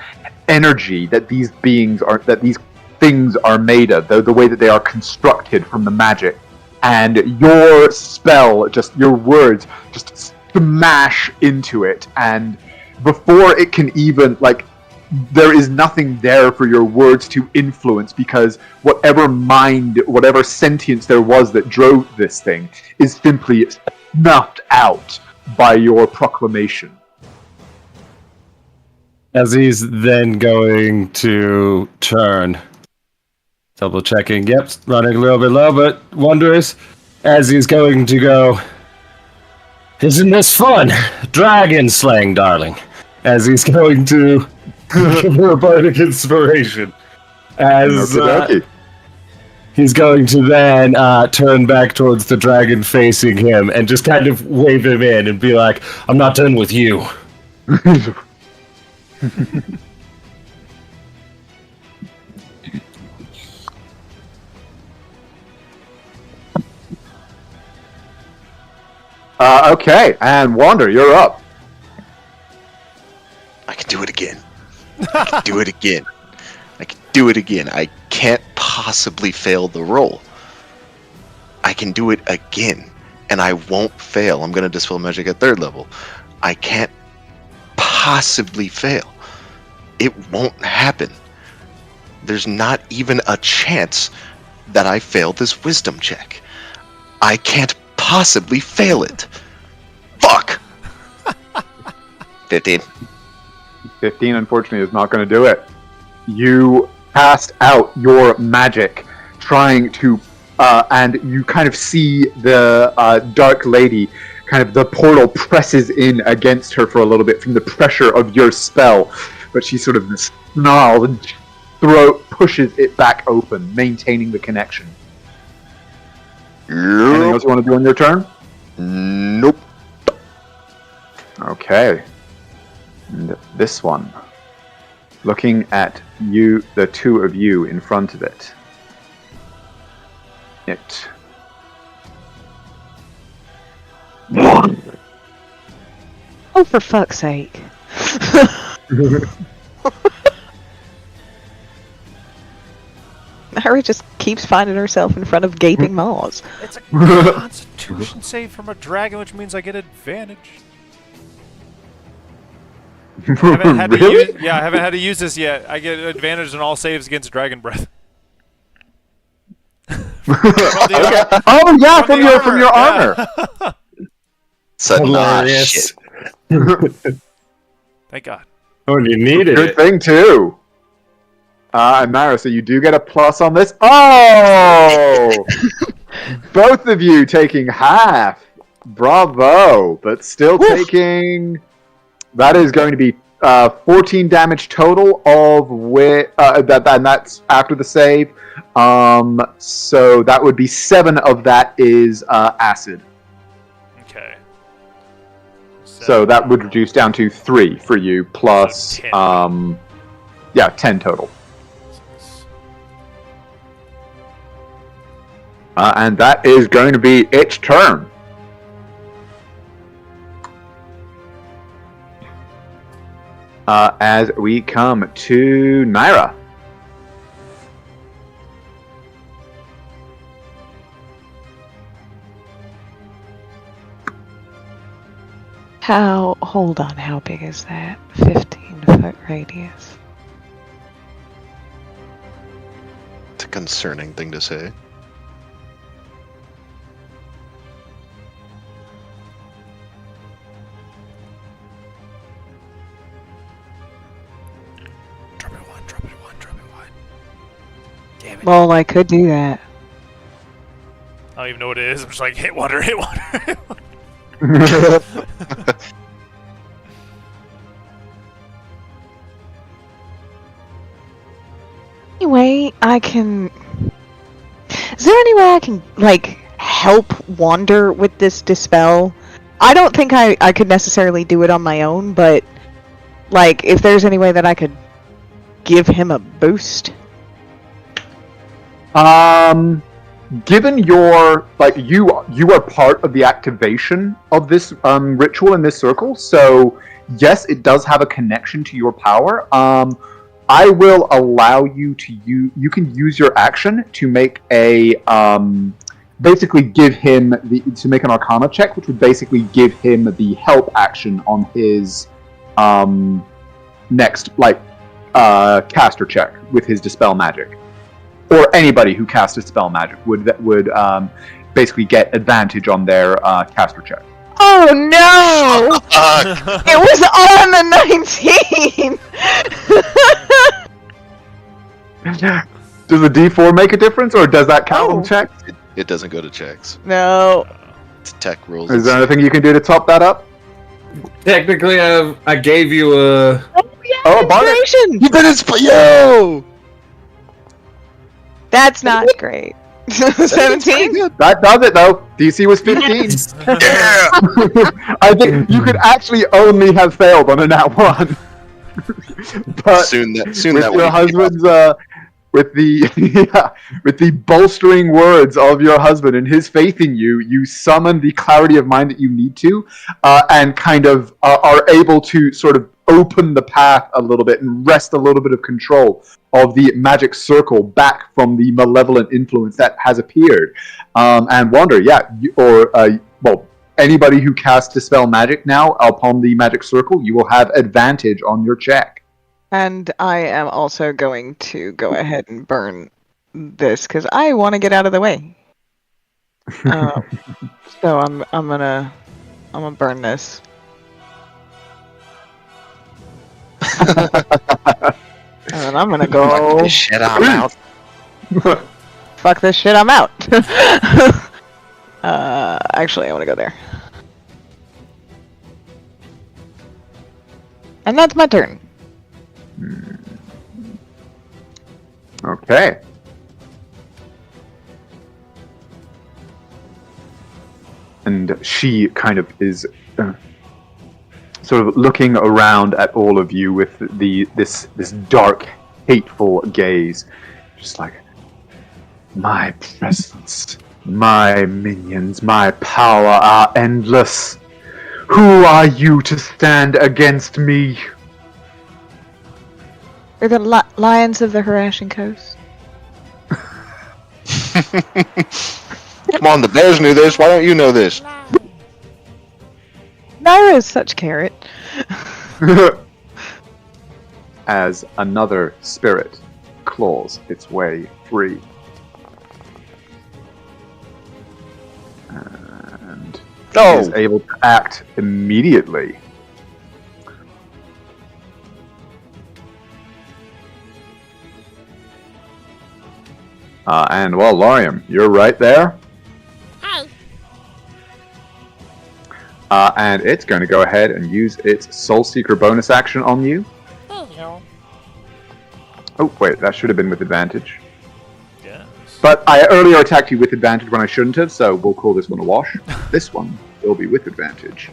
energy that these things are made of, the way that they are constructed from the magic, and your spell, your words, just smash into it, and before it can even there is nothing there for your words to influence, because whatever sentience there was that drove this thing is simply snuffed out by your proclamation. As he's then going to turn. Double checking. Yep, running a little bit low, but wondrous. As he's going to go, isn't this fun? Dragon slaying, darling. As he's going to give her a bardic inspiration. As he's going to then turn back towards the dragon facing him and just kind of wave him in and be like, I'm not done with you. Okay, and Wander, you're up. I can do it again. I can do it again. I can do it again. I can't possibly fail the roll. I can do it again, and I won't fail. I'm going to Dispel Magic at 3rd level. I can't possibly fail. It won't happen. There's not even a chance that I fail this wisdom check. I can't possibly fail it. Fuck! 15. 15, unfortunately, is not going to do it. You cast out your magic, trying to, and you kind of see the Dark Lady, kind of the portal presses in against her for a little bit from the pressure of your spell, but she sort of snarls and pushes it back open, maintaining the connection. Anything else you want to do on your turn? Nope. Okay. And this one, looking at you, the two of you in front of it. Oh, for fuck's sake. Harry just keeps finding herself in front of gaping maws. It's a Constitution save from a dragon, which means I get advantage. I haven't had Really? I haven't had to use this yet. I get advantage on all saves against dragon breath. Okay. Oh yeah, from your armor. Hilarious. Thank God. Oh, you needed Good it. thing too. And Mara, so you do get a plus on this. Oh! Both of you taking half. Bravo! But still taking. That is going to be 14 damage total, of which and that's after the save. So that would be 7 of that is acid. Okay. So that would reduce down to 3 for you, plus 10. 10 total. And that is going to be its turn. As we come to Naira. Hold on, how big is that? 15-foot radius. It's a concerning thing to say. Drop it 1, drop it 1, drop it 1. Damn it. Well, I could do that. don't even know what it is. I'm just like, hit water, hit water. Hit water. Anyway, is there any way I can, like, help Wander with this dispel? I don't think I could necessarily do it on my own, but, like, if there's any way that I could give him a boost. Given your, like, you are part of the activation of this ritual in this circle, so yes, it does have a connection to your power. I will allow you to you can use your action to make a basically give him to make an Arcana check, which would basically give him the help action on his next caster check with his dispel magic, or anybody who casts Dispel Magic would basically get advantage on their caster check. Oh no! It was on the 19! Does the D4 make a difference, or does that count on checks? It doesn't go to checks. No. It's tech rules. Is there anything you can do to top that up? Technically, I gave you a... Oh, Barnet! Inspiration! You did it, yo! That's not great. 17? That does it, though. DC was 15. Yeah! I think you could actually only have failed on a nat 1. But soon that with will your be husband's with the bolstering words of your husband and his faith in you, you summon the clarity of mind that you need to, and kind of are able to sort of open the path a little bit and wrest a little bit of control of the magic circle back from the malevolent influence that has appeared. And Wander, anybody who casts Dispel Magic now upon the magic circle, you will have advantage on your check. And I am also going to go ahead and burn this because I want to get out of the way. So I'm gonna burn this. And then I'm gonna go. Fuck this shit, I'm out. Fuck this shit, I'm out. Actually, I want to go there. And that's my turn. Okay. And she kind of is sort of looking around at all of you with this dark, hateful gaze, just like, my presence, my minions, my power are endless. Who are you to stand against me? We're the Lions of the Harashing Coast. Come on, the bears knew this. Why don't you know this? Naira is such carrot. As another spirit claws its way free. And is able to act immediately. And well, Lorium, you're right there. Hi. And it's going to go ahead and use its Soul Seeker bonus action on you. There you go. Oh, wait, that should have been with advantage. Yes. But I earlier attacked you with advantage when I shouldn't have, so we'll call this one a wash. This one will be with advantage.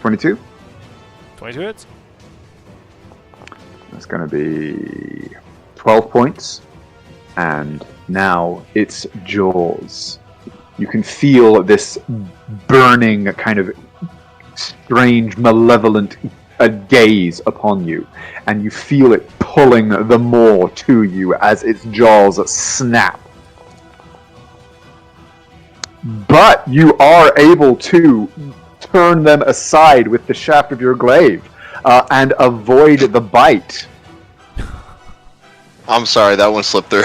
22? 22 hits? That's going to be 12 points. And now it's jaws. You can feel this burning, kind of strange, malevolent gaze upon you. And you feel it pulling the more to you as its jaws snap. But you are able to turn them aside with the shaft of your glaive and avoid the bite. I'm sorry, that one slipped through.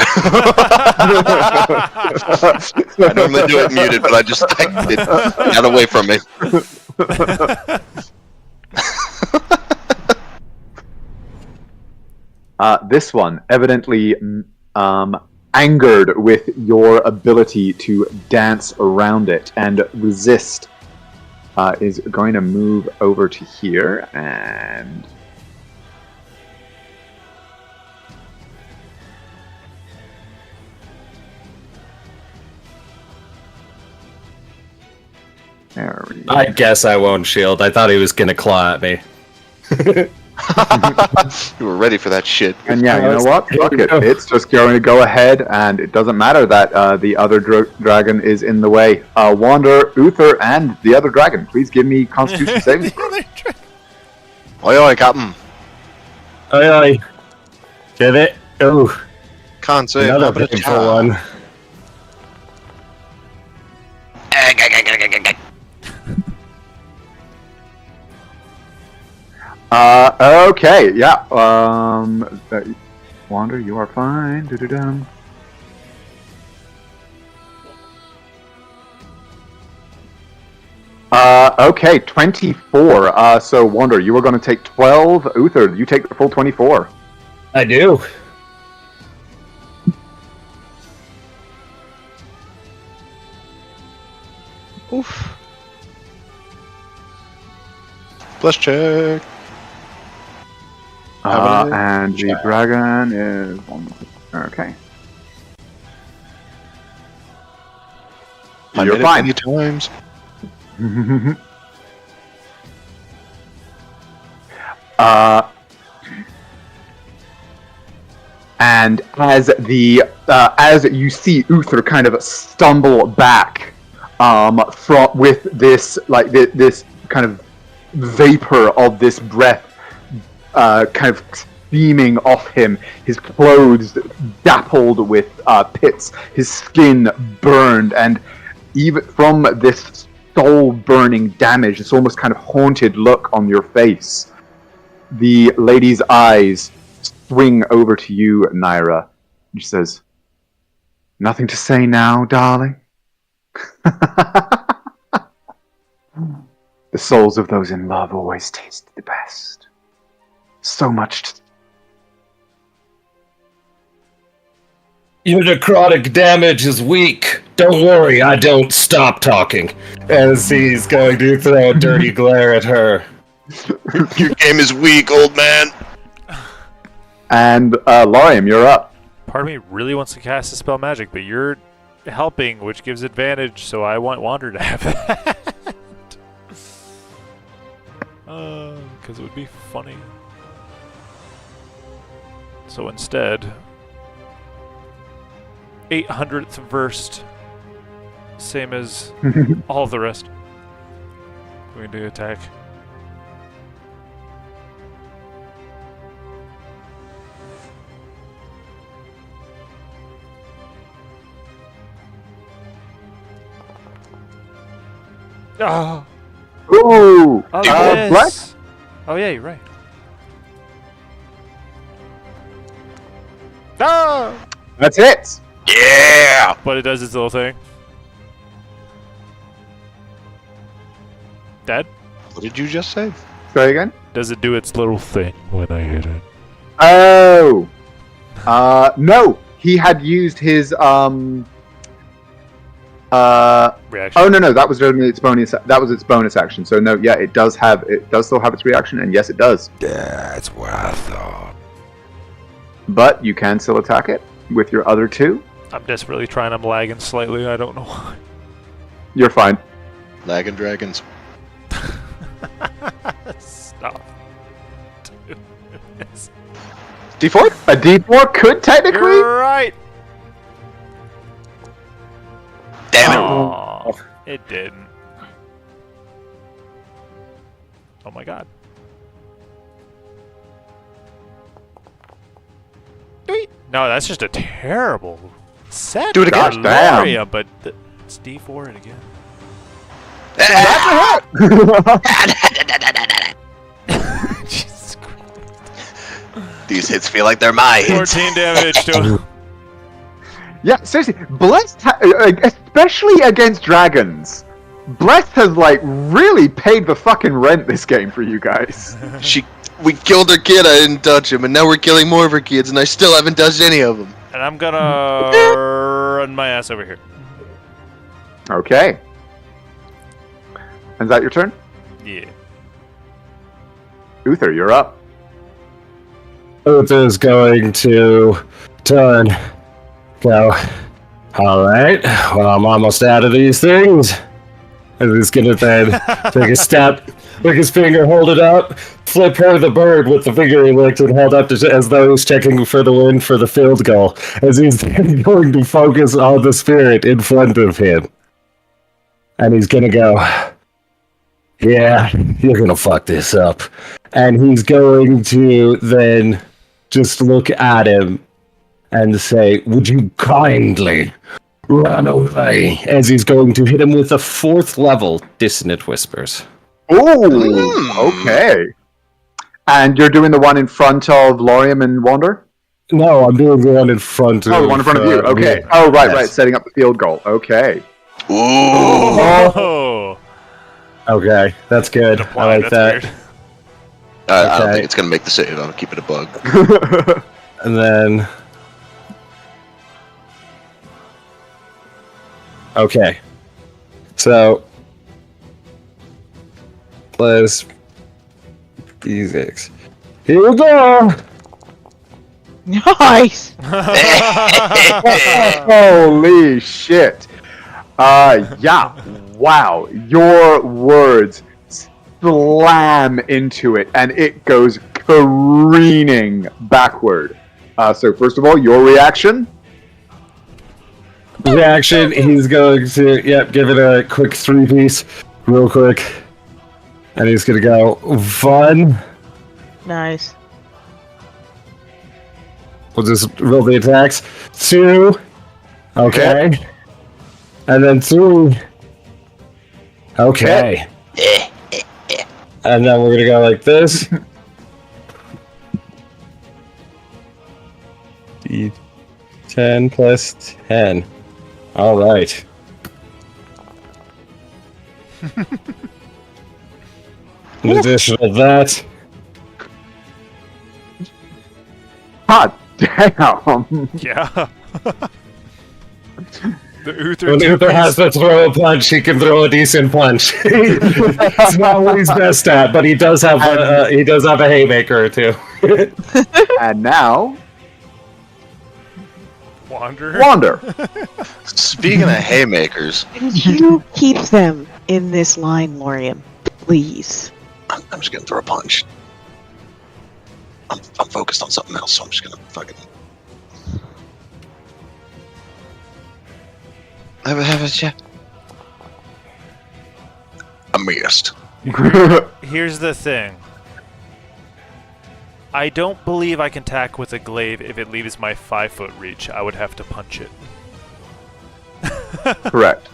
I normally do it muted, but it got away from me. This one evidently angered with your ability to dance around it, and resist is going to move over to here and. There we go. I guess I won't shield. I thought he was gonna claw at me. You were ready for that shit. And yeah, you know what? Fuck it. It's just going to go ahead, and it doesn't matter that the other dragon is in the way. Wander, Uther, and the other dragon, please give me Constitution saving throws. Oi, oi, Captain. Oi, oi. Get it? Ooh, Can't say another painful one. Okay, yeah. Wander, you are fine. Do-do-dum. Okay, 24. So Wander, you are going to take 12. Uther, you take the full 24. I do. Oof. Plus check. And the dragon is okay. You're fine. Many times. And as you see Uther kind of stumble back with this this kind of vapor of this breath kind of steaming off him, his clothes dappled with pits, his skin burned, and even from this soul-burning damage, this almost kind of haunted look on your face, the lady's eyes swing over to you, Naira. And she says, "Nothing to say now, darling?" The souls of those in love always taste the best. So much. Your necrotic damage is weak. Don't worry, I don't stop talking. As he's going to throw a dirty glare at her. Your game is weak, old man. And Lorium, you're up. Part of me really wants to cast a spell magic, but you're helping, which gives advantage, so I want Wander to have that. Because it would be funny. So instead, 800th versed, same as all of the rest. We're going to attack. Oh, Ooh! oh Black? yes. Oh yeah, you're right. Ah! That's it! Yeah! But it does its little thing. Dead? What did you just say? Say again? Does it do its little thing when I hit it? Oh! No! He had used his, Reaction. Oh no, that was only its bonus. That was its bonus action. So no, yeah, it does still have its reaction, and yes, it does. That's what I thought. But you can still attack it with your other two. I'm desperately trying. I'm lagging slightly. I don't know why. You're fine. Lagging dragons. Stop. D4? A D4 could technically. You're right. Damn it. Aw, it didn't. Oh my god. No, that's just a terrible set. Do it again. Gosh, damn. Gloria, but it's D4 it again. Jesus Christ. These hits feel like they're my hits. 14 damage to him. Yeah, seriously, Blessed, especially against dragons. Blessed has really paid the fucking rent this game for you guys. We killed her kid, I didn't touch him, and now we're killing more of her kids, and I still haven't touched any of them. And I'm gonna run my ass over here. Okay. Is that your turn? Yeah. Uther, you're up. Uther's going to turn. Go. Alright, well, I'm almost out of these things. And he's gonna then take a step, lick his finger, hold it up, flip her the bird with the finger he licked and held up as though he's checking for the win for the field goal. As he's then going to focus on the spirit in front of him. And he's gonna go, yeah, you're gonna fuck this up. And he's going to then just look at him and say, would you kindly run away? As he's going to hit him with a 4th level Dissonant Whispers. Ooh, okay. And you're doing the one in front of Lorium and Wander? No, I'm doing the one in front of... Oh, the one in front of you. Okay. Yeah. Oh, right, Yes. right. Setting up the field goal. Okay. Ooh. Oh. Okay, that's good. I like that. Weird. I don't Okay. think it's gonna make the save. I'll keep it a bug. And then... Okay. So... Let's... D6. Here we go! Nice! Holy shit. Yeah. Wow. Your words slam into it and it goes careening backward. So first of all, your reaction? Reaction, he's going to, give it a quick 3-piece, real quick. And he's gonna go 1. Nice. We'll just roll the attacks. 2. Okay. And then 3. Okay. And then we're gonna go like this. D10 plus 10. Alright. In addition to that, God damn. Yeah. The Uther when Uther has to throw a punch, he can throw a decent punch. It's not what he's best at, but he does have a haymaker or two. And now, Wander. Wander. Speaking of haymakers, You keep them in this line, Lorium. Please. I'm just gonna throw a punch. I'm focused on something else, so I'm just gonna fucking. Have a chat. I missed. Here's the thing. I don't believe I can attack with a glaive if it leaves my 5-foot reach. I would have to punch it. Correct.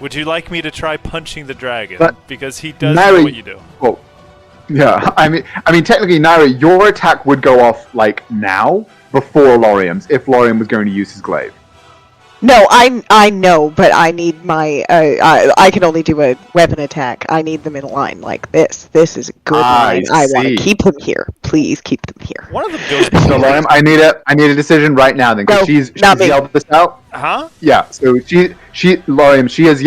Would you like me to try punching the dragon? But because he does Mary- know what you do. Well, yeah. I mean, technically, Naira, your attack would go off like now before Lorium's if Lorium was going to use his glaive. No, I know, but I need my. I can only do a weapon attack. I need them in line like this. This is a good line. I want to see. keep them here. Please keep them here. One of them goes. So Lorium, I need a decision right now then, because No, she's not me. yelled this out. Huh? Yeah. So Lorium, she's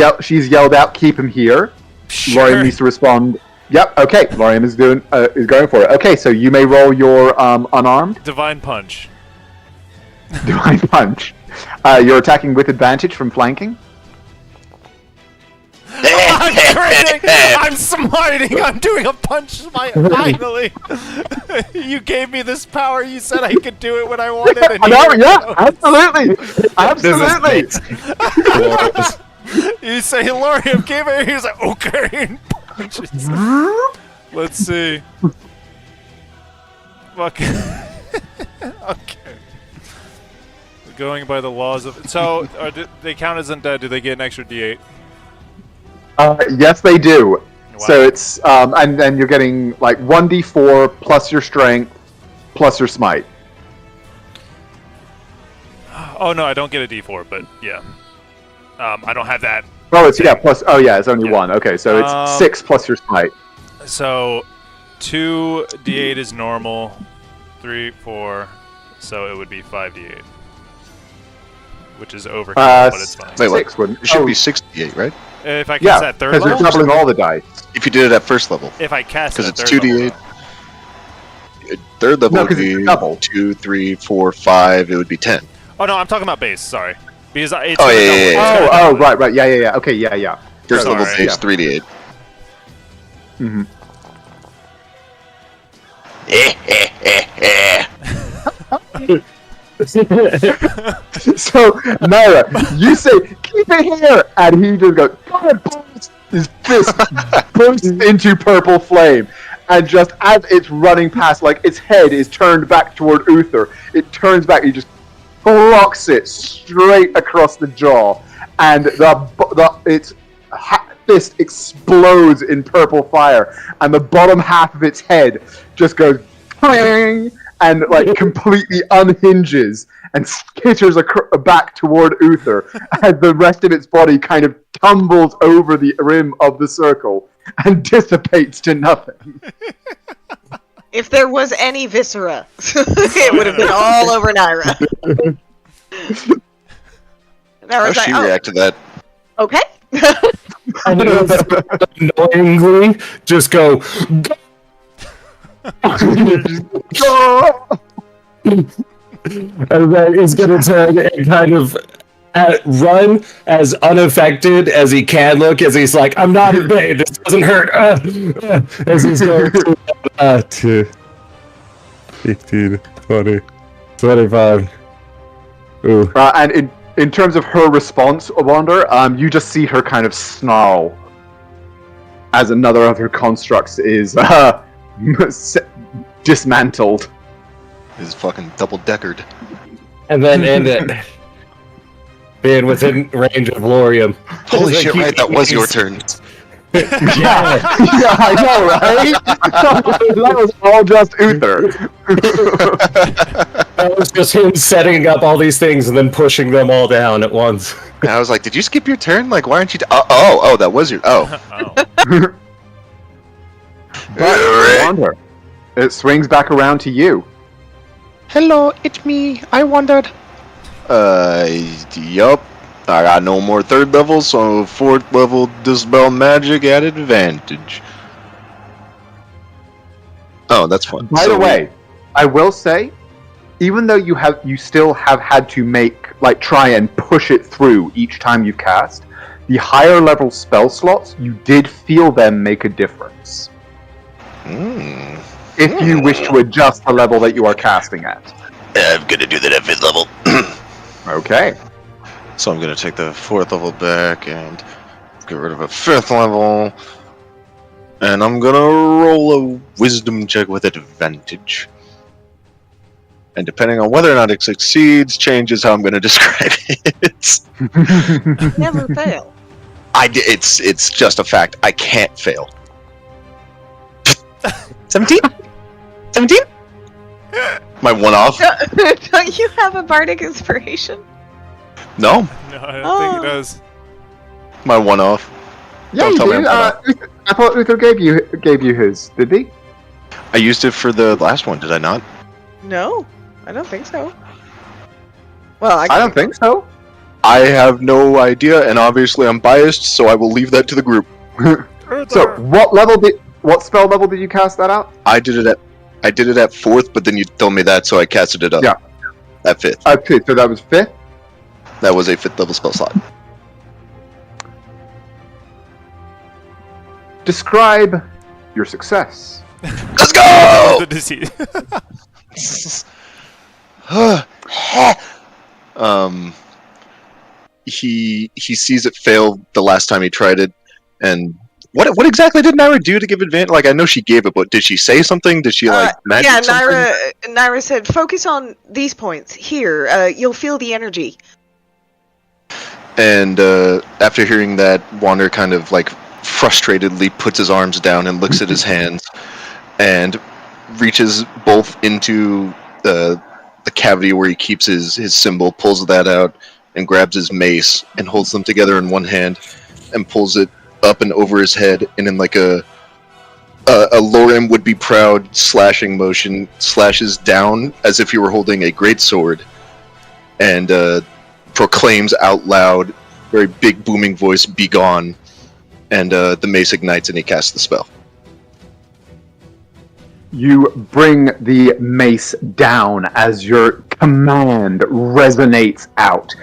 yelled out, keep him here. Sure. Lorium needs to respond. Yep. Okay. Lorium is going for it. Okay. So you may roll your unarmed Divine punch. divine punch. You're attacking with advantage from flanking. I'm critting! I'm smiting! I'm doing a punch smite! Finally! You gave me this power. You said I could do it when I wanted it. I know. Yeah. Absolutely. Absolutely. You say, Lorium, give it. He's like, okay. And punches. Let's see. Fuck. Okay. Going by the laws of. So, they count as undead. Do they get an extra D8? Yes, they do. Wow. So it's and then you're getting like 1d4 plus your strength plus your smite. Oh no, I don't get a D4, but yeah. I don't have that. Oh, it's plus. Oh, yeah, it's only Yeah. 1. Okay, so it's 6 plus your smite. So, 2 D8 is normal. 3, 4, so it would be 5d8. Which is overkill, but it's fine. Wait, what? 6 wouldn't. It should Oh, be 68, right? If I cast yeah, at third because you're level? doubling all the dice. If you did it at first level. If I cast Because at it's third 2d8. level, Third level No, would 'cause it's be double. 2, 3, 4, 5. It would be 10. Oh no, I'm talking about base. Sorry, because it's Oh, gonna yeah, double- yeah, it's yeah. gonna Oh, double. right. Yeah. Okay, yeah. First Sorry. level base, Yeah. 3d8. hmm So, Naira, you say, keep it here! And he just goes, God, his fist bursts into purple flame. And just as it's running past, like its head is turned back toward Uther, it turns back, he just clocks it straight across the jaw. And its fist explodes in purple fire. And the bottom half of its head just goes, clang, and like completely unhinges and skitters back toward Uther, and the rest of its body kind of tumbles over the rim of the circle and dissipates to nothing. If there was any viscera, it would have been all over Naira. How Naira's she like, react to that? okay. And annoyingly, just go. And then he's gonna turn and kind of run as unaffected as he can look, as he's like, I'm not in pain, this doesn't hurt. As he's going to 15, 20, 25. Ooh. And in terms of her response, Wander, you just see her kind of snarl as another of her constructs is dismantled. Is fucking double-deckered. And then end it. Being within range of Lorium. Holy Like, shit, right? That was your turn. Yeah, I know, right? That was all just Uther. That was just him setting up all these things and then pushing them all down at once. And I was like, did you skip your turn? Like, why aren't you... Oh, that was your... Oh. Oh. Wander, it swings back around to you. Hello, it's me. I wondered. Yup. I got no more third level, so fourth level Dispel Magic at advantage. Oh, that's fun. By the way, I will say, even though you still have had to try and push it through each time you've cast, the higher level spell slots, you did feel them make a difference. If you wish to adjust the level that you are casting at. I'm gonna do that at 5th level. Okay. So I'm gonna take the 4th level back and get rid of a 5th level. And I'm gonna roll a wisdom check with advantage. And depending on whether or not it succeeds, changes how I'm gonna describe it. Never fail. It's just a fact. I can't fail. 17? 17? My one off? Don't you have a bardic inspiration? No, No, I don't think Oh. it does. my one off. Yeah, Don't you tell me do. I'm I thought Uther gave you his, did he? I used it for the last one, did I not? No, I don't think so. Well, I don't think so. I have no idea, and obviously I'm biased, so I will leave that to the group. So, what spell level did you cast that out? I did it at 4th, but then you told me that, so I casted it up. Yeah. At 5th. Okay, so that was 5th. That was a 5th level spell slot. Describe your success. Let's go! The disease. He sees it fail the last time he tried it, and what exactly did Naira do to give advantage? Like, I know she gave it, but did she say something? Did she magic yeah, something? Naira said, focus on these points. Here, you'll feel the energy. And after hearing that, Wander kind of frustratedly puts his arms down and looks at his hands, and reaches both into the cavity where he keeps his symbol, pulls that out, and grabs his mace and holds them together in one hand, and pulls it up and over his head, and in a a Lorem would be proud slashing motion slashes down as if you were holding a great sword, and proclaims out loud, very big booming voice, "Be gone!" And the mace ignites and he casts the spell. You bring the mace down as your command resonates out.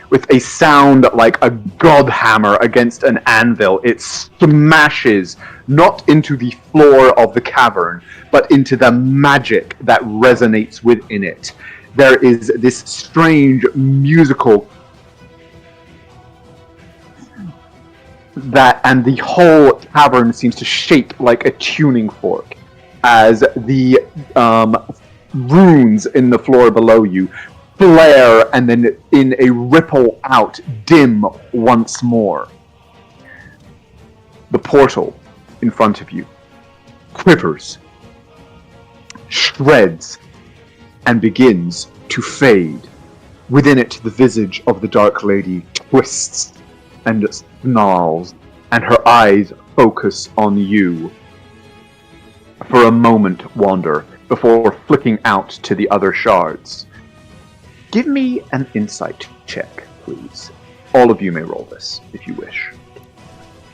With a sound like a god hammer against an anvil, it smashes not into the floor of the cavern, but into the magic that resonates within it. There is this strange musical and the whole cavern seems to shake like a tuning fork as the runes in the floor below you flare and then in a ripple out dim once more. The portal in front of you quivers, shreds, and begins to fade. Within it, the visage of the Dark Lady twists and snarls, and her eyes focus on you for a moment, Wander, before flicking out to the other shards. Give me an insight check, please. All of you may roll this, if you wish.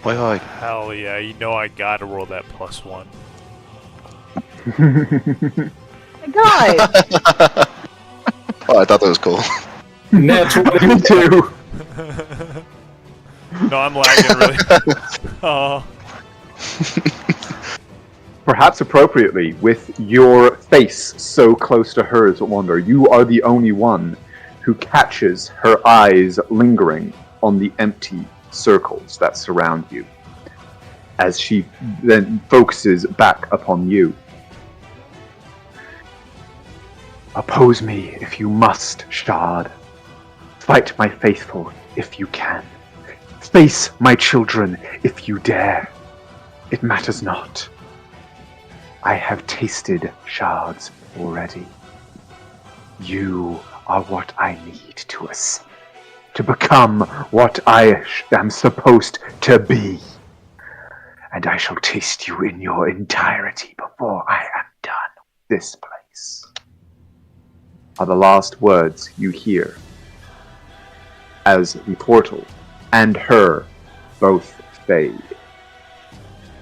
Why? Hell yeah, you know I gotta roll that +1. My God! Oh, I thought that was cool. Net 22! No, I'm lagging really. Oh. Perhaps appropriately, with your face so close to hers, Wander, you are the only one who catches her eyes lingering on the empty circles that surround you, as she then focuses back upon you. Oppose me if you must, Shard. Fight my faithful if you can. Face my children if you dare. It matters not. I have tasted shards already. You are what I need to become what I am supposed to be. And I shall taste you in your entirety before I am done with this place. Are the last words you hear as the portal and her both fade.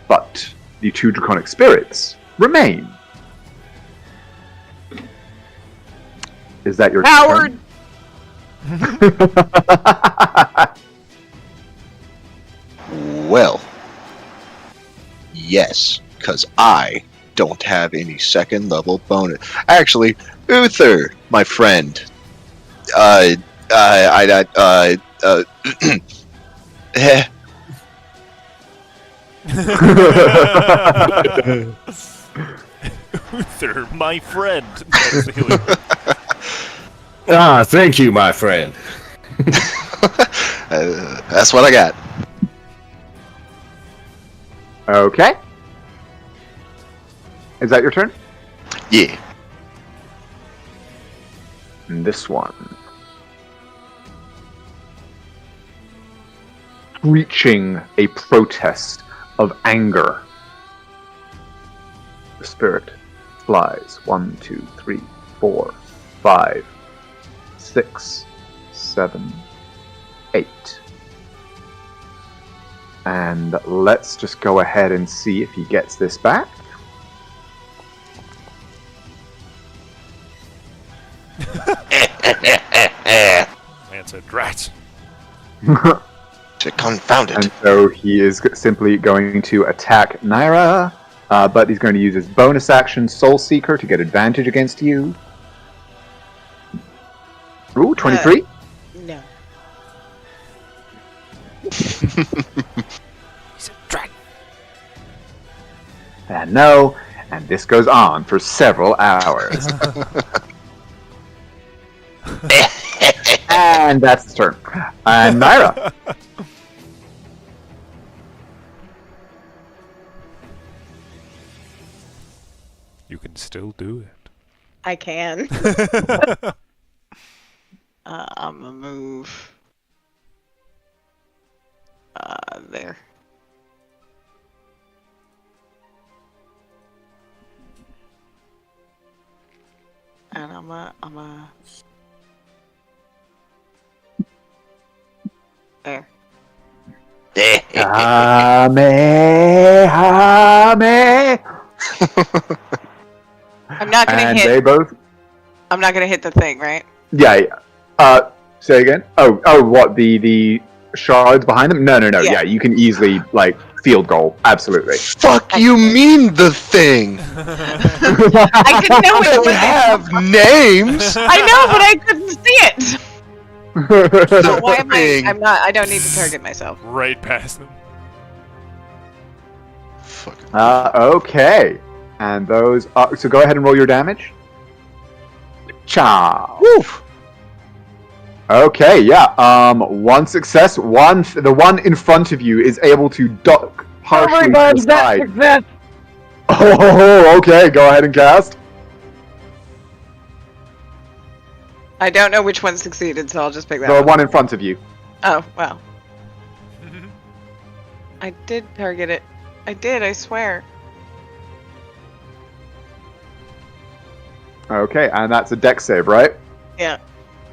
But the two draconic spirits remain. Is that your Howard! Well, yes, because I don't have any second level bonus. Actually, Uther, my friend, Uther, my friend. Thank you, my friend. That's what I got. Okay. Is that your turn? Yeah. And this one. Screeching a protest of anger. The spirit flies 1, 2, 3, 4, 5, 6, 7, 8. And let's just go ahead and see if he gets this back. Answer, drat. To confound it. And so he is simply going to attack Naira, but he's going to use his bonus action Soul Seeker to get advantage against you. Ooh, 23? No. He's a drat. And no, and this goes on for several hours. And that's the turn. And Naira. You can still do it. I can. I'm gonna move. There. And I'm a there. Kamehameha. I'm not gonna And hit. they both. I'm not gonna hit the thing, right? Yeah. Say again. Oh, what the shards behind them? No. Yeah. Yeah, you can easily like field goal. Absolutely. Fuck you mean the thing? I didn't know it They was. have names. I know, but I couldn't see it. So why am I? Thing. I'm not. I don't need to target myself. Right past them. Fuck. Okay. And those. So go ahead and roll your damage. Cha. Woo. Okay, yeah. One success. The one in front of you is able to duck partially to the side. Oh, okay. Go ahead and cast. I don't know which one succeeded, so I'll just pick that The one. one in front of you. Oh, well. I did target it. I did, I swear. Okay, and that's a dex save, right? Yeah.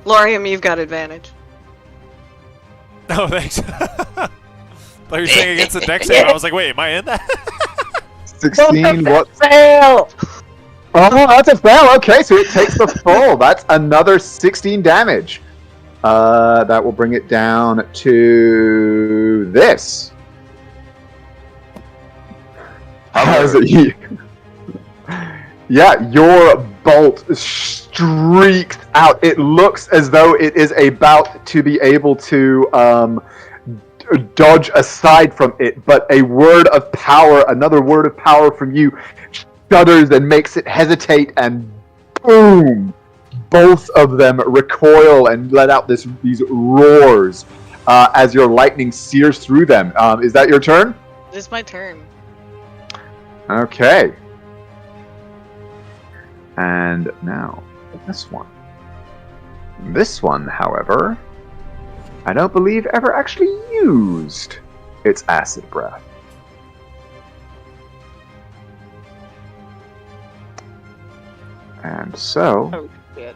Lorium, you've got advantage. Oh, thanks. Thought you were saying against the deck save. I was like, wait, am I in that? 16. What? Fail. Oh, that's a fail. Okay, so it takes the full. That's another 16 damage. That will bring it down to this. How's it? Yeah, your bolt streaks out. It looks as though it is about to be able to dodge aside from it, but a word of power, another word of power from you, shudders and makes it hesitate, and boom! Both of them recoil and let out these roars as your lightning sears through them. Is that your turn? It is my turn. Okay. And now, this one. This one, however, I don't believe ever actually used its acid breath. And so, Oh, shit.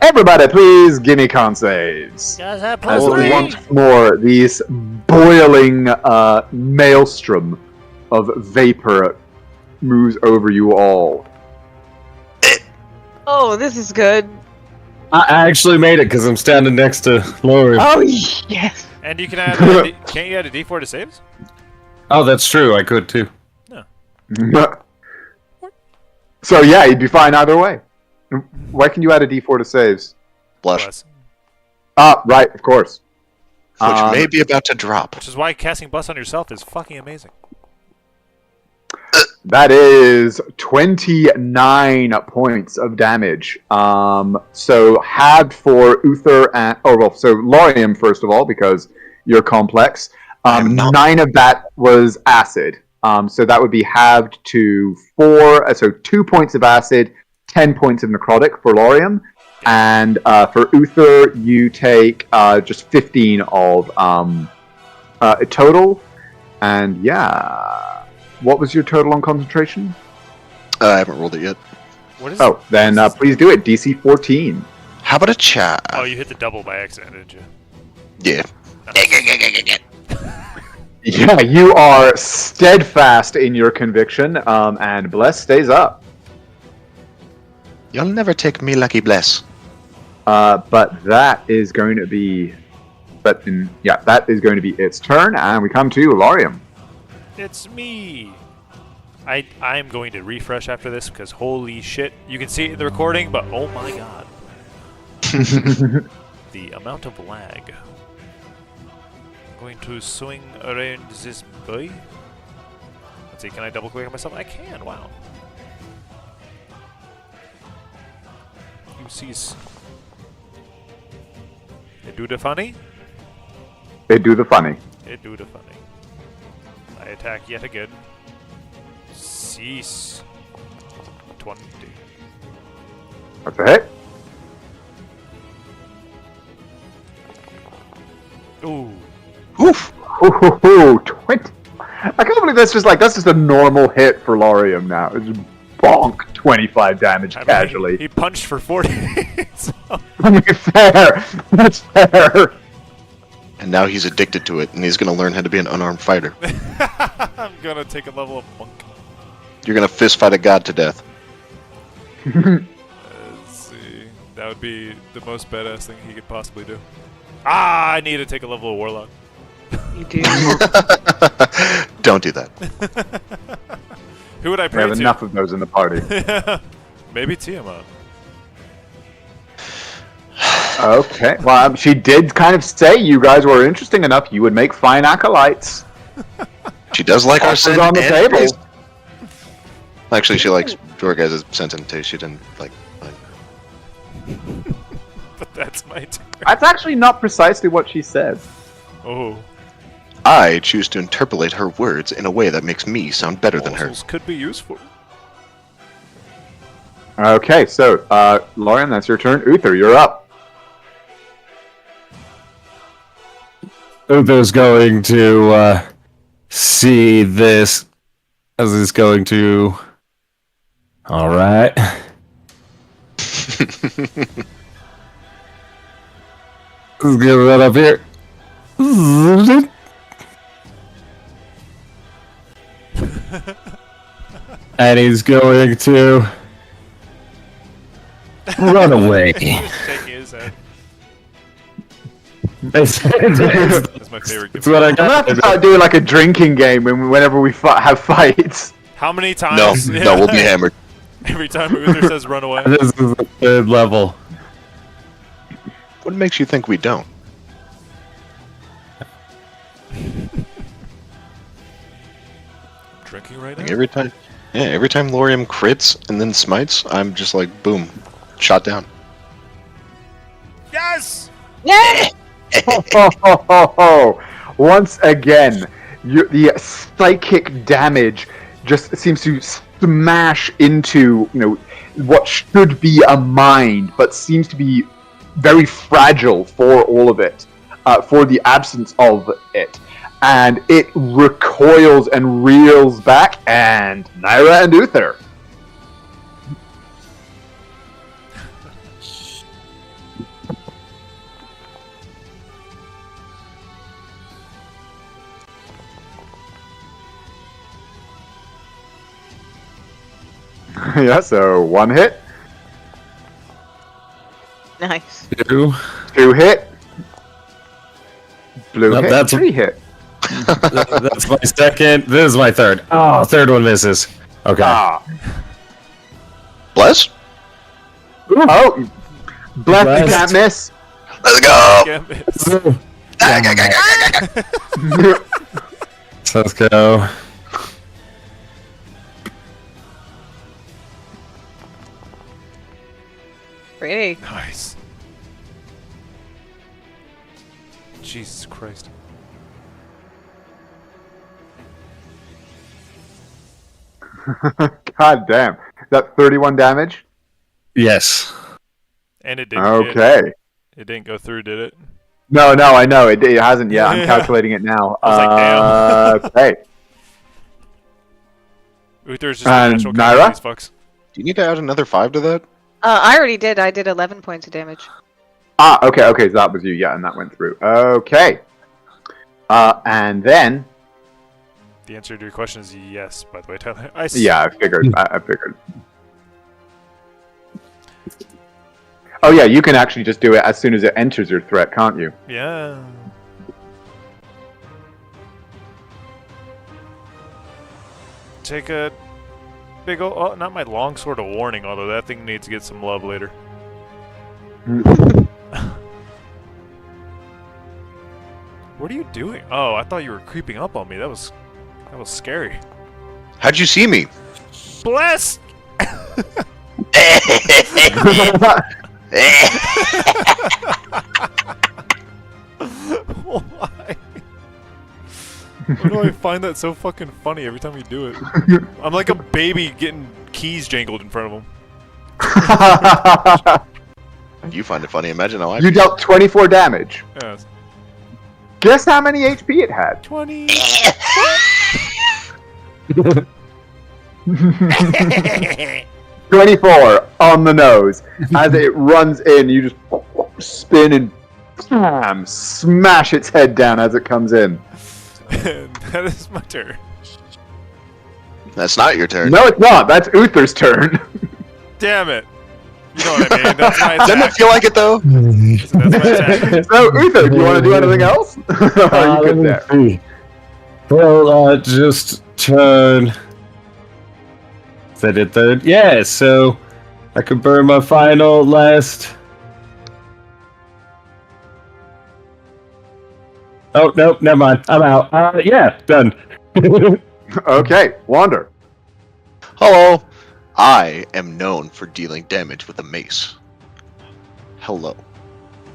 everybody please give me con saves. You guys have As +3. once more, these boiling maelstrom of vapor moves over you all. Oh, this is good. I actually made it because I'm standing next to Lori. Oh, yes. And you can add. Can't you add a D4 to saves? Oh, that's true. I could too. So yeah, you'd be fine either way. Why can you add a D4 to saves? Blush. Plus. Right, of course. Which may be about to drop. Which is why casting Bless on yourself is fucking amazing. That is 29 points of damage. So halved for Uther and so Lorium first of all, because you're complex. 9 of that was acid. So that would be halved to 4. So 2 points of acid, 10 points of necrotic for Lorium, and for Uther you take just 15 of total. And yeah. What was your total on concentration? I haven't rolled it yet. What is? Oh, then please do it. DC 14. How about a chat? Oh, you hit the double by accident, didn't you? Yeah. Yeah, you are steadfast in your conviction, and Bless stays up. You'll never take me, Lucky Bless. But that is going to be... that is going to be its turn, and we come to Lorium. It's me. I'm going to refresh after this because holy shit, you can see it in the recording, but oh my god, the amount of lag. I'm going to swing around this boy. Let's see, can I double click on myself? I can. Wow. You see, it do the funny. They do the funny. It do the funny. I attack yet again. Cease. 20. That's a hit. Ooh. Oof. Ooh, 20. I can't believe that's just a normal hit for Lorium now. It's just bonk. 25 damage I mean, casually. He punched for 40. So I mean, fair. That's fair. And now he's addicted to it, and he's going to learn how to be an unarmed fighter. I'm gonna take a level of monk. You're going to fist fight a god to death. Let's see. That would be the most badass thing he could possibly do. Ah, I need to take a level of warlock. You do. Don't do that. Who would I We pray have to? enough of those in the party. Maybe Tiamat. Okay. Well, she did kind of say you guys were interesting enough. You would make fine acolytes. She does like our Offers scent on the and table. taste. Actually, she likes your guys' scent and taste. She didn't like mine. But that's my turn. That's actually not precisely what she said. Oh. I choose to interpolate her words in a way that makes me sound better than her. Morsels could be useful. Okay, so, Lauren, that's your turn. Uther, you're up. Uther's going to see this as he's going to. All right. Let's get that up here. And he's going to run away. Shaking his head. It's That's my favorite it's gift. what I I'm gonna have to got. start doing like a drinking game whenever we have fights. How many No, times? no, we'll be hammered. Every time Uther says run away. This is the third level. What makes you think we don't? Drinking right Like now? every time Lorium crits and then smites, I'm just like, boom, shot down. Yes! Ho, ho, ho, ho, ho. Once again, the psychic damage just seems to smash into, what should be a mind, but seems to be very fragile for all of it, for the absence of it. And it recoils and reels back, and Naira and Uther. Yeah, so 1 hit, Nice. 2. 2 hit, blue Nope, hit, that's- 3 hit. That's my second. This is my third. Oh, third one misses. Okay. Ah. Bless? Oh, bless, you Blessed. can't miss. Let's go! Damn it. Let's go. Pretty. Nice. Jesus Christ. God damn. Is that 31 damage? Yes. And it didn't Okay. it didn't go through, did it? No, I know. It hasn't yet. I'm calculating it now. I was like, Okay. Uther's just a And natural Naira? kind of these fucks. Do you need to add another 5 to that? I already did. I did 11 points of damage. Okay, so that was you. Yeah, and that went through. Okay. And then... The answer to your question is yes, by the way, Tyler. I Yeah, I figured. I figured. Oh yeah, you can actually just do it as soon as it enters your threat, can't you? Yeah. Take a big ol' oh, not my longsword of warning, although that thing needs to get some love later. What are you doing? Oh, I thought you were creeping up on me. That was scary. How'd you see me? Bless! Why? Why do I find that so fucking funny every time you do it? I'm like a baby getting keys jangled in front of him. You find it funny. Imagine how I You dealt 24 damage. Yes. Guess how many HP it had? 20. 24 on the nose. As it runs in, you just spin and bam, smash its head down as it comes in. That is my turn. That's not your turn. No, it's not. That's Uther's turn. Damn it. You know what I mean. That's my Doesn't it attack. feel like it though? That's my attack. So, Uther, do you want to do anything else? Are you good there? See. Well, just turn. Is that it third? Yeah, so I could burn my final last. Oh, nope, never mind. I'm out. Yeah, done. Okay, Wander. Hello. I am known for dealing damage with a mace. Hello.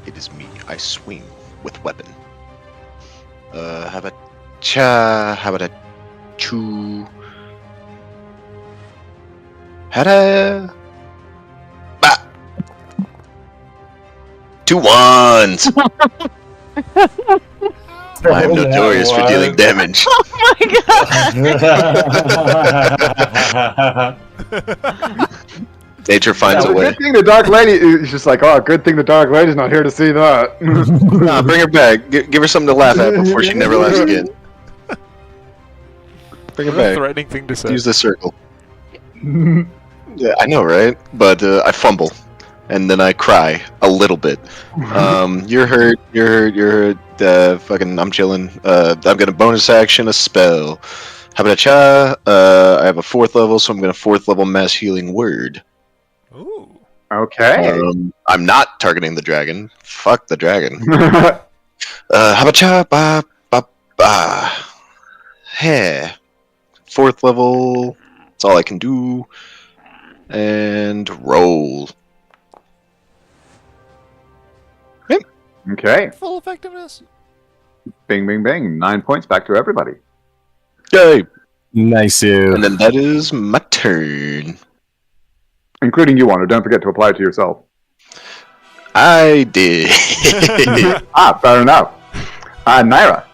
It is me. I swing with weapon. How about a two? Hada. Bah. 2 ones. I am notorious for dealing damage. Oh my god! Nature finds a way. Good thing the Dark Lady is just like, oh, good thing the Dark Lady's not here to see that. Nah, bring her back. Give her something to laugh at before she never laughs again. Bring her What a back. threatening thing to say. Use the circle. Yeah, I know, right? But I fumble, and then I cry a little bit. You're hurt. You're hurt. Fucking, I'm chilling. I'm gonna bonus action a spell. How about a cha? I have a 4th level, so I'm gonna 4th level mass healing word. Ooh. Okay. I'm not targeting the dragon. Fuck the dragon. How about cha? Ba ba ba. Hey. 4th level. That's all I can do. And roll. Okay. Full effectiveness. Bing, bing, bing. 9 points back to everybody. Yay! Nice. And then that is my turn. Including you, Wander. Don't forget to apply it to yourself. I did. Fair enough. Naira.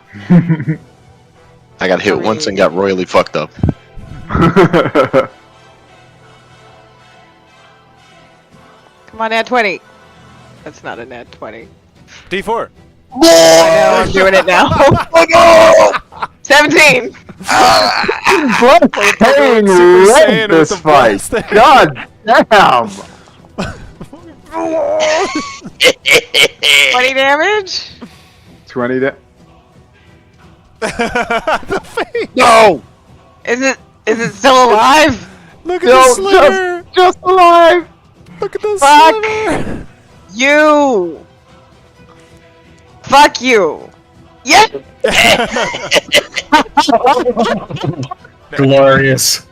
I got hit once and got royally fucked up. Come on, add 20. That's not an add 20. D4. I know, I'm doing it now. Oh no! 17! Blood paying rent Saiyan this with the fight. blast there. God damn. 20 damage? 20 to... The face. No! Is it still alive? Look at the Still sliver. just alive. Look at the Fuck. sliver. You! Fuck you! Yeah! Glorious.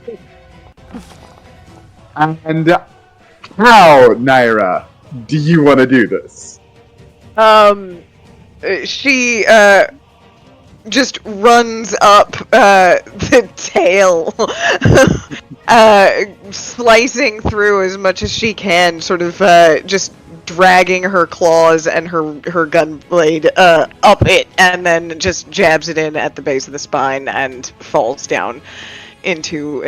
And how, Naira, do you want to do this? She, just runs up, the tail, slicing through as much as she can, sort of, just dragging her claws and her gun blade, up it, and then just jabs it in at the base of the spine and falls down into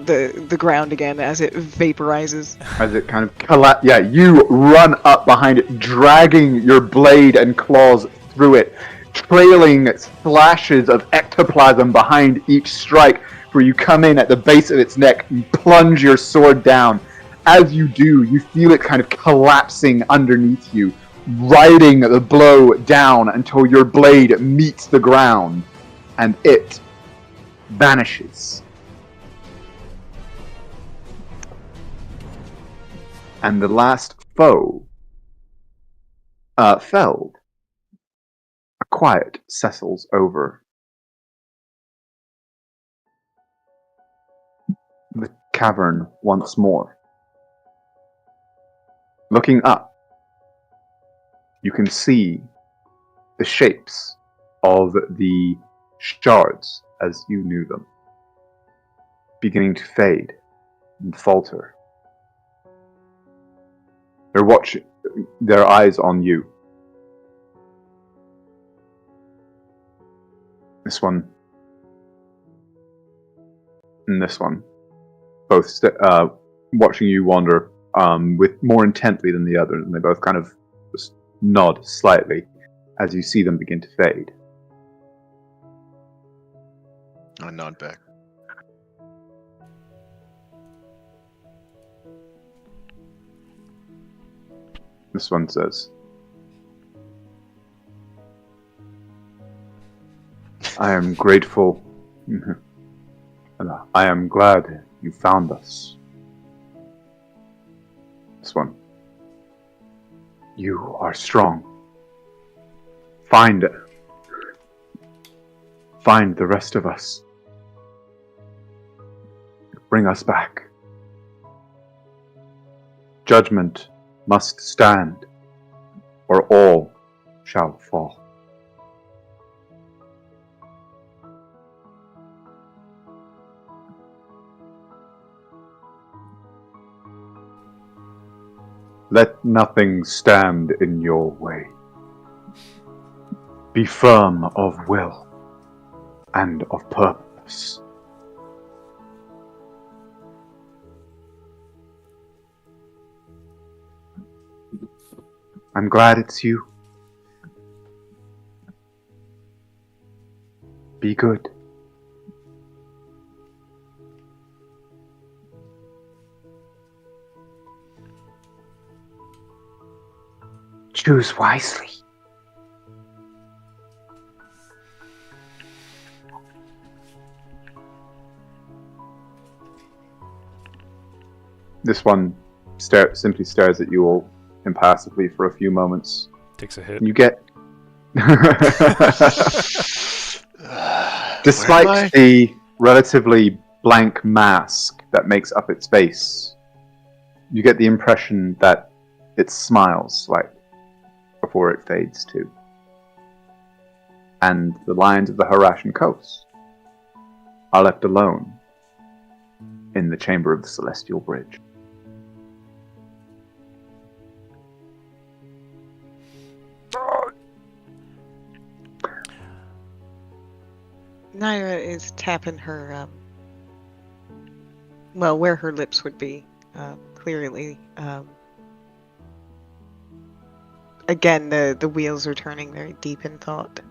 the ground again as it vaporizes. As it kind of yeah, you run up behind it, dragging your blade and claws through it, trailing flashes of ectoplasm behind each strike, where you come in at the base of its neck and plunge your sword down. As you do, you feel it kind of collapsing underneath you, riding the blow down until your blade meets the ground, and it vanishes. And the last foe, Feld. A quiet settles over the cavern once more. Looking up, you can see the shapes of the shards as you knew them, beginning to fade and falter. They're watching, their eyes on you. This one and this one, both watching you wander with more intently than the other, and they both kind of just nod slightly as you see them begin to fade. I nod back. This one says, I am grateful. I am glad you found us. This one. You are strong. Find the rest of us. Bring us back. Judgment must stand, or all shall fall. Let nothing stand in your way. Be firm of will and of purpose. I'm glad it's you. Be good. Choose wisely. This one simply stares at you all impassively for a few moments. Takes a hit. You get... Despite the relatively blank mask that makes up its face, you get the impression that it smiles slightly before it fades too. And the lines of the Harashan coast are left alone in the chamber of the Celestial Bridge. Naira is tapping her, well, where her lips would be, clearly. Again, the wheels are turning very deep in thought.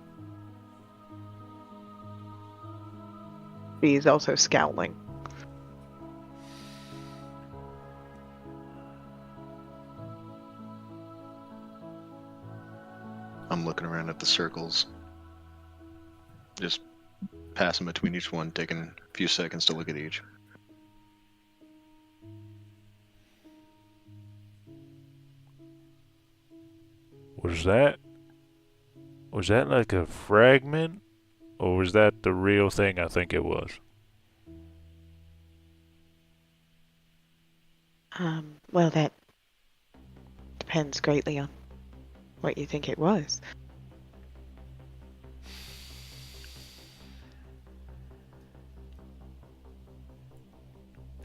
She's also scowling. I'm looking around at the circles. Just passing between each one, taking a few seconds to look at each. Was that like a fragment? Or was that the real thing I think it was? Well, that depends greatly on what you think it was.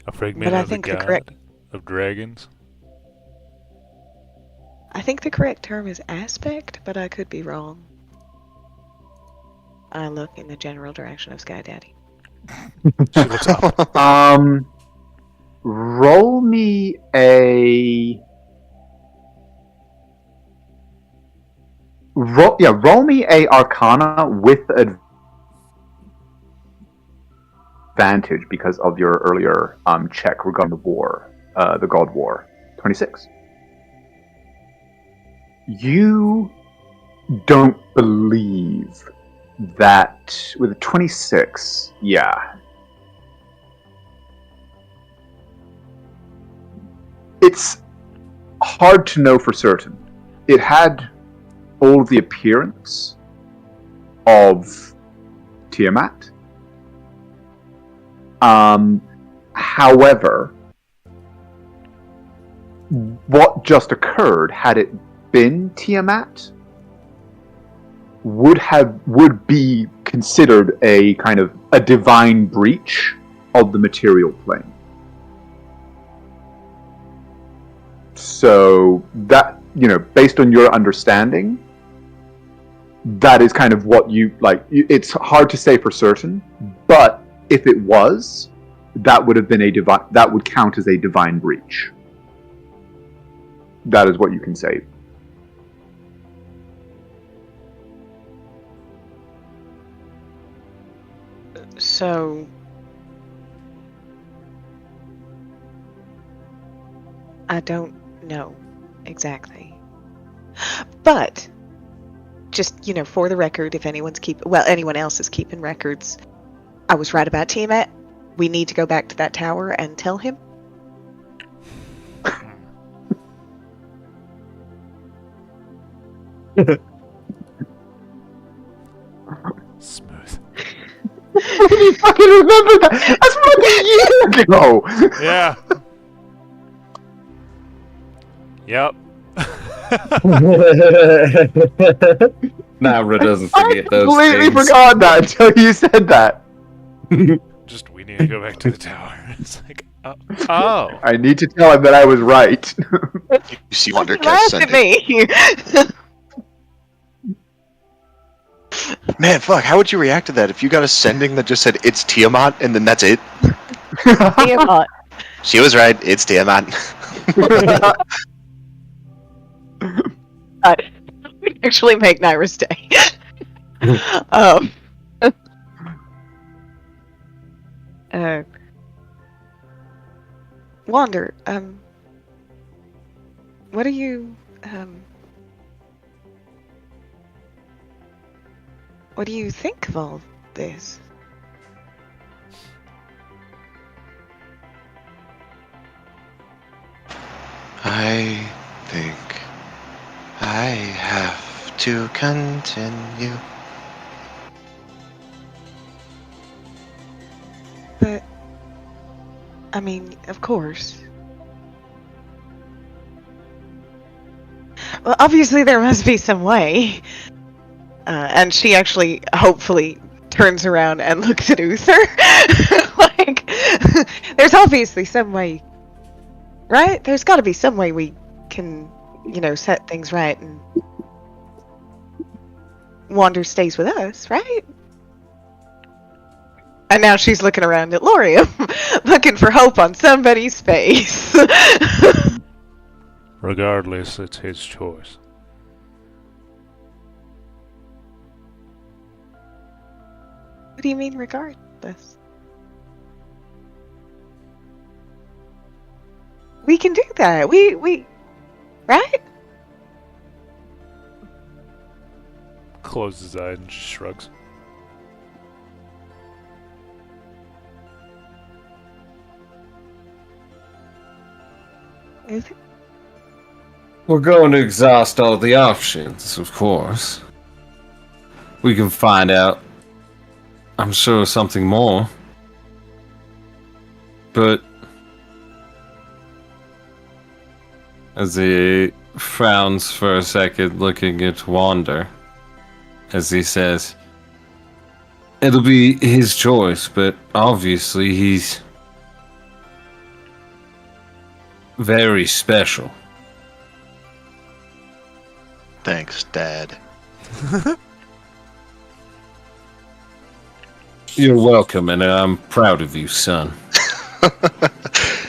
A fragment But I of the think the god correct- of dragons? I think the correct term is aspect, but I could be wrong. I look in the general direction of Sky Daddy. She looks up. Roll me a... Roll me a Arcana with advantage because of your earlier check regarding the war, the God War. 26. You don't believe that with a 26, yeah. It's hard to know for certain. It had all of the appearance of Tiamat. However, what just occurred, had it been Tiamat, would be considered a kind of a divine breach of the material plane. So that, based on your understanding, that is kind of what you like. It's hard to say for certain, but if it was, that would have been that would count as a divine breach. That is what you can say. So, I don't know exactly. But, just, for the record, if anyone else is keeping records, I was right about Tiamat. We need to go back to that tower and tell him. Smooth. How do you fucking remember that? That's fucking years ago! Yeah. Yep. Naira doesn't forget those completely things. forgot that until you said that. Just, we need to go back to the tower. It's like, oh. I need to tell him that I was right. You see Wander Laugh cast at sending. me. Man, fuck, how would you react to that if you got a sending that just said, it's Tiamat, and then that's it? Tiamat. She was right, it's Tiamat. Would actually make Naira's day. Wander, what do you, what do you think of all this? I think I have to continue. But, I mean, of course. Well, obviously there must be some way. And she actually, hopefully, turns around and looks at Uther. Like, there's obviously some way, right? There's got to be some way we can, set things right and Wander stays with us, right? And now she's looking around at Lorium, looking for hope on somebody's face. Regardless, it's his choice. What do you mean regardless? We can do that. We right? Closes his eyes and just shrugs. Is it? We're going to exhaust all the options, of course. We can find out, I'm sure, something more. But as he frowns for a second, looking at Wander, as he says, it'll be his choice, but obviously he's very special. Thanks, Dad. You're welcome, and I'm proud of you, son.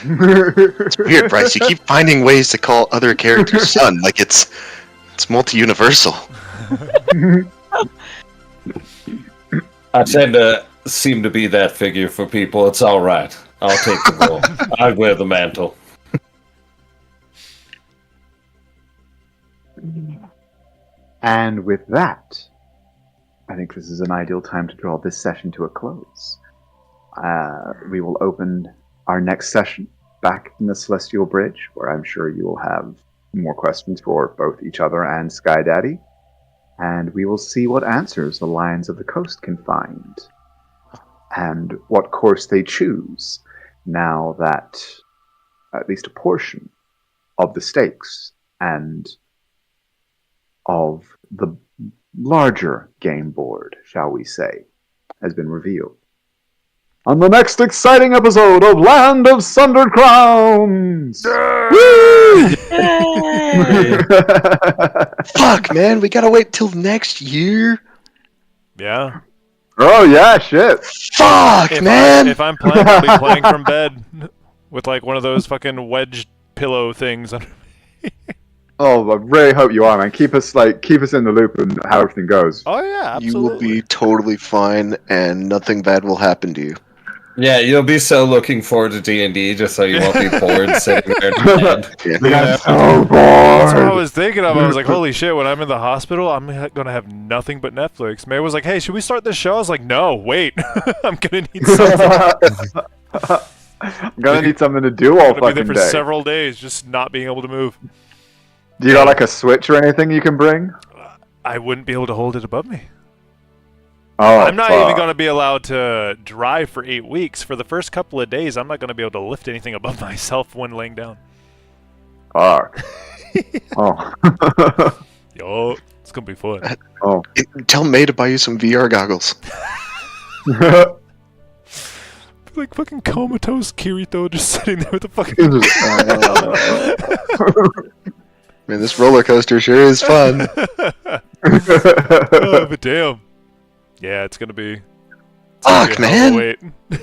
It's weird, Bryce. You keep finding ways to call other characters son, like it's multi-universal. I tend to seem to be that figure for people. It's all right. I'll take the role. I wear the mantle. And with that, I think this is an ideal time to draw this session to a close. We will open our next session back in the Celestial Bridge, where I'm sure you will have more questions for both each other and Sky Daddy. And we will see what answers the Lions of the Coast can find, and what course they choose, now that at least a portion of the stakes and of the larger game board, shall we say, has been revealed. On the next exciting episode of Land of Sundered Crowns! Woo! Fuck, man, we gotta wait till next year. Yeah. Oh yeah, shit. Fuck, man. If I'm playing, I'll be playing from bed with like one of those fucking wedge pillow things. Oh, I really hope you are, man. Keep us in the loop and how everything goes. Oh yeah, absolutely. You will be totally fine, and nothing bad will happen to you. Yeah, you'll be so looking forward to D&D just so you won't be bored sitting there. Yeah. So bored. That's what I was thinking of. I was like, holy shit, when I'm in the hospital, I'm going to have nothing but Netflix. May was like, hey, should we start this show? I was like, no, wait. I'm going to need something. I'm gonna need something to do all I'm going to be fucking there for day. several days, just not being able to move. Do you got like a switch or anything you can bring? I wouldn't be able to hold it above me. Oh, I'm not fuck. even going to be allowed to drive for 8 weeks. For the first couple of days, I'm not going to be able to lift anything above myself when laying down. Fuck. Oh. Yo, it's going to be fun. Oh. Tell May to buy you some VR goggles. Like fucking comatose Kirito just sitting there with the fucking... Man, this roller coaster sure is fun. Oh, but damn. Yeah, it's gonna be... Fuck, man. Wait. We're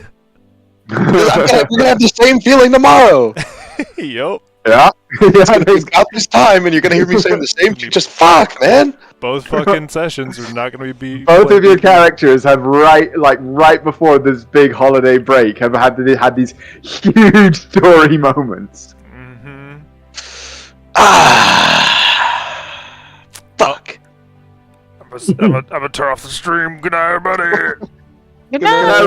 gonna have the same feeling tomorrow. Yup. Yeah. It's gonna be about this time, and you're gonna hear me saying the same shit. Just fuck, man. Both fucking sessions are not gonna be... Both of your characters have right before this big holiday break have had these huge story moments. Mm-hmm. Fuck. I'm gonna turn off the stream. Good night, everybody. Good night.